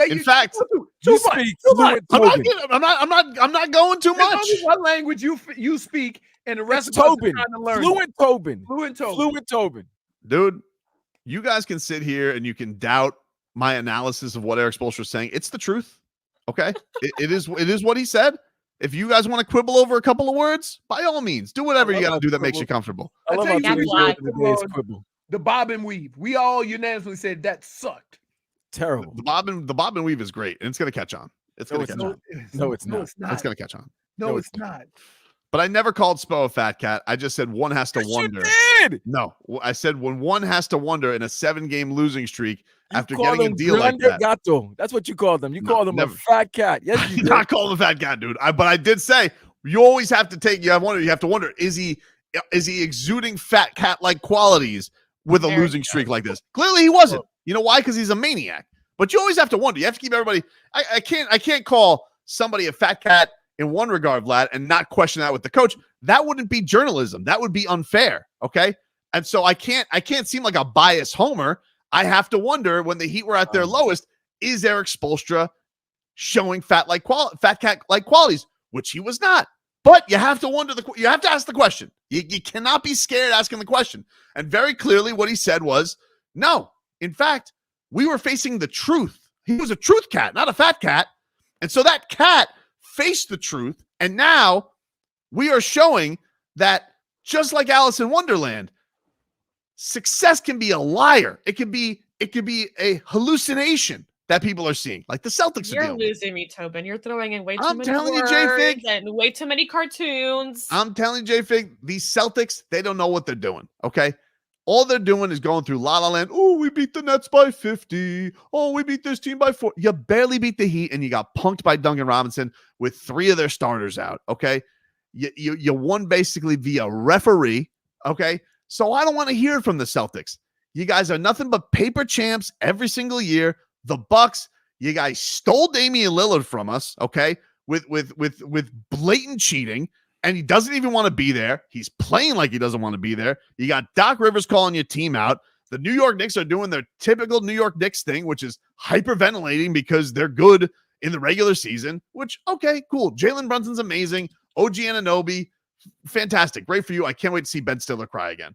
In fact, you speak fluent. I'm not going too much. Only one language you speak, and the rest it's of Tobin. us are trying to learn. Fluent Tobin. Dude, you guys can sit here and you can doubt my analysis of what Erik Spoelstra is saying. It's the truth. Okay, it is what he said. If you guys want to quibble over a couple of words, by all means, do whatever you got to do that makes you comfortable. I love how the bob and weave. We all unanimously said that sucked. Terrible. The bob and weave is great, and it's going to catch on. It's going to catch on. No, it's not. It's going to catch on. No, it's not. But I never called Spo a fat cat. I just said one has to wonder. You did. No, I said when one has to wonder in a 7-game losing streak after getting a deal like that. Gato. That's what you called them. You called them a fat cat. Yes, you did. Not call him a fat cat, dude. But I did say you always have to take. You have to wonder: is he exuding fat cat like qualities with a losing streak like this? Clearly, he wasn't. You know why? Because he's a maniac. But you always have to wonder. You have to keep everybody. I can't call somebody a fat cat in one regard, Vlad, and not question that with the coach. That wouldn't be journalism. That would be unfair. Okay, and so I can't seem like a biased homer. I have to wonder when the Heat were at their lowest, is Erik Spoelstra showing fat cat like qualities, which he was not. But you have to wonder you have to ask the question. You cannot be scared asking the question. And very clearly what he said was, no, in fact, we were facing the truth. He was a truth cat, not a fat cat. And so that cat faced the truth. And now we are showing that just like Alice in Wonderland, success can be a liar. It could be a hallucination that people are seeing, like the Celtics. You're losing me, Tobin. You're throwing in way too many telling words you, J-Fig, and way too many cartoons. I'm telling you, J-Fig, these Celtics, they don't know what they're doing. Okay, All they're doing is going through La La Land. Oh, we beat the Nets by 50. Oh, we beat this team by 4. You barely beat the Heat, and you got punked by Duncan Robinson with 3 of their starters out, okay? You won basically via referee, okay? So I don't want to hear it from the Celtics. You guys are nothing but paper champs every single year. The Bucks, you guys stole Damien Lillard from us, okay? With blatant cheating. And he doesn't even want to be there. He's playing like he doesn't want to be there. You got Doc Rivers calling your team out. The New York Knicks are doing their typical New York Knicks thing, which is hyperventilating because they're good in the regular season, which, okay, cool. Jalen Brunson's amazing. OG Anunoby, fantastic. Great for you. I can't wait to see Ben Stiller cry again.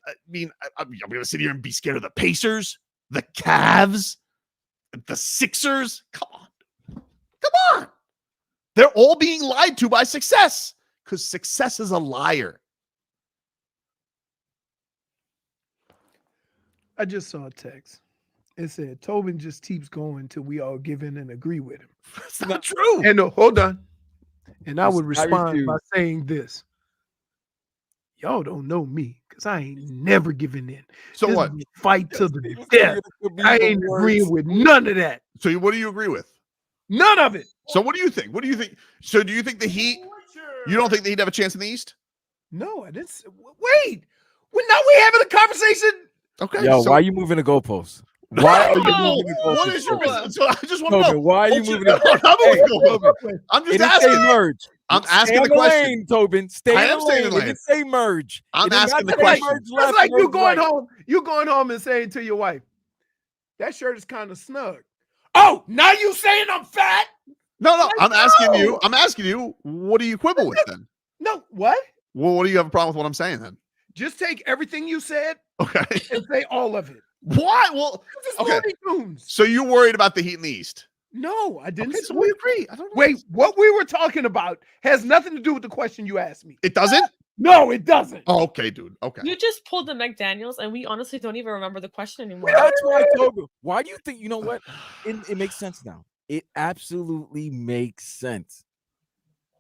I mean, I'm going to sit here and be scared of the Pacers, the Cavs, the Sixers. Come on. They're all being lied to by success. Because success is a liar. I just saw a text. It said, Tobin just keeps going until we all give in and agree with him. That's not true. And hold on. And I would respond by saying this. Y'all don't know me because I ain't never giving in. So This what? is a fight to the death. I ain't agreeing with none of that. So what do you agree with? None of it. So what do you think? So do you think the Heat, you don't think the Heat have a chance in the East? No, I didn't. Wait. Now we having a conversation. Okay. Yo, why are you moving the goalposts? Why are you moving the goalposts? What is your reason? So I just want to know. Why are you moving the goalposts? I'm just asking. Merge. I'm asking the question. Lane, Tobin. Stay I in am the staying lane. in the It lane. didn't say merge. I'm asking the question. It's like you going home. You going home and saying to your wife, "That shirt is kind of snug." Oh, now you saying I'm fat? No. I'm asking you. What do you quibble with then? No, what? Well, what do you have a problem with what I'm saying then? Just take everything you said, okay, and say all of it. Why? Well, okay. So you're worried about the Heat in the East? No, I didn't. Okay, so we agree. I don't know. Wait, what we were talking about has nothing to do with the question you asked me. It doesn't? No, it doesn't. Oh, okay, dude. Okay. You just pulled the McDaniels, and we honestly don't even remember the question anymore. That's why I told you. Why do you think? You know what? It makes sense now. It absolutely makes sense.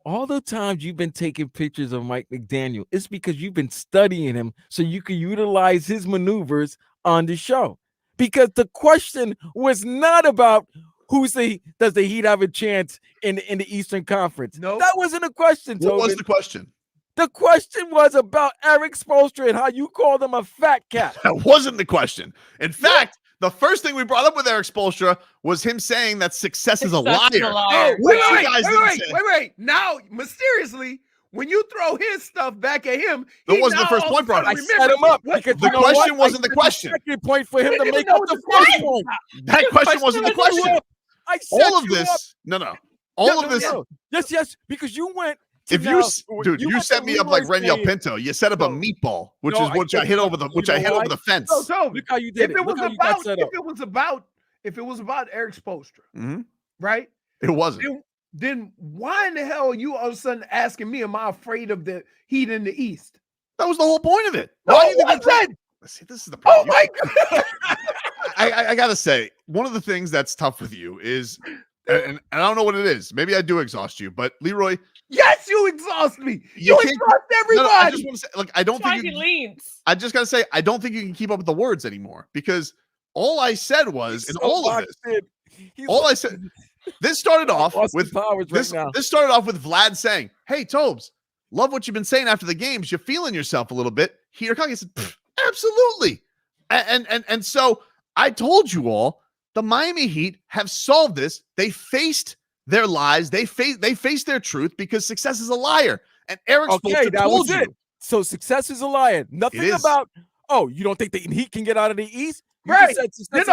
All the times you've been taking pictures of Mike McDaniel, it's because you've been studying him so you can utilize his maneuvers on the show. Because the question was not about does the Heat have a chance in the Eastern Conference? No, that wasn't a question. What was the question? The question was about Erik Spoelstra and how you called him a fat cat. That wasn't the question. In fact, the first thing we brought up with Erik Spoelstra was him saying that success is a liar. Oh, wait. Now, mysteriously, when you throw his stuff back at him, that wasn't the first point, bro. I set him up because the question wasn't the question. Second point for him to make up the first point. That question wasn't the question. I set all of you this, up. all of this. Yes, because you went. If you set me up like Reniel Pinto, you set up a meatball, which I hit over the fence. So, look how you did it. If it was about Erik Spoelstra, mm-hmm. right? It wasn't. Then why in the hell are you all of a sudden asking me, am I afraid of the Heat in the East? That was the whole point of it. No, why do you think See, this is the problem. Oh my God. I gotta say, one of the things that's tough with you is, and I don't know what it is. Maybe I do exhaust you, but Leroy. Yes, you exhaust me. You exhaust everybody. I just want to say, like, I don't think you leans. I just gotta say, I don't think you can keep up with the words anymore because all I said was, in all of this, all I said, this started off with this started off with Vlad saying, "Hey, Tobes, love what you've been saying after the games. You're feeling yourself a little bit." Here, I said, "Absolutely," and so I told you all the Miami Heat have solved this. They faced their lies. They faced their truth because success is a liar. And Erik Spoelstra told you. It. So success is a liar. Nothing about, you don't think the Heat can get out of the East? You right. Just said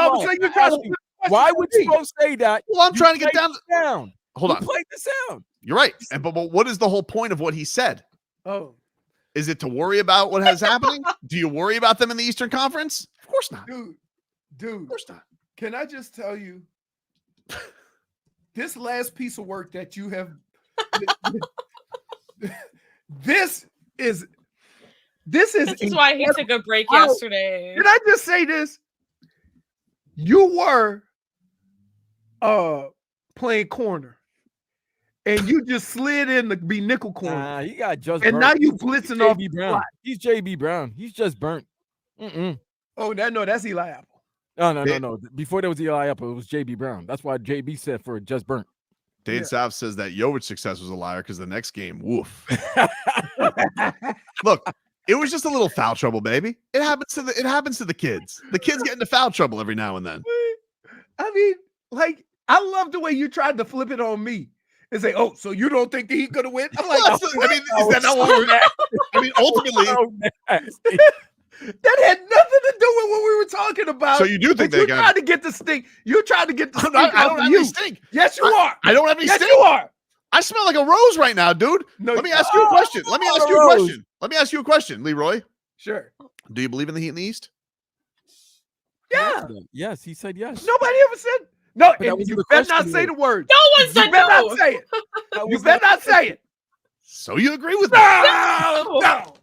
why would Spo say that? Well, I'm trying to get down. Hold on. Played the sound. You're right. But what is the whole point of what he said? Oh. Is it to worry about what has happening? Do you worry about them in the Eastern Conference? Of course not. Dude. Of course not. Can I just tell you, this last piece of work that you have, this is why he took a break yesterday. Did I just say this? You were playing corner, and you just slid in to be nickel corner. He got just and burnt. now you blitzing off JB Brown. He's JB Brown. He's just burnt. Oh, that's Eli Apple. No. Before there was Eli Apple, it was JB Brown. That's why JB said for just burnt. Dane South says that Jovic's success was a liar because the next game, woof. Look, it was just a little foul trouble, baby. It happens to the kids. The kids get into foul trouble every now and then. I mean, like, I love the way you tried to flip it on me and say, "Oh, so you don't think that he could have win?" I'm like, I mean, is that not what we're? I mean, ultimately, that had nothing to do with what we were talking about. So you do think you tried to get the stink? You tried to get the stink. I don't have any stink. Yes, you are. I don't have any stink. Yes, you are. I smell like a rose right now, dude. No, Let me ask you a question. Let me ask you a question, Leroy. Sure. Do you believe in the Heat in the East? Yeah. Yes, he said yes. Nobody ever said no. But that And wasn't you the better not question, say though. the word. No one said You better no. not say it. You better not say it. So you agree with me? No.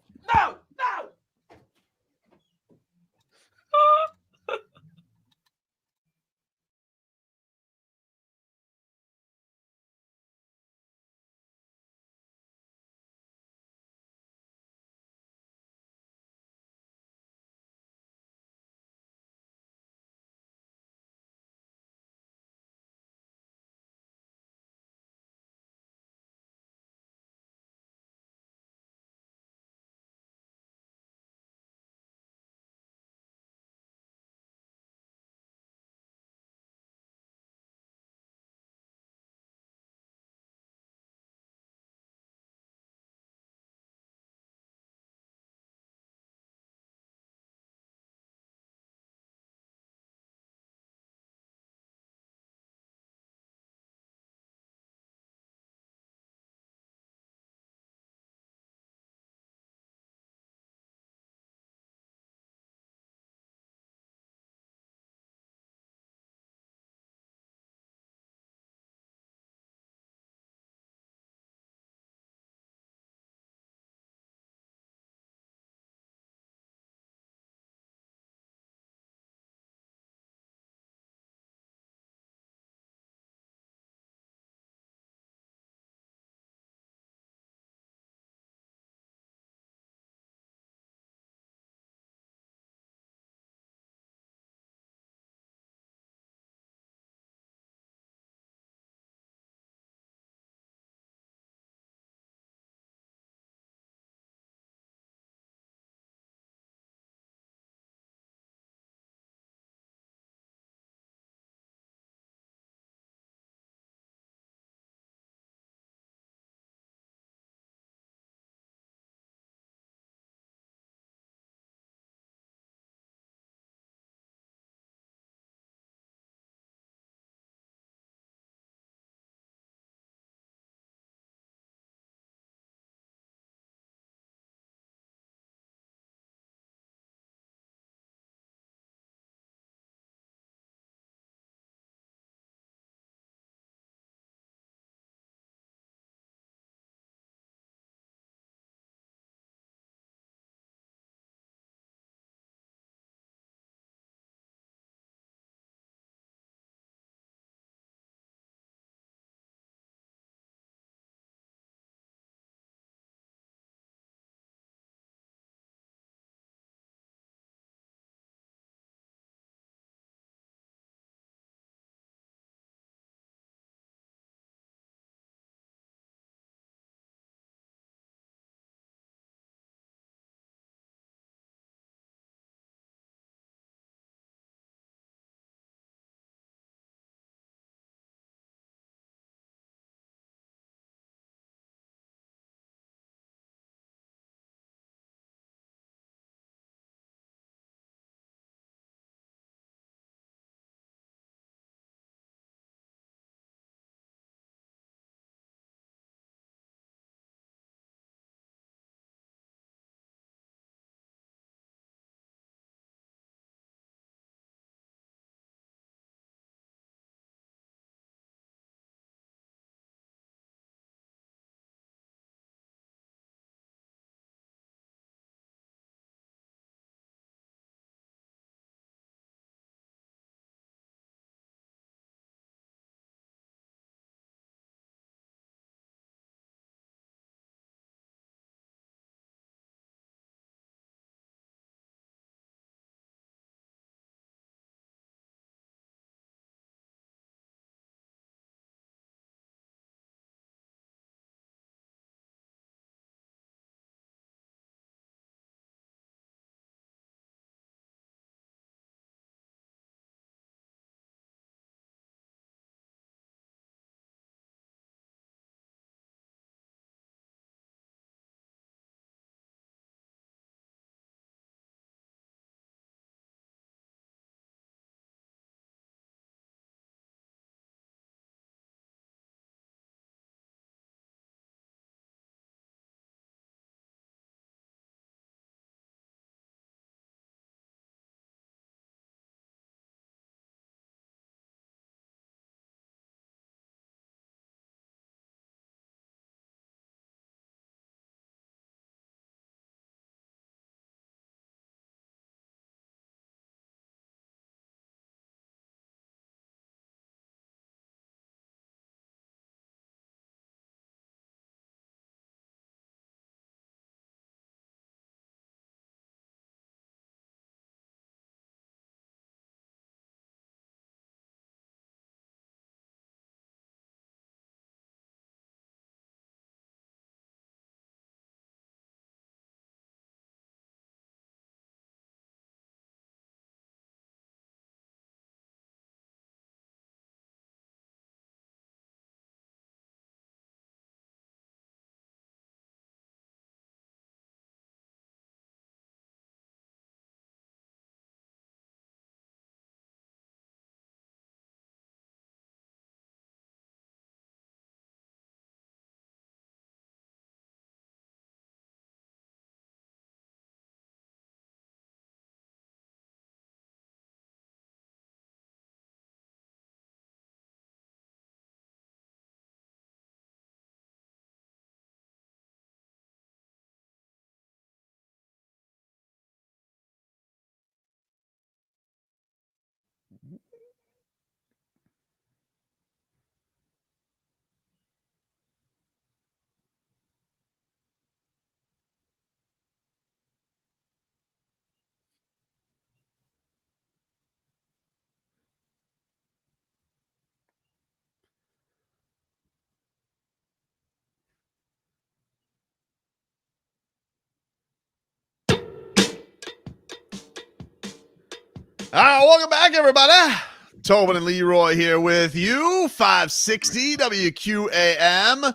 Welcome back, everybody. Tobin and Leroy here with you. 560 WQAM.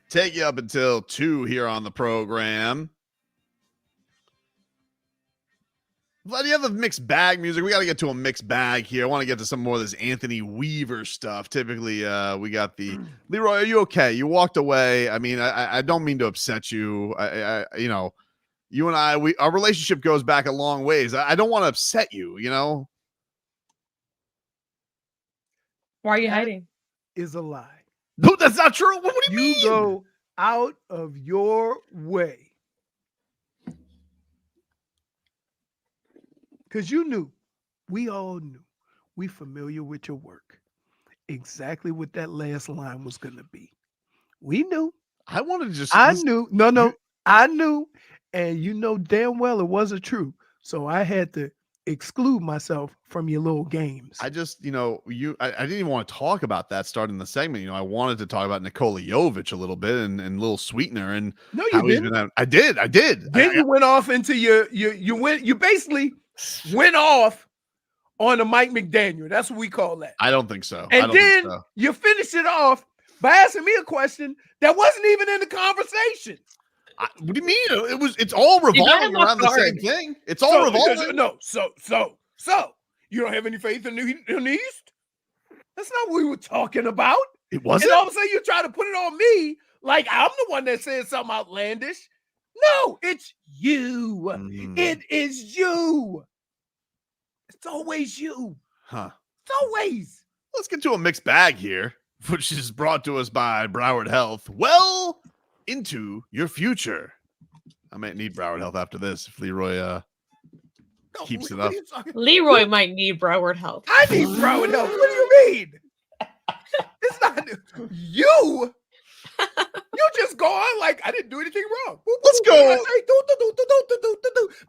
Take you up until 2 here on the program. Vlad, you have a mixed bag music. We got to get to a mixed bag here. I want to get to some more of this Anthony Weaver stuff. Typically, we got the Leroy. Are you okay? You walked away. I mean, I don't mean to upset you. You know, you and I, our relationship goes back a long ways. I don't want to upset you. You know. Why are you hiding? Is a lie. No, that's not true. What do you mean? You go out of your way. Because you knew, we all knew, we familiar with your work, exactly what that last line was going to be. We knew. I wanted to just. I knew. No. I knew. And you know damn well it wasn't true. So I had to exclude myself from your little games. I just, you know, I didn't even want to talk about that starting the segment. You know, I wanted to talk about Nikola Jovic a little bit and little sweetener and no, you didn't. I did. Then you went off into you basically went off on a Mike McDaniel. That's what we call that. I don't think so. And then you finished it off by asking me a question that wasn't even in the conversation. What do you mean? It's all revolving around the same thing. It's all revolving. No, so you don't have any faith in the East? That's not what we were talking about. It wasn't. And all of a sudden you try to put it on me like I'm the one that said something outlandish. No, it's you. It is you. It's always you. Huh. It's always. Let's get to a mixed bag here, which is brought to us by Broward Health. Well into your future. I might need Broward Health after this if Leroy keeps it up. Leroy might need Broward Health. I need Broward Health. What do you mean? It's not you. You just go on like I didn't do anything wrong. Let's go.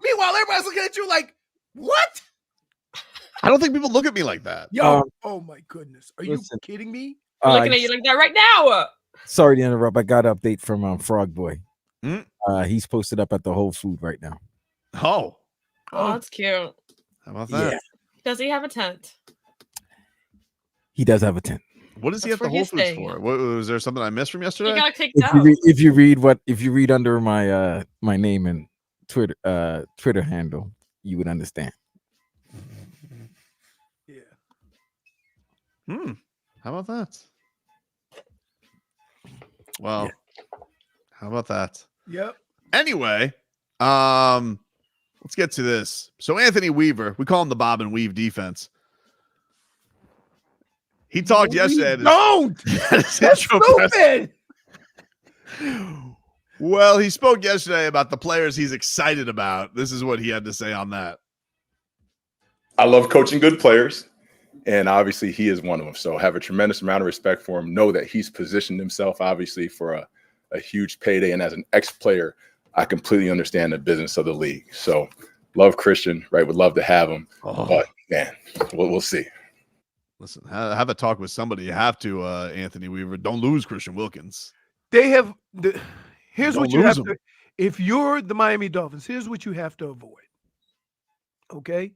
Meanwhile, everybody's looking at you like, what? I don't think people look at me like that. Yo, oh my goodness. Are you kidding me? I'm looking at you like that right now. Sorry to interrupt. I got an update from Frog Boy. He's posted up at the Whole Food right now. Oh, that's cute. How about that? Yeah. Does he have a tent? He does have a tent. What does he have the Whole Foods for? What, was there something I missed from yesterday? He got kicked out. If you read under my my name and Twitter handle, you would understand. Yeah. How about that? Well, how about that? Yep. Anyway, let's get to this. So Anthony Weaver, we call him the Bob and Weave defense. He talked yesterday. Don't. That's stupid. Well, he spoke yesterday about the players he's excited about. This is what he had to say on that. I love coaching good players, and obviously he is one of them. So have a tremendous amount of respect for him. Know that he's positioned himself, obviously, for a huge payday. And as an ex-player, I completely understand the business of the league. So love Christian, right? Would love to have him. But, man, we'll see. Listen, have a talk with somebody. You have to, Anthony Weaver. Don't lose Christian Wilkins. They have here's Don't what you have lose to. If you're the Miami Dolphins, here's what you have to avoid. Okay?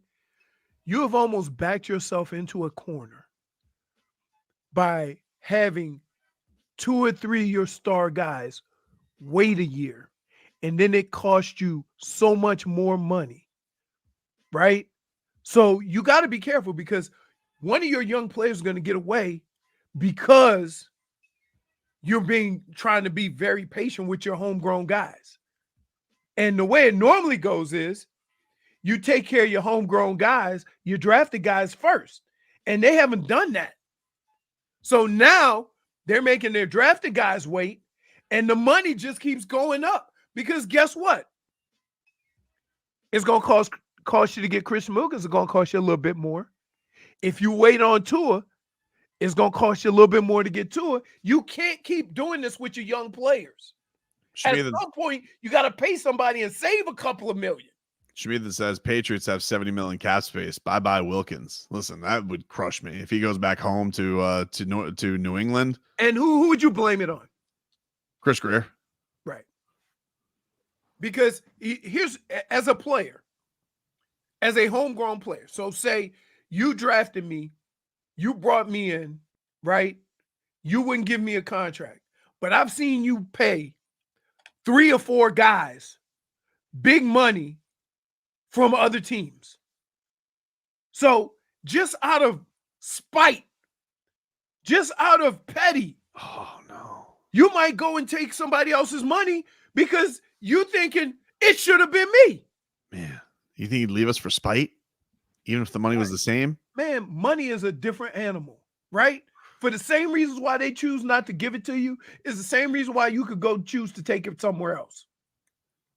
You have almost backed yourself into a corner by having 2 or 3 of your star guys wait a year, and then it cost you so much more money, right? So you got to be careful because one of your young players is going to get away because you're trying to be very patient with your homegrown guys. And the way it normally goes is you take care of your homegrown guys, you drafted guys first, and they haven't done that. So now they're making their drafted guys wait, and the money just keeps going up because guess what? It's going to cost cost you to get Christian Wilkins, it's going to cost you a little bit more. If you wait on Tua, it's going to cost you a little bit more to get Tua. You can't keep doing this with your young players. At some point, you got to pay somebody and save a couple of million. Shmita says Patriots have 70 million cap space. Bye Wilkins. Listen, that would crush me if he goes back home to New England. And who would you blame it on? Chris Greer. Right. Because here's, as a player, as a homegrown player, so say you drafted me, you brought me in, right? You wouldn't give me a contract, but I've seen you pay 3 or 4 guys big money from other teams. So just out of spite, just out of petty, you might go and take somebody else's money because you thinking it should have been me. Man, you think he'd leave us for spite? Even if the money was the same? Man, money is a different animal, right? For the same reasons why they choose not to give it to you is the same reason why you could go choose to take it somewhere else,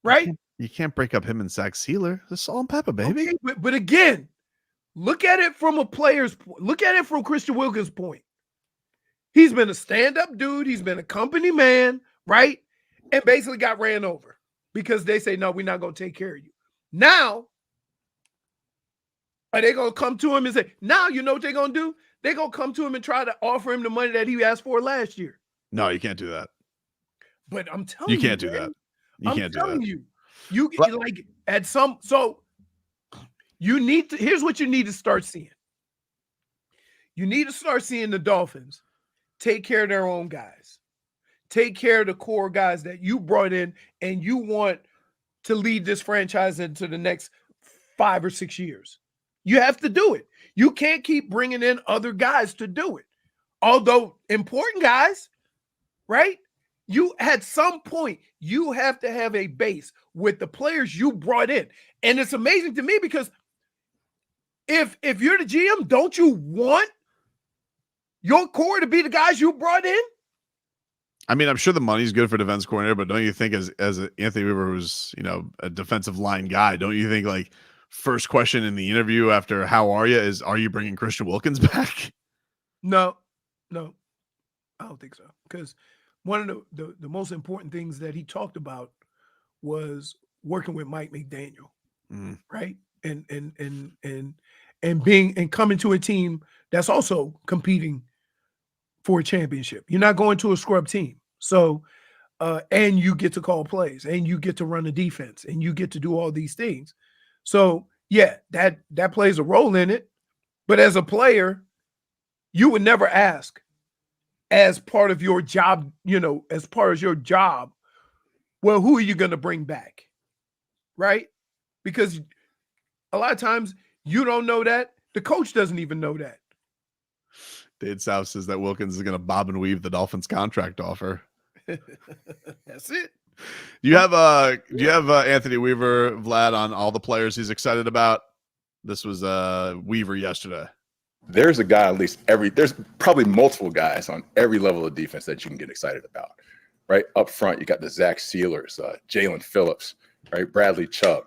right? You can't break up him and Zach Sealer. It's salt and pepper, baby. Okay, but again, look at it from a player's point. Look at it from Christian Wilkins' point. He's been a stand-up dude. He's been a company man, right? And basically got ran over because they say, no, we're not going to take care of you. Now, are they going to come to him and say, now you know what they're going to do? They're going to come to him and try to offer him the money that he asked for last year. No, you can't do that. But I'm telling you. You can't do that. You can't do that. I'm telling you. You like at some, so you need to, here's what you need to start seeing. You need to start seeing the Dolphins take care of their own guys. Take care of the core guys that you brought in and you want to lead this franchise into the next 5 or 6 years. You have to do it. You can't keep bringing in other guys to do it. Although important guys, right? You at some point, you have to have a base with the players you brought in. And it's amazing to me because if you're the GM, don't you want your core to be the guys you brought in? I mean, I'm sure the money's good for defense coordinator, but don't you think as Anthony Weaver was, a defensive line guy, don't you think like first question in the interview after how are you is, are you bringing Christian Wilkins back? No, I don't think so. Because one of the most important things that he talked about was working with Mike McDaniel, right? And coming to a team that's also competing for a championship. You're not going to a scrub team. So, and you get to call plays and you get to run a defense and you get to do all these things. So yeah, that plays a role in it. But as a player, you would never ask as part of your job, as part of your job, well, who are you going to bring back? Right? Because a lot of times you don't know that. The coach doesn't even know that. Dade South says that Wilkins is going to bob and weave the Dolphins contract offer. That's it. Do you have Anthony Weaver, Vlad, on all the players he's excited about? This was Weaver yesterday. There's a guy, at least there's probably multiple guys on every level of defense that you can get excited about, right? Up front, you got the Zach Sealers, Jalen Phillips, right? Bradley Chubb,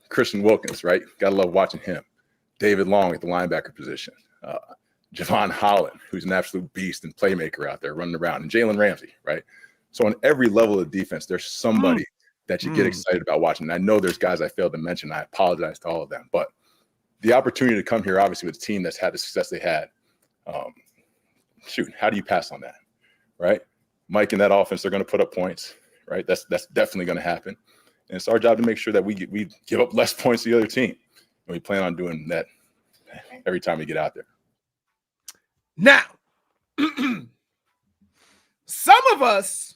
Christian Wilkins, right? Gotta love watching him. David Long at the linebacker position. Javon Holland, who's an absolute beast and playmaker out there running around, and Jalen Ramsey, right? So on every level of defense, there's somebody that you get excited about watching. And I know there's guys I failed to mention. I apologize to all of them, but the opportunity to come here, obviously, with a team that's had the success they had, how do you pass on that, right? Mike and that offense, they're going to put up points, right? That's definitely going to happen. And it's our job to make sure that we give up less points to the other team. And we plan on doing that every time we get out there. Now, some of us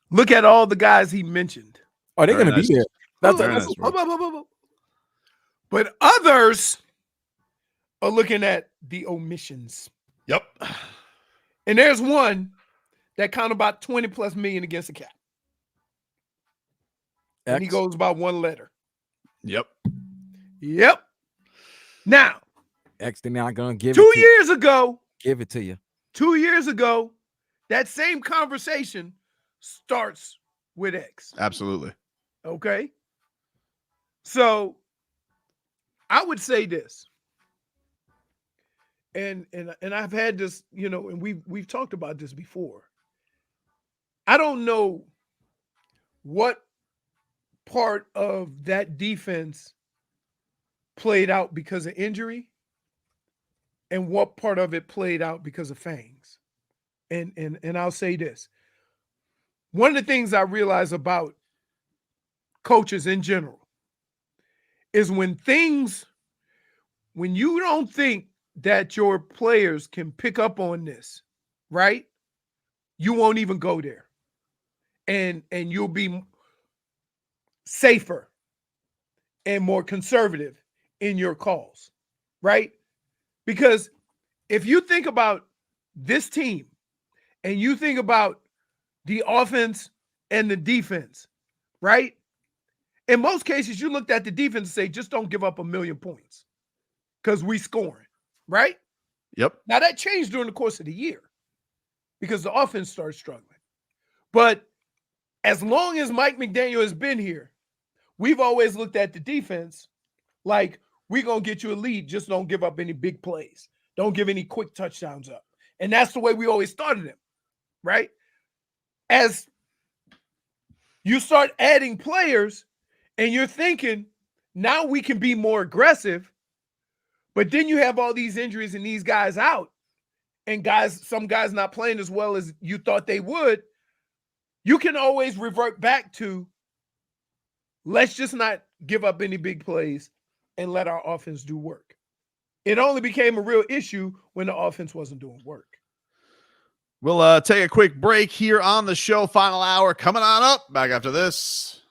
look at all the guys he mentioned. Are they going to be there? That's but others are looking at the omissions. Yep. And there's one that counted about 20 plus million against the cap. And he goes about one letter. Yep. Now, X, they're not going to give 2 years ago. Give it to you. 2 years ago, that same conversation starts with X. Absolutely. Okay. So I would say this, and I've had this, and we've talked about this before. I don't know what part of that defense played out because of injury and what part of it played out because of fangs. And I'll say this. One of the things I realize about coaches in general is when you don't think that your players can pick up on this, right? You won't even go there. And you'll be safer and more conservative in your calls, right? Because if you think about this team and you think about the offense and the defense, right? In most cases, you looked at the defense and say, just don't give up 1,000,000 points because we scoring, right? Yep. Now, that changed during the course of the year because the offense started struggling. But as long as Mike McDaniel has been here, we've always looked at the defense like, we're going to get you a lead, just don't give up any big plays. Don't give any quick touchdowns up. And that's the way we always started him, right? As you start adding players and you're thinking, now we can be more aggressive, but then you have all these injuries and these guys out and some guys not playing as well as you thought they would, you can always revert back to, let's just not give up any big plays and let our offense do work. It only became a real issue when the offense wasn't doing work. We'll take a quick break here on the show. Final hour coming on up. Back after this.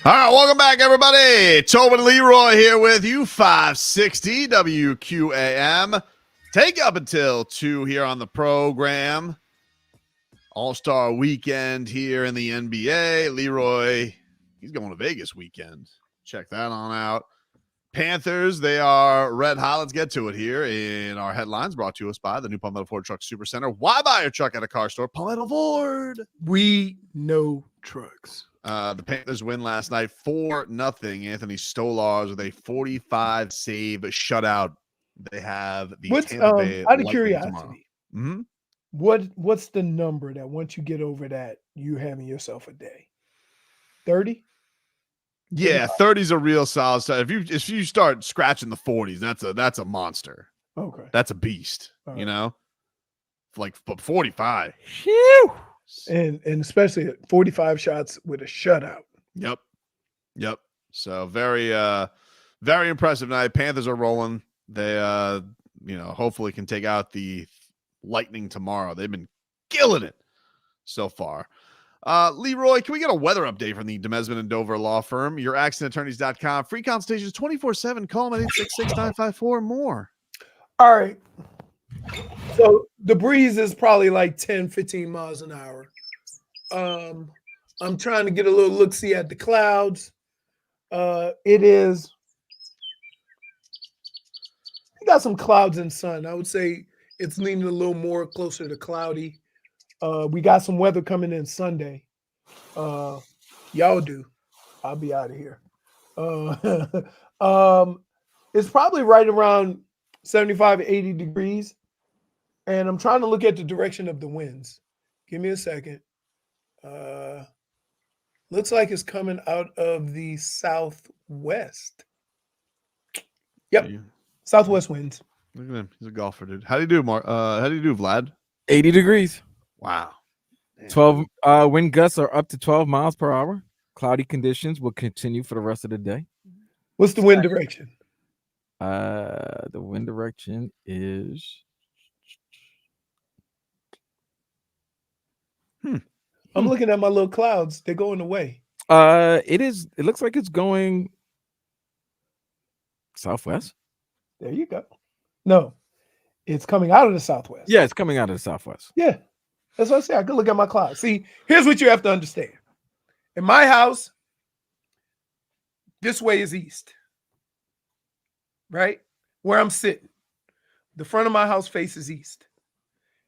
All right, welcome back, everybody. Tobin Leroy here with you, 560 WQAM. Take up until 2 here on the program. All-Star weekend here in the NBA. Leroy, he's going to Vegas weekend. Check that on out. Panthers, they are red hot. Let's get to it here in our headlines, brought to us by the new Palmetto Ford Truck Supercenter. Why buy your truck at a car store? Palmetto Ford. We know trucks. The Panthers win last night 4-0. Anthony Stolarz with a 45 save shutout. They have the Tampa Bay out of Lightning curiosity, tomorrow. What's the number that once you get over that, you having yourself a day? 30? Yeah, 30's a real solid start. If you start scratching the 40s, that's a monster. Okay. That's a beast, you know? But 45. Phew. And especially 45 shots with a shutout. Yep. So very impressive night. Panthers are rolling. They hopefully can take out the Lightning tomorrow. They've been killing it so far. Leroy, can we get a weather update from the Demesman and Dover law firm? YourAccentAttorneys.com. Free consultations 24/7. Call them at 866-954-MORE. All right. So the breeze is probably like 10, 15 miles an hour. I'm trying to get a little look-see at the clouds. It is. You got some clouds and sun. I would say it's leaning a little more closer to cloudy. We got some weather coming in Sunday. Y'all do. I'll be out of here. It's probably right around 75, 80 degrees. And I'm trying to look at the direction of the winds. Give me a second. Looks like it's coming out of the southwest. Yep. Southwest winds. Look at him. He's a golfer, dude. How do you do, Vlad? 80 degrees. Wow. 12 wind gusts are up to 12 miles per hour. Cloudy conditions will continue for the rest of the day. What's the wind direction? The wind direction is I'm looking at my little clouds. They're going away. it looks like it's going southwest. There you go. No, it's coming out of the southwest. Yeah, it's coming out of the southwest. Yeah. That's what I say. I can look at my clouds. See, here's what you have to understand. In my house, this way is east. Right? Where I'm sitting. The front of my house faces east.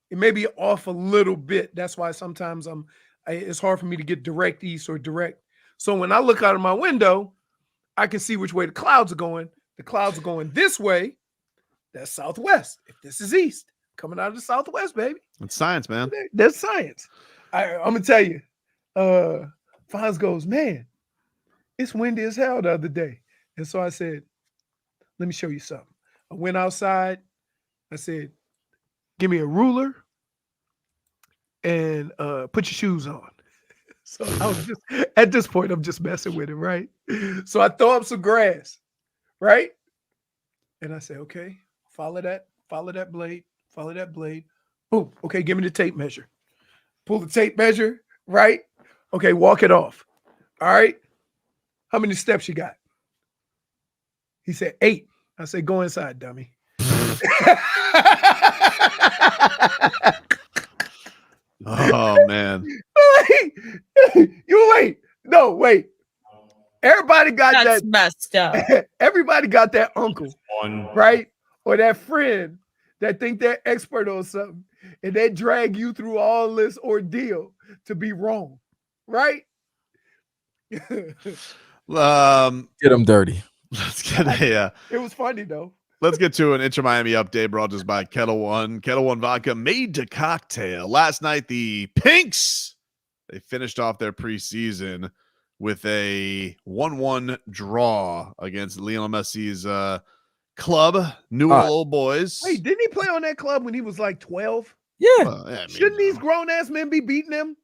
It may be off a little bit. That's why sometimes it's hard for me to get direct east or direct. So when I look out of my window, I can see which way the clouds are going. The clouds are going this way. That's southwest. If this is east, coming out of the southwest, baby. It's science, man. That's science. I'm going to tell you. Fonz goes, man, it's windy as hell the other day. And so I said, let me show you something. I went outside. I said, give me a ruler and put your shoes on. So I was just, at this point, I'm just messing with him, right? So I throw up some grass, right? And I say, okay, follow that blade. Boom. Okay, give me the tape measure. Pull the tape measure, right? Okay, walk it off. All right. How many steps you got? He said 8. I said, go inside, dummy. Oh, man. You wait. No, wait. Everybody got That's that. messed up. Everybody got that uncle, right? Or that friend that think they're expert on something and they drag you through all this ordeal to be wrong, right? Get them dirty. Let's get It was funny though. Let's get to an Inter Miami update brought to us by Kettle One. Kettle One vodka made to cocktail. Last night, the Pinks, they finished off their preseason with a 1-1 draw against Lionel Messi's club, Newell Old Boys. Wait, didn't he play on that club when he was like 12? Yeah. Shouldn't these grown ass men be beating him?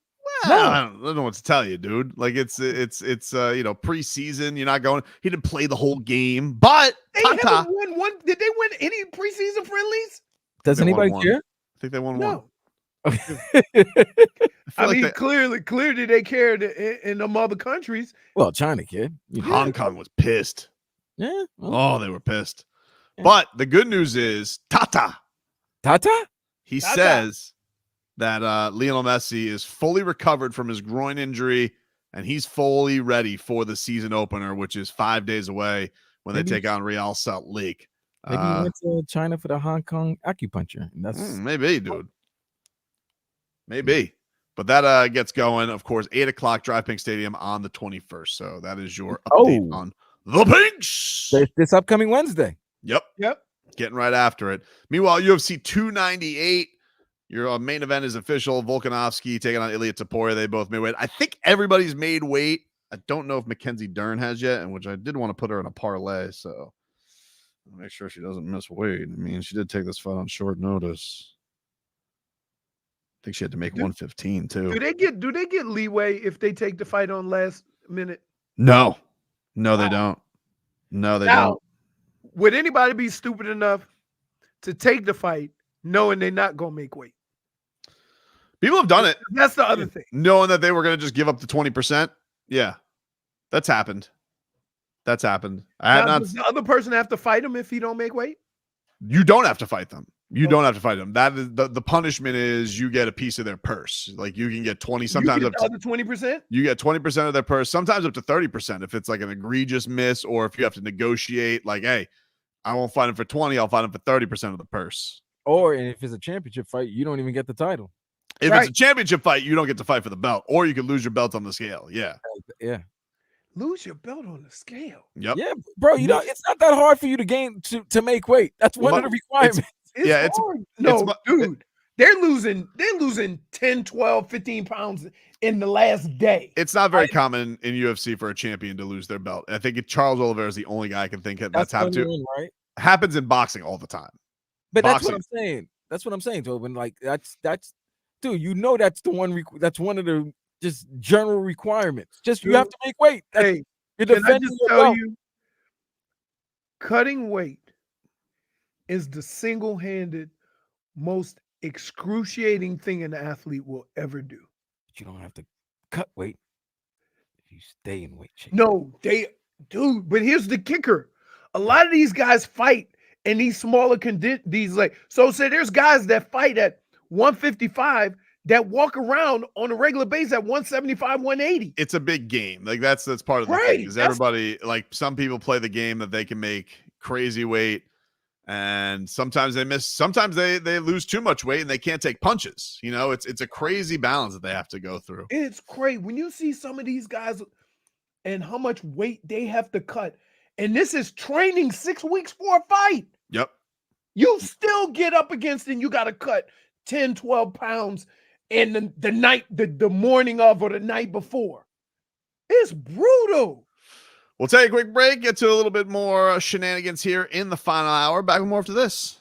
Well, I don't know what to tell you, dude. Like it's preseason. You're not going. He didn't play the whole game, but They haven't won one. Did they win any preseason friendlies? Does anybody care? I think they won No. one. I mean, clearly they cared in them other countries. Well, China, kid. Hong Kong was pissed. Yeah. Oh, they were pissed. But the good news is Tata. He says that Lionel Messi is fully recovered from his groin injury, and he's fully ready for the season opener, which is 5 days away when they take on Real Salt Lake. Maybe he went to China for the Hong Kong acupuncture. And that's maybe, dude. Maybe. But that gets going, of course, 8 o'clock, Drive Pink Stadium on the 21st. So that is your update on the Pinks. This upcoming Wednesday. Yep. Getting right after it. Meanwhile, UFC 298, your main event is official. Volkanovski taking on Ilia Topuria. They both made weight. I think everybody's made weight. I don't know if Mackenzie Dern has yet, and which I did want to put her in a parlay, so I'll make sure she doesn't miss weight. I mean, she did take this fight on short notice. I think she had to make 115 too. Do they get leeway if they take the fight on last minute? No, they don't. No, they don't. Would anybody be stupid enough to take the fight knowing they're not going to make weight? People have done it. That's the other thing. Knowing that they were going to just give up the 20%. Yeah, that's happened. Does the other person have to fight him if he don't make weight? You don't have to fight them. Don't have to fight them. That is the punishment is you get a piece of their purse. Like you can get 20, sometimes up to other 20%. You get 20% of their purse, sometimes up to 30% if it's like an egregious miss or if you have to negotiate. Like, hey, I won't fight him for 20. I'll fight him for 30% of the purse. Or if it's a championship fight, you don't even get the title. If it's a championship fight, you don't get to fight for the belt, or you could lose your belt on the scale. Yeah. Lose your belt on the scale. Yep. Yeah, bro. You know it's not that hard for you to gain to make weight. That's one of the requirements. It's hard. No, dude. They're losing 10, 12, 15 pounds in the last day. It's not very common in UFC for a champion to lose their belt. I think Charles Oliveira is the only guy I can think of that's happened to. Right? Happens in boxing all the time. But that's what I'm saying. That's what I'm saying, Tobin. Like that's dude. You know that's the one. That's one of the just general requirements. Just you have to make weight. Hey, you're can I defending just your tell belt. you, cutting weight is the single-handed most excruciating thing an athlete will ever do. But you don't have to cut weight if you stay in weight shape. No, but here's the kicker. A lot of these guys fight in these smaller say there's guys that fight at 155 that walk around on a regular basis at 175, 180. It's a big game. Like that's part of the thing is everybody, like some people play the game that they can make crazy weight. And sometimes they miss, sometimes they lose too much weight and they can't take punches. You know, it's a crazy balance that they have to go through. It's crazy. When you see some of these guys and how much weight they have to cut, and this is training 6 weeks for a fight. Yep. You still get up against and you got to cut 10, 12 pounds in the morning of or the night before. It's brutal. We'll take a quick break, get to a little bit more shenanigans here in the final hour. Back with more after this.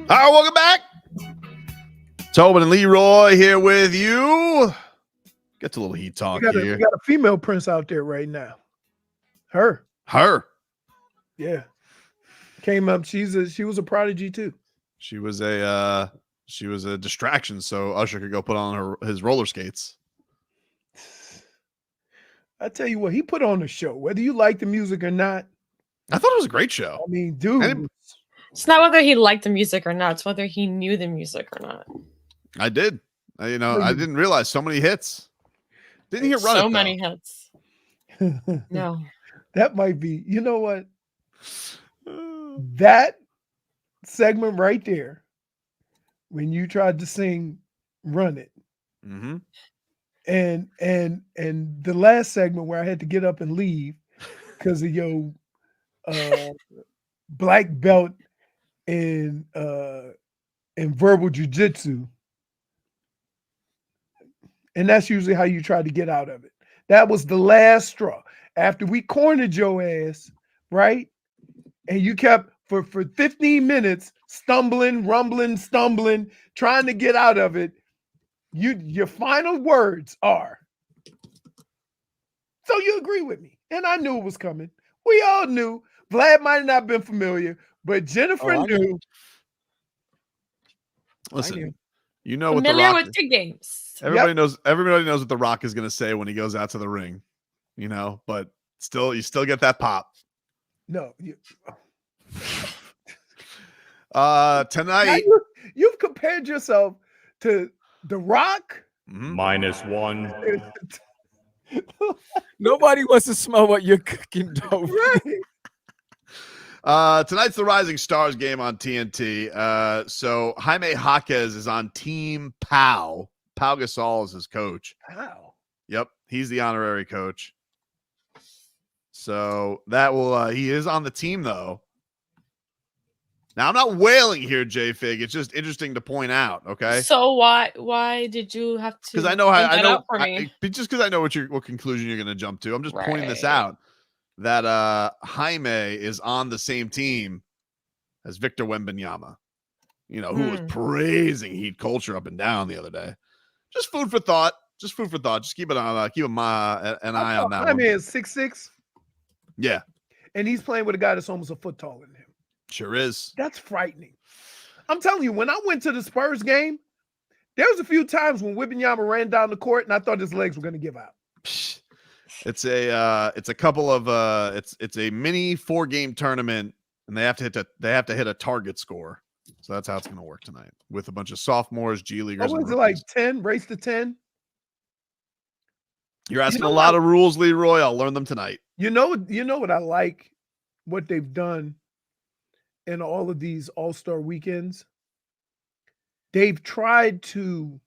All right, welcome back. Tobin and Leroy here with you. Gets a little heat talk we here. got a female prince out there right now. Her. Yeah. Came up. She was a prodigy too. She was a distraction so Usher could go put on his roller skates. I tell you what, he put on a show, whether you like the music or not. I thought it was a great show. I mean, dude. It's not whether he liked the music or not. It's whether he knew the music or not. I did. I didn't realize so many hits. Didn't hear Run It, so many hits. No. That might be, you know what? That segment right there, when you tried to sing Run It. Mm-hmm. And the last segment where I had to get up and leave because of your black belt in verbal jiu-jitsu. And that's usually how you try to get out of it. That was the last straw. After we cornered your ass, right? And you kept for 15 minutes stumbling, rumbling, stumbling, trying to get out of it. Your final words are, so you agree with me. And I knew it was coming. We all knew. Vlad might have not been familiar, but Jennifer knew. Listen, you know what familiar with the games. Everybody knows what The Rock is going to say when he goes out to the ring, but you still get that pop. No. Tonight. You've compared yourself to The Rock. -1. Nobody wants to smell what you're cooking, though. Right. Tonight's the Rising Stars game on TNT. So Jaime Jaquez is on Team Pau. Pau Gasol is his coach. Wow. Yep, he's the honorary coach. So that will he is on the team though. Now I'm not wailing here, J-Fig. It's just interesting to point out. Okay. So why did you have to? Because I know just because I know what conclusion you're going to jump to. I'm just pointing this out that Jaime is on the same team as Victor Wembanyama. Who was praising Heat culture up and down the other day. Just food for thought. Just keep it on. Keep an eye on that. Jaime is 6'6". Yeah. And he's playing with a guy that's almost a foot taller than him. Sure is. That's frightening. I'm telling you, when I went to the Spurs game, there was a few times when Wembanyama ran down the court and I thought his legs were going to give out. It's a couple of it's a mini 4-game tournament and they have to hit a target score. So that's how it's going to work tonight with a bunch of sophomores, G Leaguers. What was it, like 10? Race to 10? You're asking a lot of rules, Leroy. I'll learn them tonight. You know what I like? What they've done in all of these All-Star weekends? They've tried to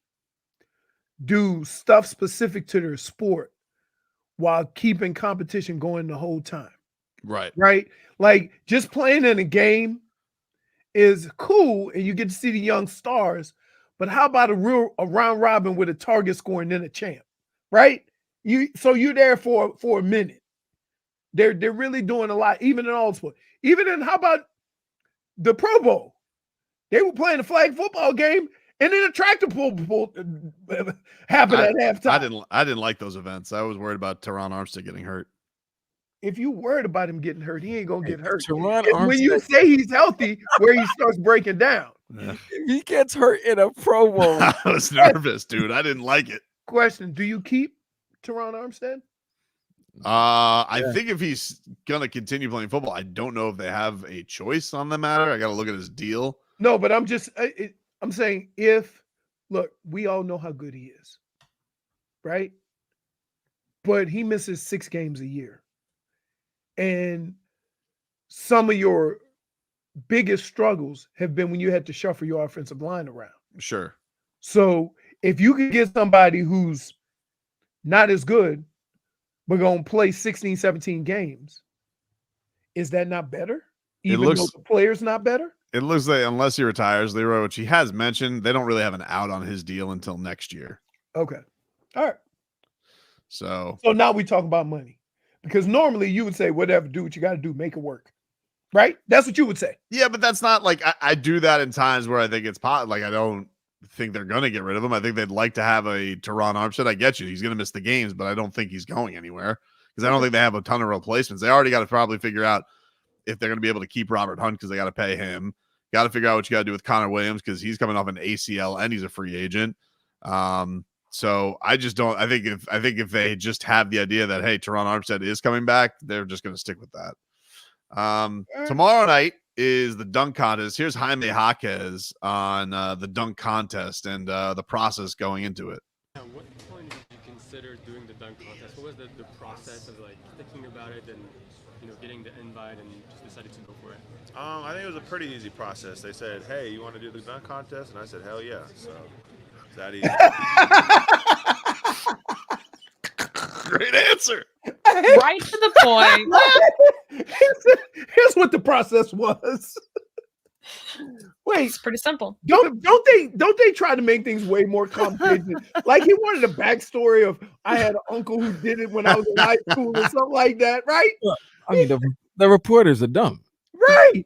do stuff specific to their sport while keeping competition going the whole time. Right. Right? Like just playing in a game is cool and you get to see the young stars, but how about a round robin with a target score and then a champ? Right? You're there for a minute. They're really doing a lot, even in all sports. Even in how about the Pro Bowl? They were playing a flag football game and then a tractor pull happened at halftime. I didn't like those events. I was worried about Teron Armstead getting hurt. If you worried about him getting hurt, he ain't gonna get hurt. When you say he's healthy, where he starts breaking down. Yeah. He gets hurt in a Pro Bowl. I was nervous, dude. I didn't like it. Question: do you keep Teron Armstead? I think if he's gonna continue playing football, I don't know if they have a choice on the matter. I got to look at his deal. No, but I'm saying look, we all know how good he is, right? But he misses 6 games a year. And some of your biggest struggles have been when you had to shuffle your offensive line around. Sure. So if you could get somebody who's not as good, but going to play 16, 17 games, is that not better? Even though the player's not better? It looks like unless he retires, Leroy, which he has mentioned, they don't really have an out on his deal until next year. Okay. All right. So now we talk about money. Because normally you would say, whatever, do what you got to do, make it work. right? That's what you would say. Yeah, but that's not like I do that in times where I think it's like I don't think they're going to get rid of him. I think they'd like to have a Teron Armstead. I get you. He's going to miss the games, but I don't think he's going anywhere because I don't think they have a ton of replacements. They already got to probably figure out if they're going to be able to keep Robert Hunt because they got to pay him. Got to figure out what you got to do with Connor Williams because he's coming off an ACL and he's a free agent. So I just don't. I think if they just have the idea that hey, Teron Armstead is coming back, they're just going to stick with that. Tomorrow night is the dunk contest. Here's Jaime Jaquez on the dunk contest and the process going into it. At what point did you consider doing the dunk contest? What was the process of like thinking about it and getting the invite and just decided to go for it? I think it was a pretty easy process. They said, "Hey, you want to do the dunk contest?" And I said, "Hell yeah!" So it's that easy. Great answer. Right to the point. Here's what the process was. Wait, it's pretty simple. Don't they try to make things way more complicated? Like he wanted a backstory of I had an uncle who did it when I was in high school or something like that, right? I mean, the reporters are dumb. Right.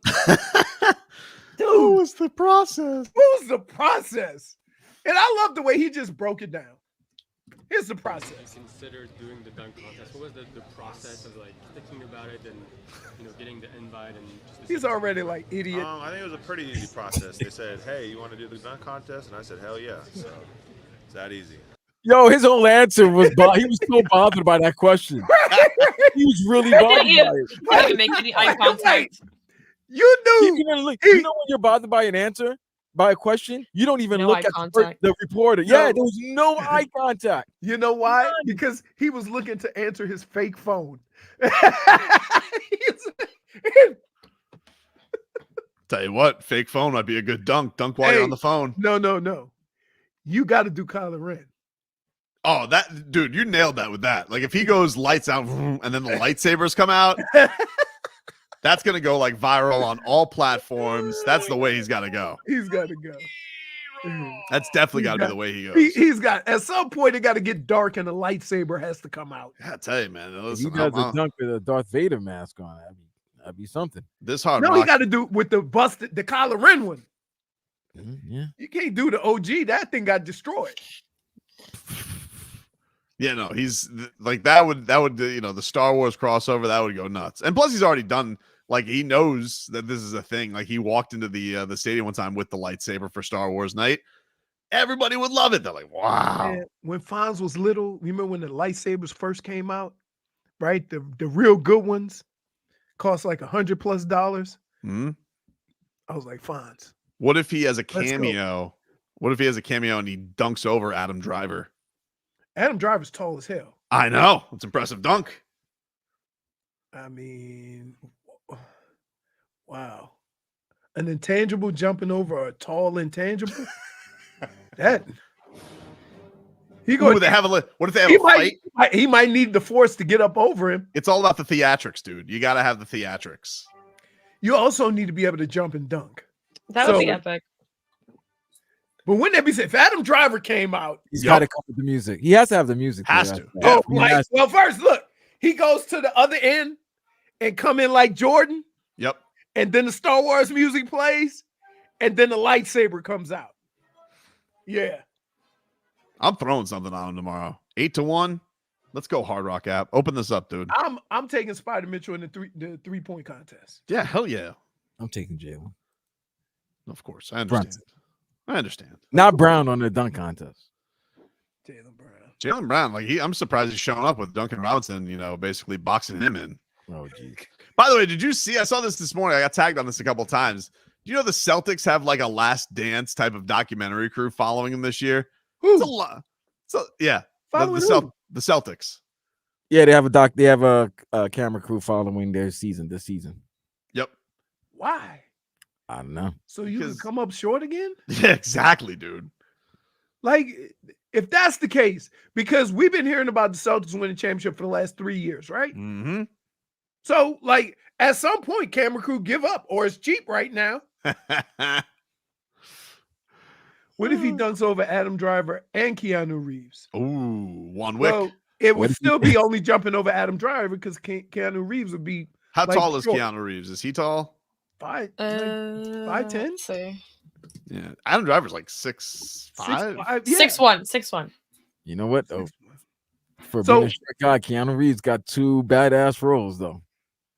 Dude, what was the process? What was the process? And I love the way he just broke it down. Here's the process. You considered doing the dunk contest. What was the process of like thinking about it and getting the invite and just he's already like idiot. I think it was a pretty easy process. They said, "Hey, you want to do the dunk contest?" And I said, "Hell yeah!" So it's that easy. Yo, his whole answer was he was so bothered by that question. He was really bothered by it. Didn't make any eye contact. You knew. You know when you're bothered by an answer, by a question, you don't even look at the reporter. No. Yeah, there was no eye contact. You know why? Because he was looking to answer his fake phone. Tell you what, fake phone might be a good dunk. Dunk while you're on the phone. No. You got to do Kyler Ren. Oh, that dude, you nailed that with that. Like if he goes lights out and then the lightsabers come out, that's gonna go like viral on all platforms. That's the way he's got to go. He's got to go. That's definitely got to be the way he goes. He's got at some point it got to get dark and the lightsaber has to come out. I tell you, man. Listen, If he does a dunk with a Darth Vader mask on, that'd be something. This hard. No, he got to do with the busted the Kyler Ren one. Yeah, you can't do the OG. That thing got destroyed. Yeah, no, he's like that would the Star Wars crossover that would go nuts. And plus, he's already done. Like he knows that this is a thing. Like he walked into the stadium one time with the lightsaber for Star Wars night. Everybody would love it. They're like, wow. Man, when Fonz was little, remember when the lightsabers first came out, right? The real good ones cost like $100+ Mm-hmm. I was like, Fonz. What if he has a cameo? What if he has a cameo and he dunks over Adam Driver? Adam Driver's tall as hell. I know. It's impressive dunk. I mean, wow. An intangible jumping over a tall intangible? That he What if they have a fight? He might need the force to get up over him. It's all about the theatrics, dude. You got to have the theatrics. You also need to be able to jump and dunk. That would be epic. But wouldn't that be if Adam Driver came out? He's got to come with the music. He has to have the music. Has to. Oh, like, well, first, look, he goes to the other end and come in like Jordan. Yep. And then the Star Wars music plays, and then the lightsaber comes out. Yeah. I'm throwing something on him tomorrow. 8-1. Let's go, Hard Rock app. Open this up, dude. I'm taking Spider Mitchell in the 3-point contest. Yeah, hell yeah. I'm taking Jalen. Of course, I understand. I understand. Not Brown on the dunk contest. Jalen Brown, like I'm surprised he's showing up with Duncan Robinson, basically boxing him in. Oh, geez. By the way, did you see? I saw this morning. I got tagged on this a couple of times. Do you know the Celtics have like a Last Dance type of documentary crew following them this year? It's a lot. So yeah, the Celtics. Yeah, they have a camera crew following their season this season. Yep. Why? I don't know. So you can come up short again? Yeah, exactly, dude. Like, if that's the case, because we've been hearing about the Celtics winning championship for the last 3 years, right? Mm-hmm. So, like, at some point, camera crew give up, or it's cheap right now. What if he dunks over Adam Driver and Keanu Reeves? Ooh, one wick. Well, it would still be only jumping over Adam Driver because Keanu Reeves would be How Like, tall is short. Keanu Reeves? Is he tall? 5'10". Let's see. Yeah. Adam Driver's like 6'5". 6'5", yeah. 6'1", 6'1". You know what though? For So- being a short guy, Keanu Reeves got 2 badass roles though.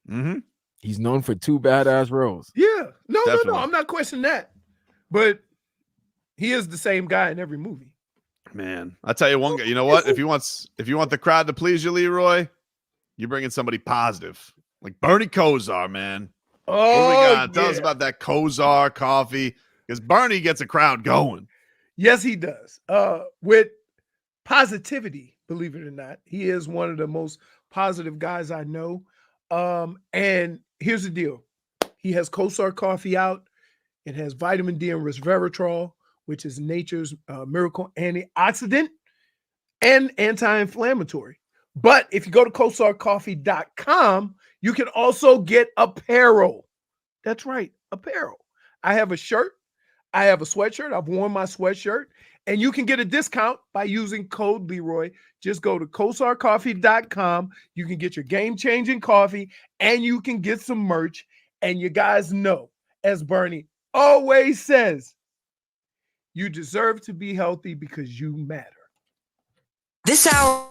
Mm-hmm. He's known for 2 badass roles. Yeah. No, Definitely. I'm not questioning that. But he is the same guy in every movie. Man, I'll tell you one guy. You know what? If you want the crowd to please you, Leroy, you bring in somebody positive. Like Bernie Kosar, man. What do we got? Tell us about that Kosar coffee. Because Bernie gets a crowd going. Yes, he does. With positivity, believe it or not. He is one of the most positive guys I know. And here's the deal. He has Kosar coffee out. It has vitamin D and resveratrol, which is nature's miracle antioxidant and anti-inflammatory. But if you go to kosarcoffee.com, you can also get apparel. That's right, apparel. I have a shirt. I have a sweatshirt. I've worn my sweatshirt. And you can get a discount by using code Leroy. Just go to kosarcoffee.com. You can get your game-changing coffee, and you can get some merch. And you guys know, as Bernie always says, you deserve to be healthy because you matter. This hour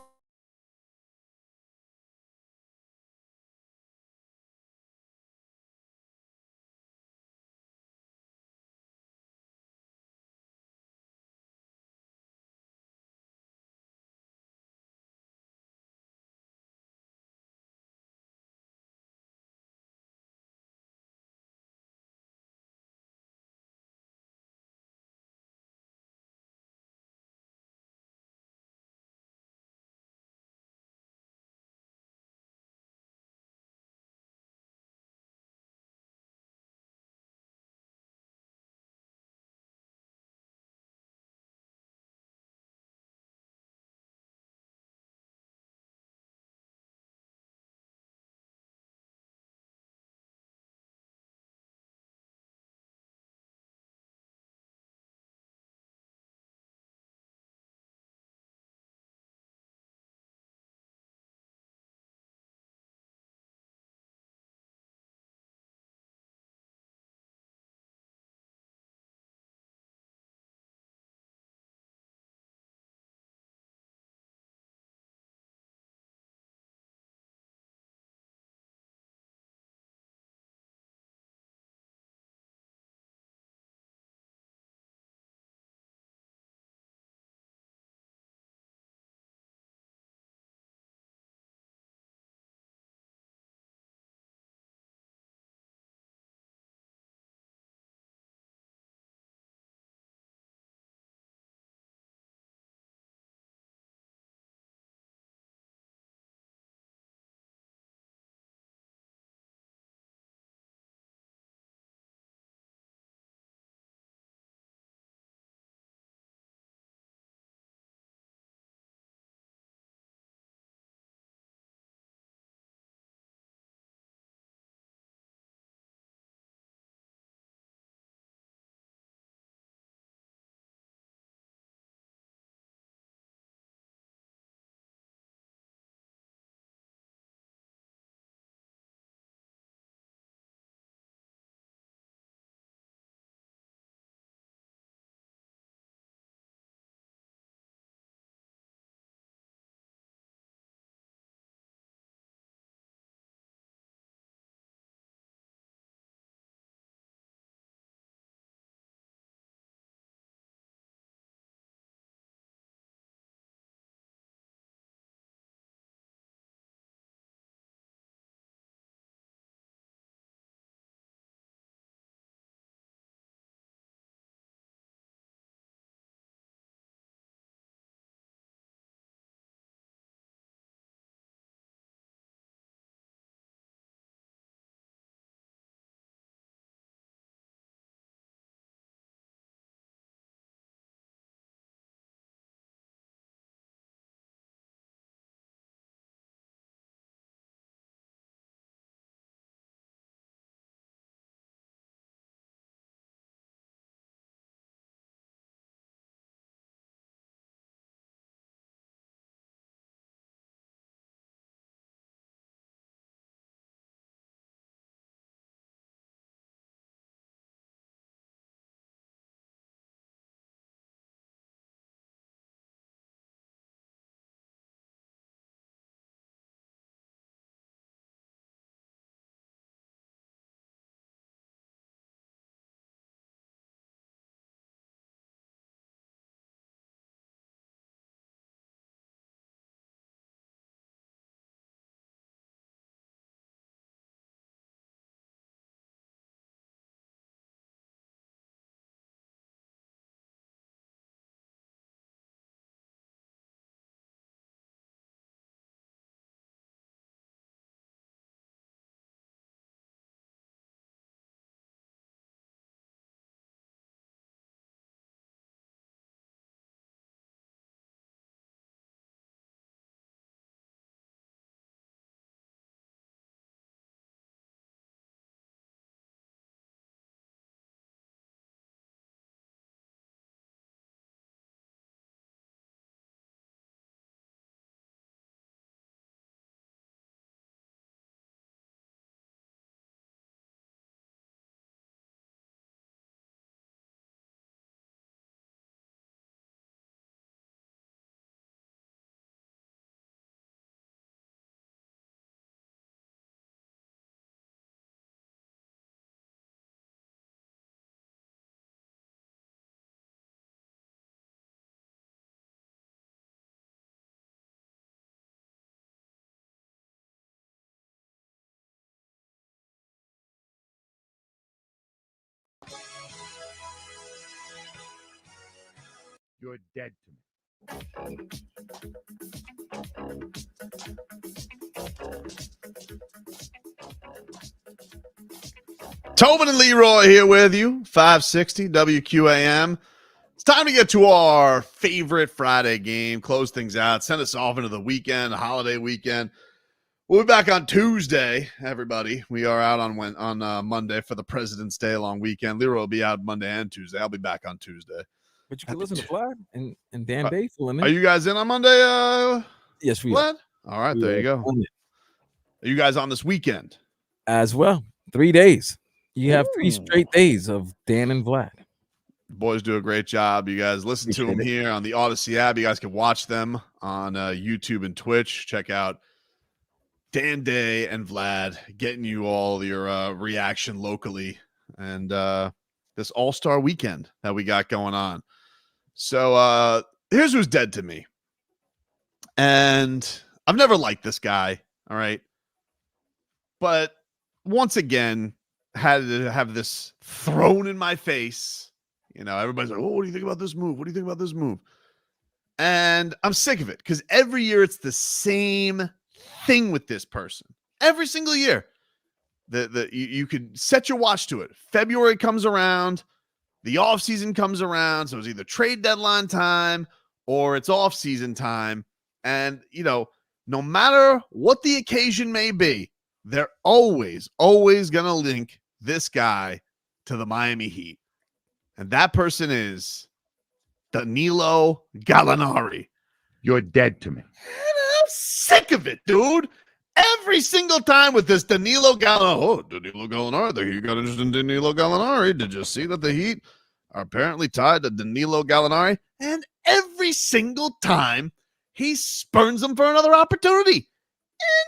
You're dead to me. Tobin and Leroy here with you, 560 WQAM. It's time to get to our favorite Friday game, close things out, send us off into the weekend, the holiday weekend. We'll be back on Tuesday, everybody. We are out on Monday for the President's Day long weekend. Leroy will be out Monday and Tuesday. I'll be back on Tuesday. But you can listen to Vlad and Dan Bay filling in. Are you guys in on Monday? Yes, we Vlad? are. All right, there you go. Are you guys on this weekend? As well. 3 days. You have 3 straight days of Dan and Vlad. The boys do a great job. You guys listen to them here on the Odyssey app. You guys can watch them on YouTube and Twitch. Check out Dan Day and Vlad getting you all your reaction locally and this all-star weekend that we got going on. So here's who's dead to me. And I've never liked this guy, all right? But once again, had to have this thrown in my face. You know, everybody's like, oh, what do you think about this move? What do you think about this move? And I'm sick of it because every year it's the same thing with this person. Every single year. You could set your watch to it. February comes around, the offseason comes around, so it's either trade deadline time or it's offseason time. And, you know, no matter what the occasion may be, they're always going to link this guy to the Miami Heat. And that person is Danilo Gallinari. You're dead to me. And I'm sick of it, dude. Every single time with this Danilo Gallinari. Oh, Danilo Gallinari. You got interested in Danilo Gallinari. Did you see that the Heat are apparently tied to Danilo Gallinari? And every single time he spurns them for another opportunity.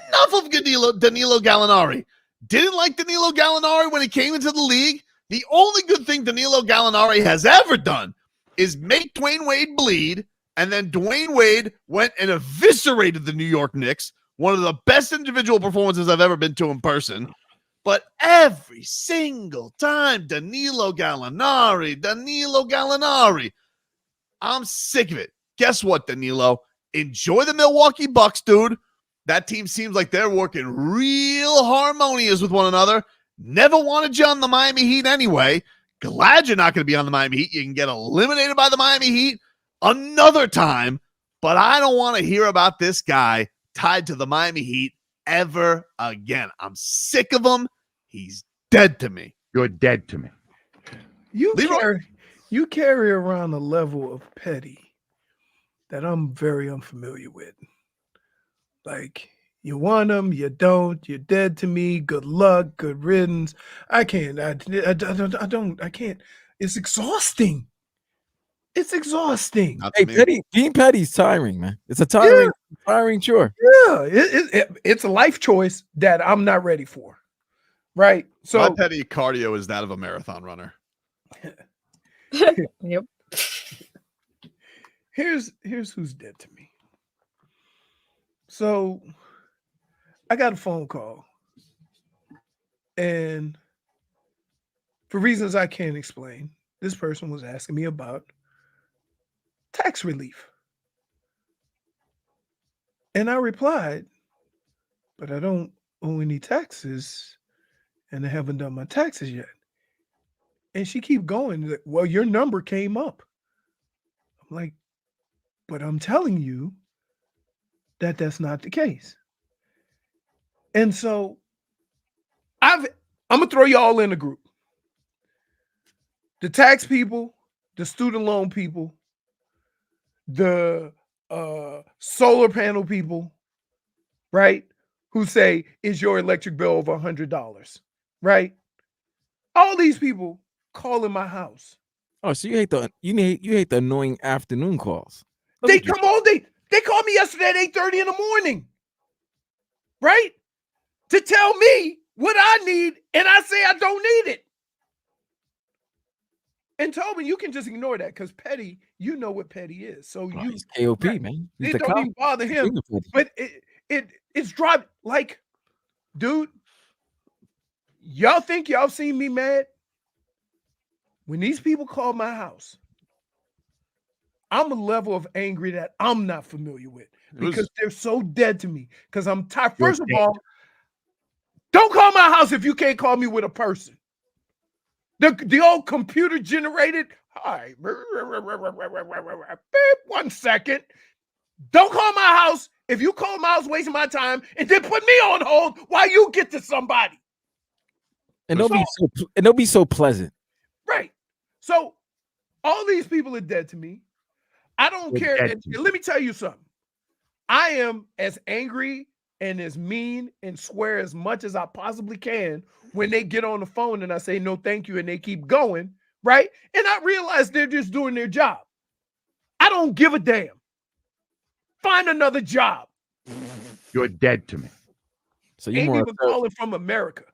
Enough of Danilo Gallinari. Didn't like Danilo Gallinari when he came into the league. The only good thing Danilo Gallinari has ever done is make Dwayne Wade bleed, and then Dwayne Wade went and eviscerated the New York Knicks. One of the best individual performances I've ever been to in person. But every single time, Danilo Gallinari. I'm sick of it. Guess what, Danilo? Enjoy the Milwaukee Bucks, dude. That team seems like they're working real harmonious with one another. Never wanted you on the Miami Heat anyway. Glad you're not going to be on the Miami Heat. You can get eliminated by the Miami Heat another time. But I don't want to hear about this guy tied to the Miami Heat ever again. I'm sick of him. He's dead to me. You're dead to me. You carry around a level of petty that I'm very unfamiliar with. Like, you want them, you don't, you're dead to me, good luck, good riddance. I can't. It's exhausting. It's exhausting. Hey, being petty's tiring, man. It's a tiring chore. Yeah, it's a life choice that I'm not ready for. Right? So my petty cardio is that of a marathon runner. Yep. Here's who's dead to me. So I got a phone call, and for reasons I can't explain, this person was asking me about tax relief. And I replied, but I don't owe any taxes, and I haven't done my taxes yet. And she keep going, well, your number came up. I'm like, but I'm telling you that that's not the case. And so I'm going to throw y'all in a group. The tax people, the student loan people, the solar panel people, right? Who say, is your electric bill over $100, right? All these people call in my house. Oh, so you hate the annoying afternoon calls. They come all day. They called me yesterday at 8:30 in the morning, right? To tell me what I need, and I say I don't need it. And Tobin, you can just ignore that because petty, you know what petty is. So he's KOP, man. It don't even bother him. But it's driving, like, dude, y'all think y'all seen me mad? When these people called my house, I'm a level of angry that I'm not familiar with because they're so dead to me. Because I'm tired. First of all, don't call my house if you can't call me with a person. The old computer generated. Hi, 1 second. Don't call my house if you call my house, wasting my time, and then put me on hold while you get to somebody. And they'll be so pleasant. Right. So all these people are dead to me. I don't care. And let me tell you something. I am as angry and as mean and swear as much as I possibly can when they get on the phone and I say no thank you and they keep going, right? And I realize they're just doing their job. I don't give a damn. Find another job. You're dead to me. So you Ain't more even calling from America.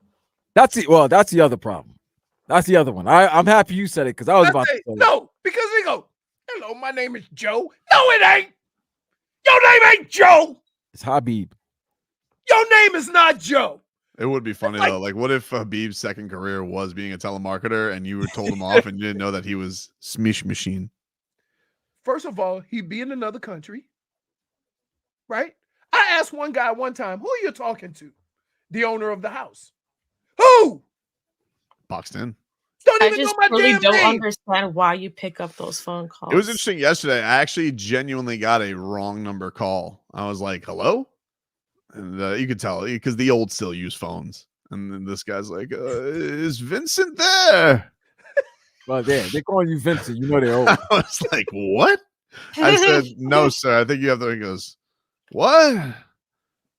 that's the other problem. That's the other one. I'm happy you said it because I was about to say no, because they go, hello, my name is Joe. No, it ain't. Your name ain't Joe. it's Habib. Your name is not Joe. It would be funny though. Like, what if Habib's second career was being a telemarketer and you were told him off and you didn't know that he was Smish Machine? First of all, he'd be in another country, right? I asked one guy one time, who are you talking to? The owner of the house. Who? Boxed in. Don't I even just know my really damn don't name. understand why you pick up those phone calls. It was interesting yesterday. I actually genuinely got a wrong number call. I was like, hello? And you could tell because the old still use phones. And then this guy's like, is Vincent there? Well, they're calling you Vincent. You know they're old. I was like, what? I said, no, sir. I think you have to. He goes, what?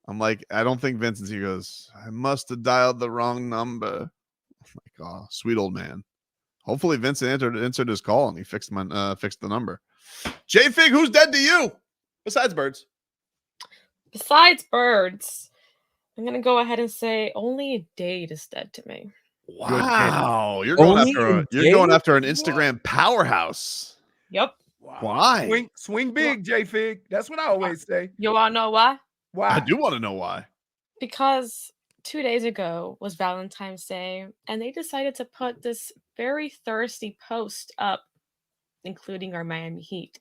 I'm like, I don't think Vincent's. He goes, I must have dialed the wrong number. I'm like, oh, sweet old man. Hopefully Vincent answered his call and he fixed the number. J-Fig, who's dead to you? Besides birds. Besides birds, I'm going to go ahead and say only Dade is dead to me. Wow. You're going after an Instagram powerhouse. Yep. Wow. Why? Swing big, J-Fig. That's what I always say. You want to know why? Why? I do want to know why. Because 2 days ago was Valentine's Day, and they decided to put this very thirsty post up, including our Miami Heat.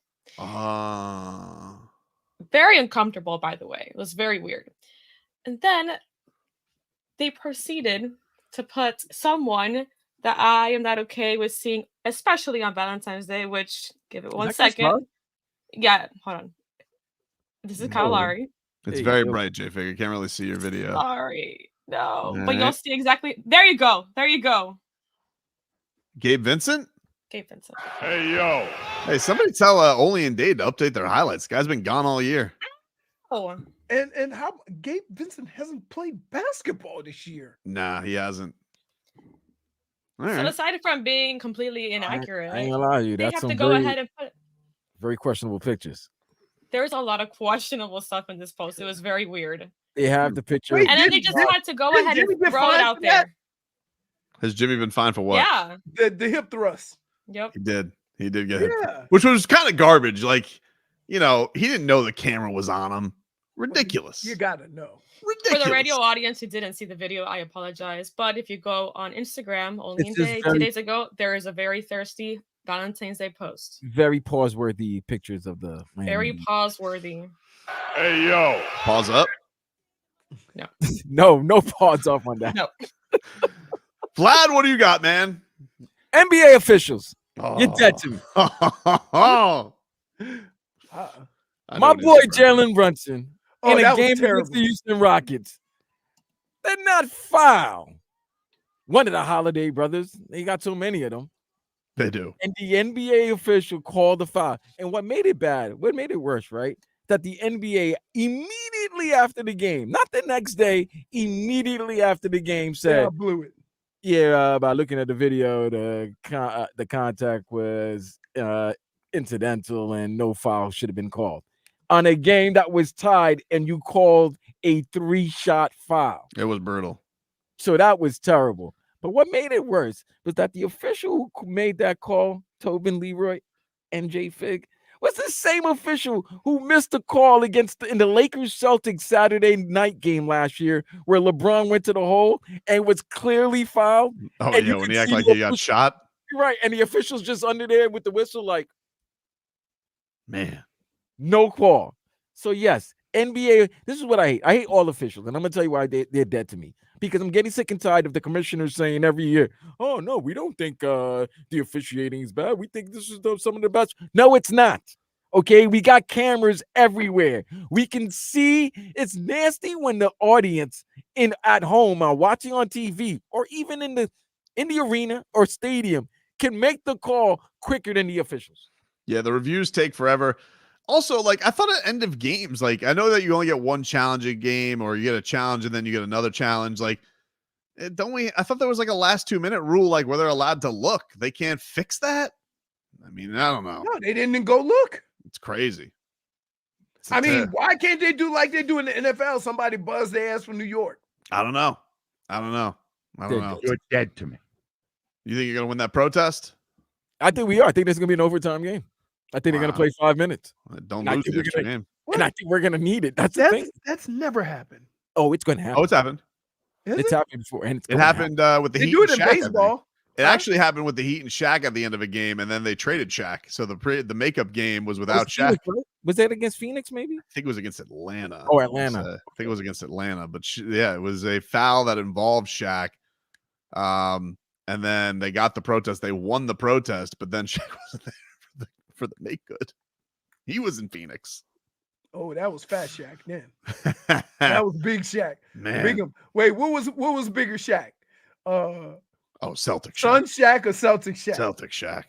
Very uncomfortable, by the way. It was very weird. And then they proceeded to put someone that I am not okay with seeing, especially on Valentine's Day, which, give it 1 second. Yeah, hold on. This is Kyle Lowry. It's very bright, J-Fig. I can't really see your video. Sorry. No. All But you'll right. see exactly. There you go. There you go. Gabe Vincent? Gabe Vincent. Hey, yo. Hey, somebody tell Oli and Dade to update their highlights. Guy's been gone all year. Oh. And how Gabe Vincent hasn't played basketball this year. Nah, he hasn't. All So right. aside from being completely inaccurate, I ain't gonna lie to you. they That's have some to go ahead and put. very questionable pictures. There's a lot of questionable stuff in this post. It was very weird. They have the picture. And then they just had to go ahead and throw it out there. Has Jimmy been fined for what? Yeah. The hip thrust. Yep. He did. He did get hit. Yeah. Which was kind of garbage. Like, he didn't know the camera was on him. Ridiculous. You gotta know. For the radio audience who didn't see the video, I apologize. But if you go on Instagram, only It's just 2 very- days ago, there is a very thirsty Valentine's Day post. Very pause-worthy pictures of the Miami Very Heat. pause-worthy. Hey, yo. Pause up. No. no pause off on that. No. Vlad, what do you got, man? NBA officials. You're dead to me. Oh. My boy Jalen Brunson Oh, in a that was game against terrible. the Houston Rockets. They're not foul. One of the Holiday brothers. They got so many of them. They do. And the NBA official called the foul. And what made it bad, what made it worse, right? That the NBA immediately after the game, not the next day, immediately after the game said, I blew it. yeah, by looking at the video, the contact was incidental and no foul should have been called. On a game that was tied and you called a 3-shot foul. It was brutal. So that was terrible. But what made it worse was that the official who made that call, Tobin, Leroy, and J-Fig, was the same official who missed a call in the Lakers-Celtics Saturday night game last year where LeBron went to the hole and was clearly fouled. Oh, and yeah, when he acted like he got shot. Right, and the official's just under there with the whistle like, Man. No call. So yes, NBA, this is what I hate. I hate all officials, and I'm gonna tell you why they're dead to me. Because I'm getting sick and tired of the commissioners saying every year, "Oh no, we don't think the officiating is bad. We think this is some of the best." No, it's not. Okay, we got cameras everywhere. We can see. It's nasty when the audience at home are watching on TV or even in the arena or stadium can make the call quicker than the officials. Yeah, the reviews take forever. Also, like, I thought at end of games, like, I know that you only get one challenge a game, or you get a challenge and then you get another challenge. Like, I thought there was like a last 2-minute rule, like where they're allowed to look. They can't fix that. I mean, I don't know. No, they didn't go look. It's crazy. I mean, why can't they do like they do in the NFL? Somebody buzzed their ass from New York. I don't know. You're dead to me. You think you're going to win that protest? I think we are. I think this is going to be an overtime game. I think they're going to play 5 minutes. Don't lose the extra game. And I think we're going to need it. That's the thing. That's never happened. Oh, it's going to happen. Oh, it's happened. It's happened before. And it happened with the They Heat do it and in Shaq, baseball. It actually happened with the Heat and Shaq at the end of a game, and then they traded Shaq. So the makeup game was without Shaq. Phoenix, right? Was that against Phoenix, maybe? I think it was against Atlanta. Oh, Atlanta. I think it was against Atlanta. But yeah, it was a foul that involved Shaq. And then they got the protest. They won the protest, but then Shaq wasn't there for the make good. He was in Phoenix. Oh, that was Fat Shaq then. That was Big Shaq. Man. Wait, what was bigger Shaq? Celtic Shaq. Sun Shaq or Celtic Shaq? Celtic Shaq.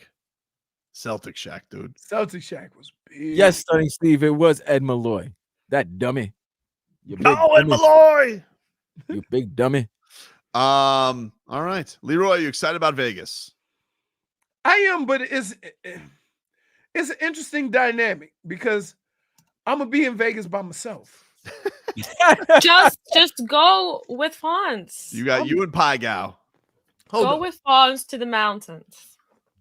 Celtic Shaq, dude. Celtic Shaq was big. Yes, Stunning Steve, it was Ed Malloy. That dummy. Ed Malloy. You big dummy. All right. Leroy, you excited about Vegas? I am, but it's an interesting dynamic because I'm gonna be in Vegas by myself. just go with Fonz. You got you and Pie Gal. Go with Fonz to the mountains.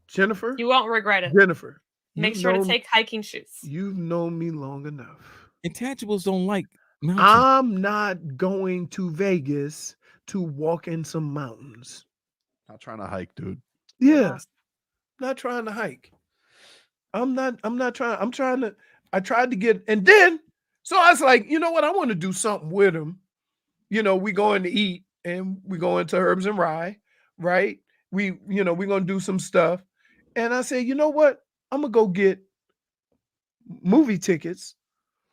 Jennifer? You won't regret it. Jennifer. Make sure to take hiking shoes. You've known me long enough. Intangibles don't like mountains. I'm not going to Vegas to walk in some mountains. Not trying to hike, dude. Yeah. Not trying to hike. I'm not trying. I tried to get, and then, so I was like, you know what? I want to do something with him. You know, we going to eat and we going to Herbs and Rye, right? We're going to do some stuff. And I said, you know what? I'm going to go get movie tickets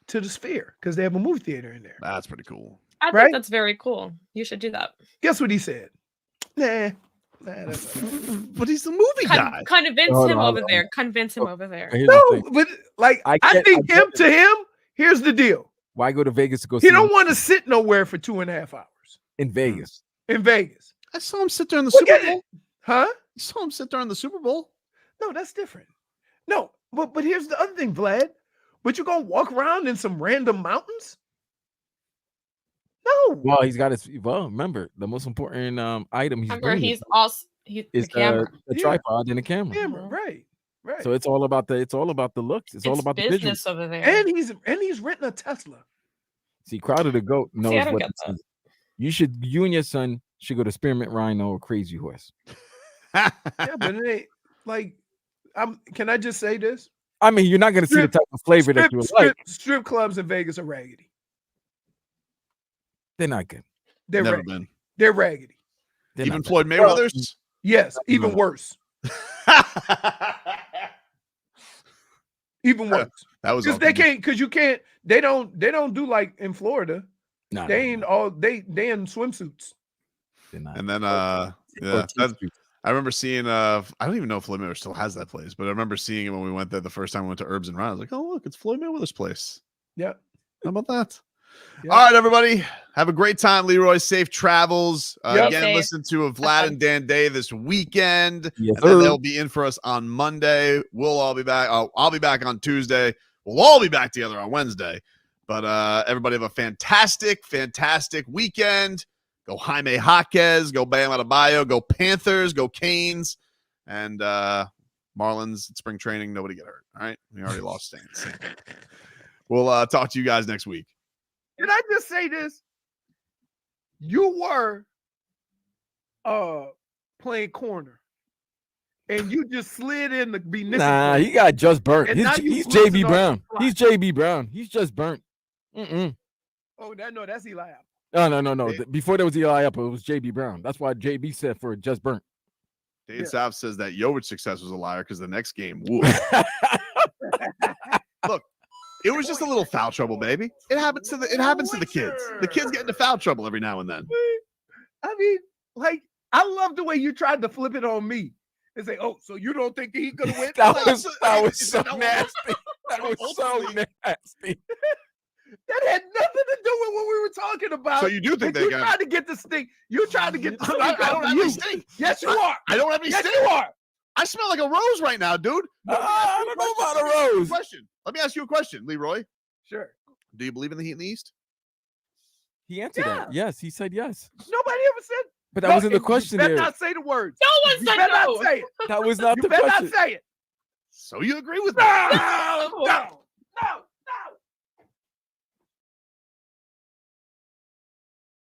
to the Sphere because they have a movie theater in there. That's pretty cool. I think that's very cool. You should do that. Guess what he said? Nah, but he's the movie guy. Convince him over there. Convince him over there. No, but like I think to him, here's the deal. Why go to Vegas to go He see don't want to sit nowhere for 2.5 hours. in Vegas? In Vegas. I saw him sit there in the Super Bowl. Huh? You saw him sit there in the Super Bowl. No, that's different. No, but here's the other thing, Vlad. But you're gonna walk around in some random mountains? No. Well, he's got his. Well, remember the most important item he's Remember, bringing he's also is the camera. the tripod and the camera. Right. So it's all about the looks. It's all about the visual. business over there. And he's renting a Tesla. See, Crowder the goat knows I don't what get to do. You and your son should go to Spearmint Rhino or Crazy Horse. Yeah, but it ain't like can I just say this? I mean, you're not going to see the type of flavor that you would like. Strip clubs in Vegas are raggedy. They're not good. They're Never raggedy. been. They're raggedy. They're Even not Floyd bad. Mayweather's? Yes, even worse. Even worse. That was because they can't, because you can't, they don't do like in Florida. No, they ain't all they in swimsuits. And then I remember seeing I don't even know if Floyd Mayweather still has that place, but I remember seeing it when we went there the first time we went to Herbs and Rye. I was like, oh look, it's Floyd Mayweather's place. Yeah. How about that? Yeah. All right, everybody. Have a great time, Leroy. Safe travels. Yep. Again, listen to Vlad and Dan Day this weekend. Yes, and then sir. they'll be in for us on Monday. We'll all be back. I'll be back on Tuesday. We'll all be back together on Wednesday. But everybody have a fantastic, fantastic weekend. Go Jaime Jaquez. Go Bam Adebayo. Go Panthers. Go Canes. And Marlins at spring training. Nobody get hurt. All right? We already lost Saints. We'll talk to you guys next week. Did I just say this? You were playing corner and you just slid in to be nickel Nah, plate. he got just burnt. And now He's you flipping JB off Brown. the fly. He's JB Brown. He's just burnt. Oh, that's Eli Apple. No. Before there was Eli Apple, it was JB Brown. That's why JB said for just burnt. Dane South says that Jovic's success was a liar because the next game, woo. Look, it was just a little foul trouble, baby. It happens to the kids. The kids get into foul trouble every now and then. I mean, like, I love the way you tried to flip it on me and say, "Oh, so you don't think he could win?" That was so nasty. That was so nasty. That had nothing to do with what we were talking about. So you do think But they you got? tried to get the stink. You tried to get the stink. I don't out of have you. any stink. Yes, you are. I don't have any Yes, stink. you are. I smell like a rose right now, dude. I don't know about a rose. Let me ask you a question, Leroy. Sure. Do you believe in the Heat in the East? He answered that. Yes, he said yes. Nobody ever said. But that wasn't the question You better there. not say the words. No one You said better no. not say it. That was not You the better question. not say it. So you agree with me? No.